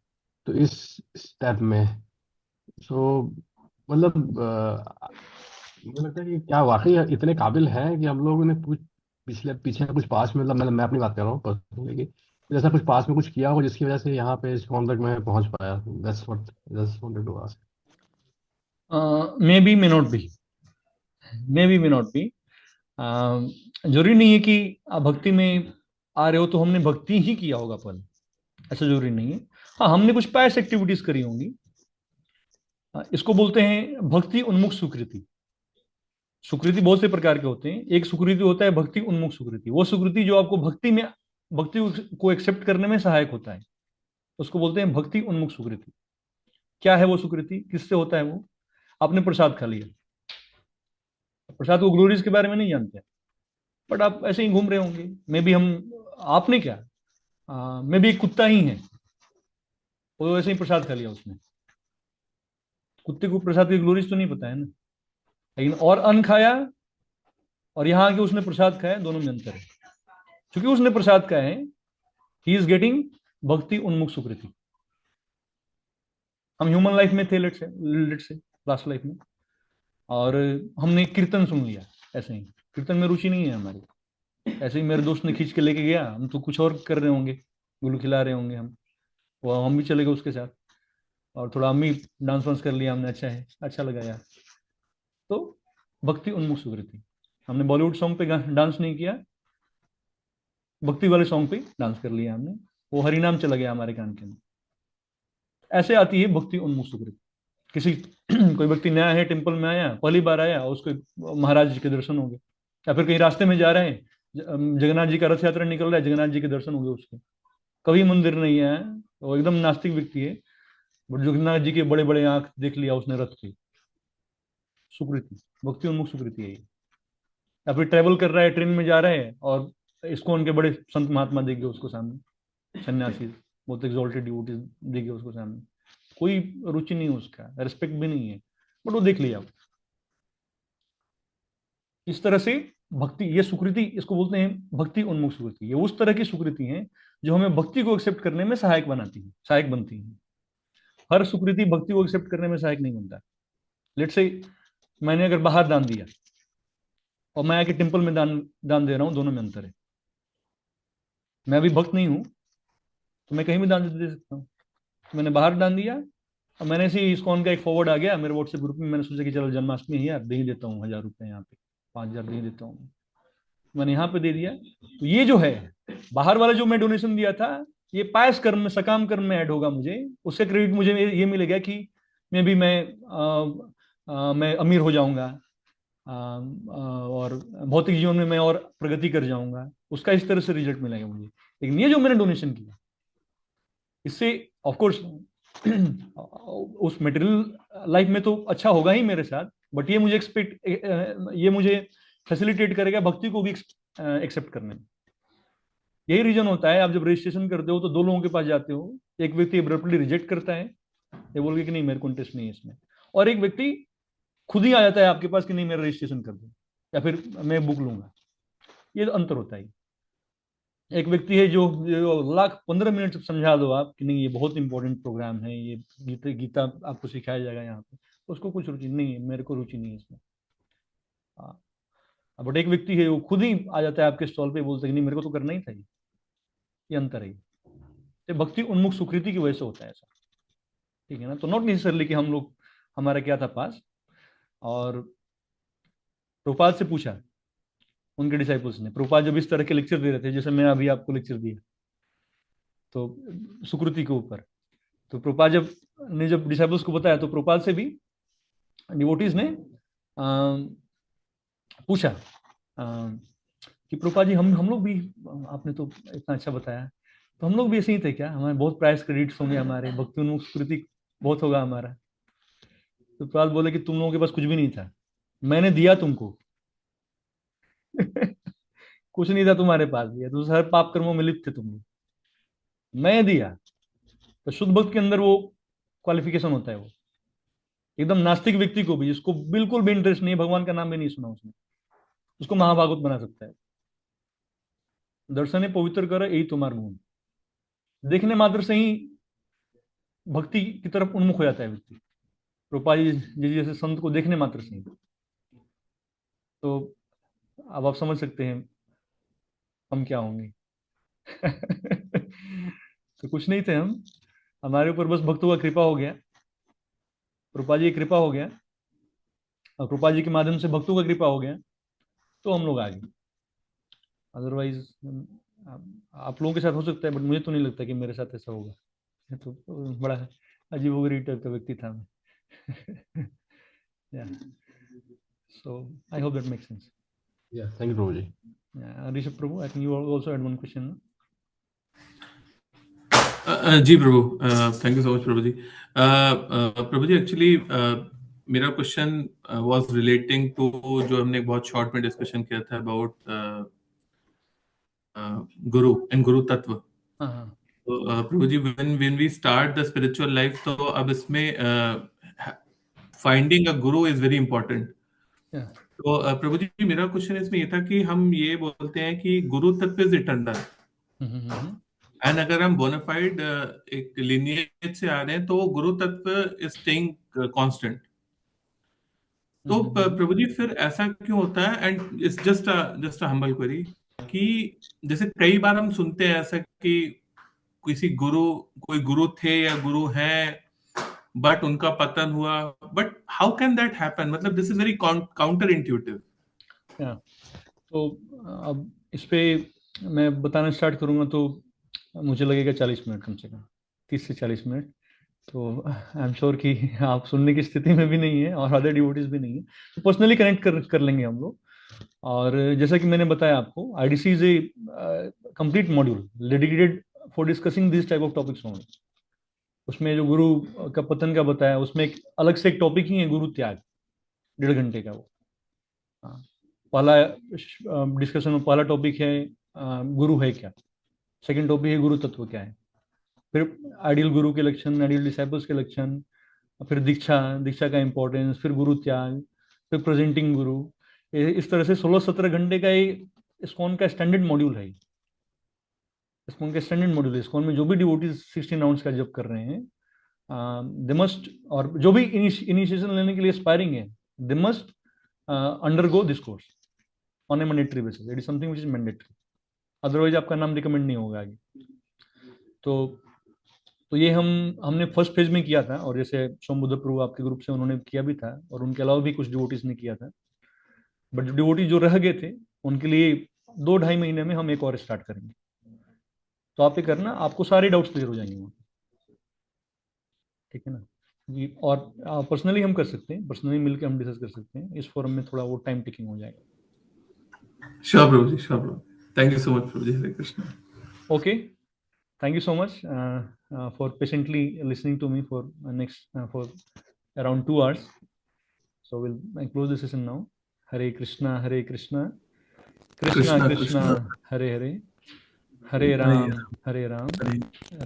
तो इस स्टेप में सो मतलब मुझे लगता है कि क्या वाकई इतने काबिल हैं कि हम लोगों ने कुछ पिछले पीछे कुछ पास में, मतलब मैं अपनी बात कर रहा हूँ पर्सनली, कि जैसा कुछ पास में कुछ किया हो जिसकी वजह से यहाँ पे इस कॉन तक मैं पहुंच पाया। That's what just wanted to ask. Maybe may not be, maybe may not be. जरूरी नहीं है कि आप भक्ति में आ रहे हो तो हमने भक्ति ही किया होगा पहले, ऐसा जरूरी नहीं है। हाँ, हमने कुछ पास एक्टिविटीज करी होंगी। इसको बोलते हैं भक्ति उन्मुख सुकृति। सुकृति बहुत से प्रकार के होते हैं। एक सुकृति होता है भक्ति उन्मुख सुकृति, वो सुकृति जो आपको भक्ति को एक्सेप्ट करने में सहायक होता है, उसको बोलते हैं भक्ति उन्मुख सुकृति। क्या है वो सुकृति, किससे होता है वो? आपने प्रसाद खा लिया, प्रसाद को ग्लोरीज के बारे में नहीं जानते, बट आप ऐसे ही घूम रहे होंगे। मे बी आपने क्या, मे बी एक कुत्ता ही है, वो ऐसे ही प्रसाद खा लिया उसने। कुत्ते को प्रसाद की ग्लोरीज तो नहीं पता है ना। लेकिन और अन्न खाया और यहाँ आके उसने प्रसाद खाया, दोनों में अंतर है। क्योंकि उसने प्रसाद खाया है, ही इज गेटिंग भक्ति उन्मुख सुकृति। हम ह्यूमन लाइफ में थे, लेट से लास्ट लाइफ में, और हमने कीर्तन सुन लिया ऐसे ही। कीर्तन में रुचि नहीं है हमारी, ऐसे ही मेरे दोस्त ने खींच के लेके गया, हम तो कुछ और कर रहे होंगे, गुलू खिला रहे होंगे हम, वो हम भी चले गए उसके साथ, और थोड़ा हम भी डांस वांस कर लिया हमने, अच्छा है, अच्छा लगा यार। तो भक्ति उन्मुख सुकृति। हमने बॉलीवुड सॉन्ग पे डांस नहीं किया, भक्ति वाले सॉन्ग पे डांस कर लिया हमने, वो हरिनाम चला गया हमारे कान के अंदर। ऐसे आती है भक्ति उन्मुख सुकृति। किसी कोई व्यक्ति नया है, टेम्पल में आया, पहली बार आया, और उसको महाराज जी के दर्शन हो गए, या फिर कहीं रास्ते में जा रहे हैं, जगन्नाथ जी का रथ यात्रा निकल रहा है, जगन्नाथ जी के दर्शन हो गए उसके। कभी मंदिर नहीं है, वो एकदम नास्तिक व्यक्ति है, बट जगन्नाथ जी के बड़े बड़े आंख देख लिया उसने रथ की। सुकृति, भक्ति उन्मुख सुकृति है ये। या फिर ट्रेवल कर रहा है, ट्रेन में जा रहे हैं, और इसको उनके बड़े संत महात्मा देख गए उसको सामने, सन्यासी बहुत एक्सॉल्टेड डिवोटीज देख गए उसको सामने, कोई रुचि नहीं है उसका, रेस्पेक्ट भी नहीं है, बट वो देख लिया। इस तरह से भक्ति, ये सुकृति, इसको बोलते हैं भक्ति उन्मुख सुकृति। ये उस तरह की सुकृति है जो हमें भक्ति को एक्सेप्ट करने में सहायक बनाती है, सहायक बनती है। हर सुकृति भक्ति को एक्सेप्ट करने में सहायक नहीं बनता। लेट से मैंने अगर बाहर दान दिया और मैं आके टेम्पल में दान दे रहा हूं, दोनों में अंतर है। मैं अभी भक्त नहीं हूं तो मैं कहीं भी दान दे सकता हूँ। तो मैंने बाहर दान दिया, और मैंने से इस्कॉन का एक फॉरवर्ड आ गया मेरे व्हाट्सएप ग्रुप में, मैंने सोचा कि चलो जन्माष्टमी है यार, दे ही देता हूँ 1000 रुपये, यहाँ पे 5000 दे ही देता हूँ, मैंने यहाँ पे दे दिया। तो ये जो है बाहर वाला जो मैं डोनेशन दिया था, ये पायस कर्म में, सकाम कर्म में ऐड होगा मुझे, उससे क्रेडिट मुझे ये मिलेगा कि मैं भी मैं अमीर हो जाऊंगा, और भौतिक जीवन में मैं और प्रगति कर जाऊंगा, उसका इस तरह से रिजल्ट मिलेगा मुझे। लेकिन ये जो मैंने डोनेशन किया, इससे ऑफकोर्स उस मटेरियल लाइफ में तो अच्छा होगा ही मेरे साथ, बट ये मुझे ये मुझे फैसिलिटेट करेगा भक्ति को भी एक्सेप्ट करने में। यही रीजन होता है, आप जब रजिस्ट्रेशन करते हो तो दो लोगों के पास जाते हो, एक व्यक्ति एब्रप्टली रिजेक्ट करता है, ये बोल के कि नहीं मेरे को इंटरेस्ट नहीं है इसमें, और एक व्यक्ति खुद ही आ जाता है आपके पास कि नहीं मेरा रजिस्ट्रेशन कर दो, या फिर मैं बुक लूंगा। ये तो अंतर होता है। एक व्यक्ति है जो लाख 15 मिनट समझा दो आप कि नहीं ये बहुत इंपॉर्टेंट प्रोग्राम है, ये गीता आपको सिखाया जाएगा यहाँ पे, उसको कुछ रुचि नहीं है, मेरे को रुचि नहीं है इसमें। बट एक व्यक्ति है वो खुद ही आ जाता है आपके स्टॉल पे, बोलते हैं नहीं मेरे को तो करना ही था। ये अंतर है। तो भक्ति उन्मुख सुकृति की वजह से होता है ऐसा, ठीक है ना। तो नॉट नेसेसरली कि हम लोग, हमारा क्या था पास। और प्रभुपाद से पूछा उनके डिसाइपल्स ने, प्रभुपाद जब इस तरह के लेक्चर दे रहे थे जैसे मैं अभी आपको लेक्चर दिया तो सुकृति के ऊपर, तो प्रभुपाद जब डिसाइपल्स को बताया तो प्रभुपाद से भी डिवोटीज ने पूछा कि प्रभुपाद जी हम लोग भी, आपने तो इतना अच्छा बताया, तो हम लोग भी ऐसे ही थे क्या? हमारे बहुत प्राइस क्रेडिट्स होंगे, हमारे भक्ति उन्मुख स्मृति बहुत होगा हमारा। तो प्रहलाद बोले कि तुम लोगों के पास कुछ भी नहीं था, मैंने दिया तुमको। कुछ नहीं था तुम्हारे पास, दिया तो हर पाप कर्मों में लिप्त थे तुम लोग, मैं दिया। तो शुद्ध भक्त के अंदर वो क्वालिफिकेशन होता है। वो एकदम नास्तिक व्यक्ति को भी, जिसको बिल्कुल भी इंटरेस्ट नहीं है, भगवान का नाम भी नहीं सुना उसने, उसको महाभागवत बना सकता है। दर्शने पवित्र कर, यही तुम्हारा गुण। देखने मात्र से ही भक्ति की तरफ उन्मुख हो जाता है व्यक्ति, रूपा जी जैसे संत को देखने मात्र से ही। तो अब आप समझ सकते हैं हम क्या होंगे। तो कुछ नहीं थे हम, हमारे ऊपर बस भक्तों का कृपा हो गया, रूपा जी की कृपा हो गया, और कृपा जी के माध्यम से भक्तों का कृपा हो गया, तो हम लोग आ गए। अदरवाइज आप लोगों के साथ हो सकता है, बट मुझे तो नहीं लगता कि मेरे साथ ऐसा होगा। ये तो बड़ा अजीबोगरीब टाइप का व्यक्ति था मैं। Yeah. So I hope that makes sense. Yeah, thank you, Prabhuji. Yeah, Rishabh Prabhu, I think you also had one question. जी Prabhu, thank you so much Prabhu ji. Prabhu ji, actually मेरा क्वेश्चन वाज रिलेटिंग टू जो हमने बहुत short में discussion किया था about Guru and गुरु तत्व। तो प्रभु जी, when we start the spiritual life, तो अब इसमें finding a Guru is very important. तो प्रभु जी, मेरा क्वेश्चन इसमें ये था कि हम ये बोलते हैं कि गुरु तत्व इज इटर्नल, एंड अगर हम बोनाफाइड एक लिनियज से आ रहे हैं तो गुरु तत्व इज स्टेइंग कांस्टेंट। तो प्रभु जी, फिर ऐसा क्यों होता है? And it's just a humble query कि जैसे कई बार हम सुनते हैं ऐसा कि कोई गुरु थे या गुरु हैं, बट उनका पतन हुआ। But how can that happen? मतलब this is very counter intuitive. तो अब इस पे मैं बताना स्टार्ट करूंगा तो मुझे लगेगा 40 मिनट, कम से कम 30 से 40 मिनट। तो आई एम श्योर कि आप सुनने की स्थिति में भी नहीं है और अदर डिवोटीज भी नहीं है, तो पर्सनली कनेक्ट कर लेंगे हम लोग। और जैसा कि मैंने बताया आपको, IDC is a complete module dedicated for discussing this type of topics only. उसमें जो गुरु का पतन का बताया, उसमें एक अलग से एक टॉपिक ही है गुरु त्याग, 1.5 घंटे का वो। पहला डिस्कशन में पहला टॉपिक है गुरु है क्या, सेकंड टॉपिक है गुरु तत्व क्या है, फिर आइडियल गुरु के लक्षण, आइडियल डिसाइपल्स के लक्षण, फिर दीक्षा का इंपॉर्टेंस, फिर गुरु त्याग, फिर प्रेजेंटिंग गुरु। इस तरह से 16-17 घंटे का ये इस्कॉन का स्टैंडर्ड मॉड्यूल है। इस्कॉन का स्टैंडर्ड मॉड्यूल है। इस्कॉन में जो भी डिवोटीज 16 राउंड्स का जप कर रहे हैं, दे मस्ट, और जो भी इनिशिएशन लेने के लिए एस्पायरिंग है, they must undergo this course on A mandatory basis. It is something which is mandatory, otherwise आपका नाम रिकमेंड नहीं होगा आगे। तो ये हमने फर्स्ट फेज में किया था, और जैसे सोमबुद्ध प्रभु आपके ग्रुप से उन्होंने किया भी था, और उनके अलावा भी कुछ डिवोटीज ने किया था। बट जो डिवोटी जो रह गए थे, उनके लिए 2-2.5 महीने में हम एक और स्टार्ट करेंगे। तो आप ये करना, आपको सारे डाउट्स क्लियर हो जाएंगे वहाँ, ठीक है ना जी। और पर्सनली हम कर सकते हैं, पर्सनली मिलकर हम डिस्कस कर सकते हैं। इस फोरम में थोड़ा वो टाइम टेकिंग हो जाएगा। Sure Prabhu ji, sure Prabhu. Thank you so much Prabhu ji. Hare Krishna. Okay, thank you so much for patiently listening to me for for around 2 hours. So we'll close the session now. Hare Krishna, Krishna Krishna, Hare Hare, Hare Ram,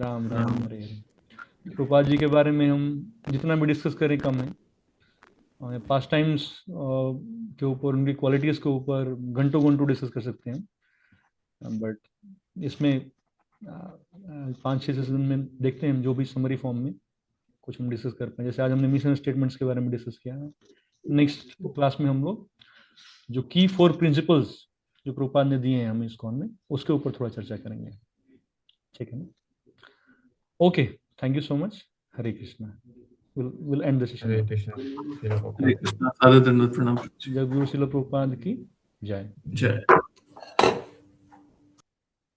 Ram Ram, Hare Hare। Prabhupada ji के बारे में हम जितना भी discuss करें कम है। Past times के ऊपर, उनकी क्वालिटीज के ऊपर घंटों डिस्कस कर सकते हैं, बट इसमें 5-6 सेशन में देखते हैं हम जो भी समरी फॉर्म में कुछ हम डिस्कस कर पाए। जैसे आज हमने मिशन स्टेटमेंट्स के बारे में डिस्कस किया। नेक्स्ट क्लास में हम लोग जो की 4 प्रिंसिपल्स जो प्रभुपाद ने दिए हैं हमें इस्कॉन में, उसके ऊपर थोड़ा चर्चा करेंगे, ठीक है ना। Okay, thank you so much. Hare Krishna. We'll end the session. हरे कृष्णा। हरे कृष्णा। सादर दंडवत प्रणाम। जय गुरु शिल प्रभुपाद की जय। जय।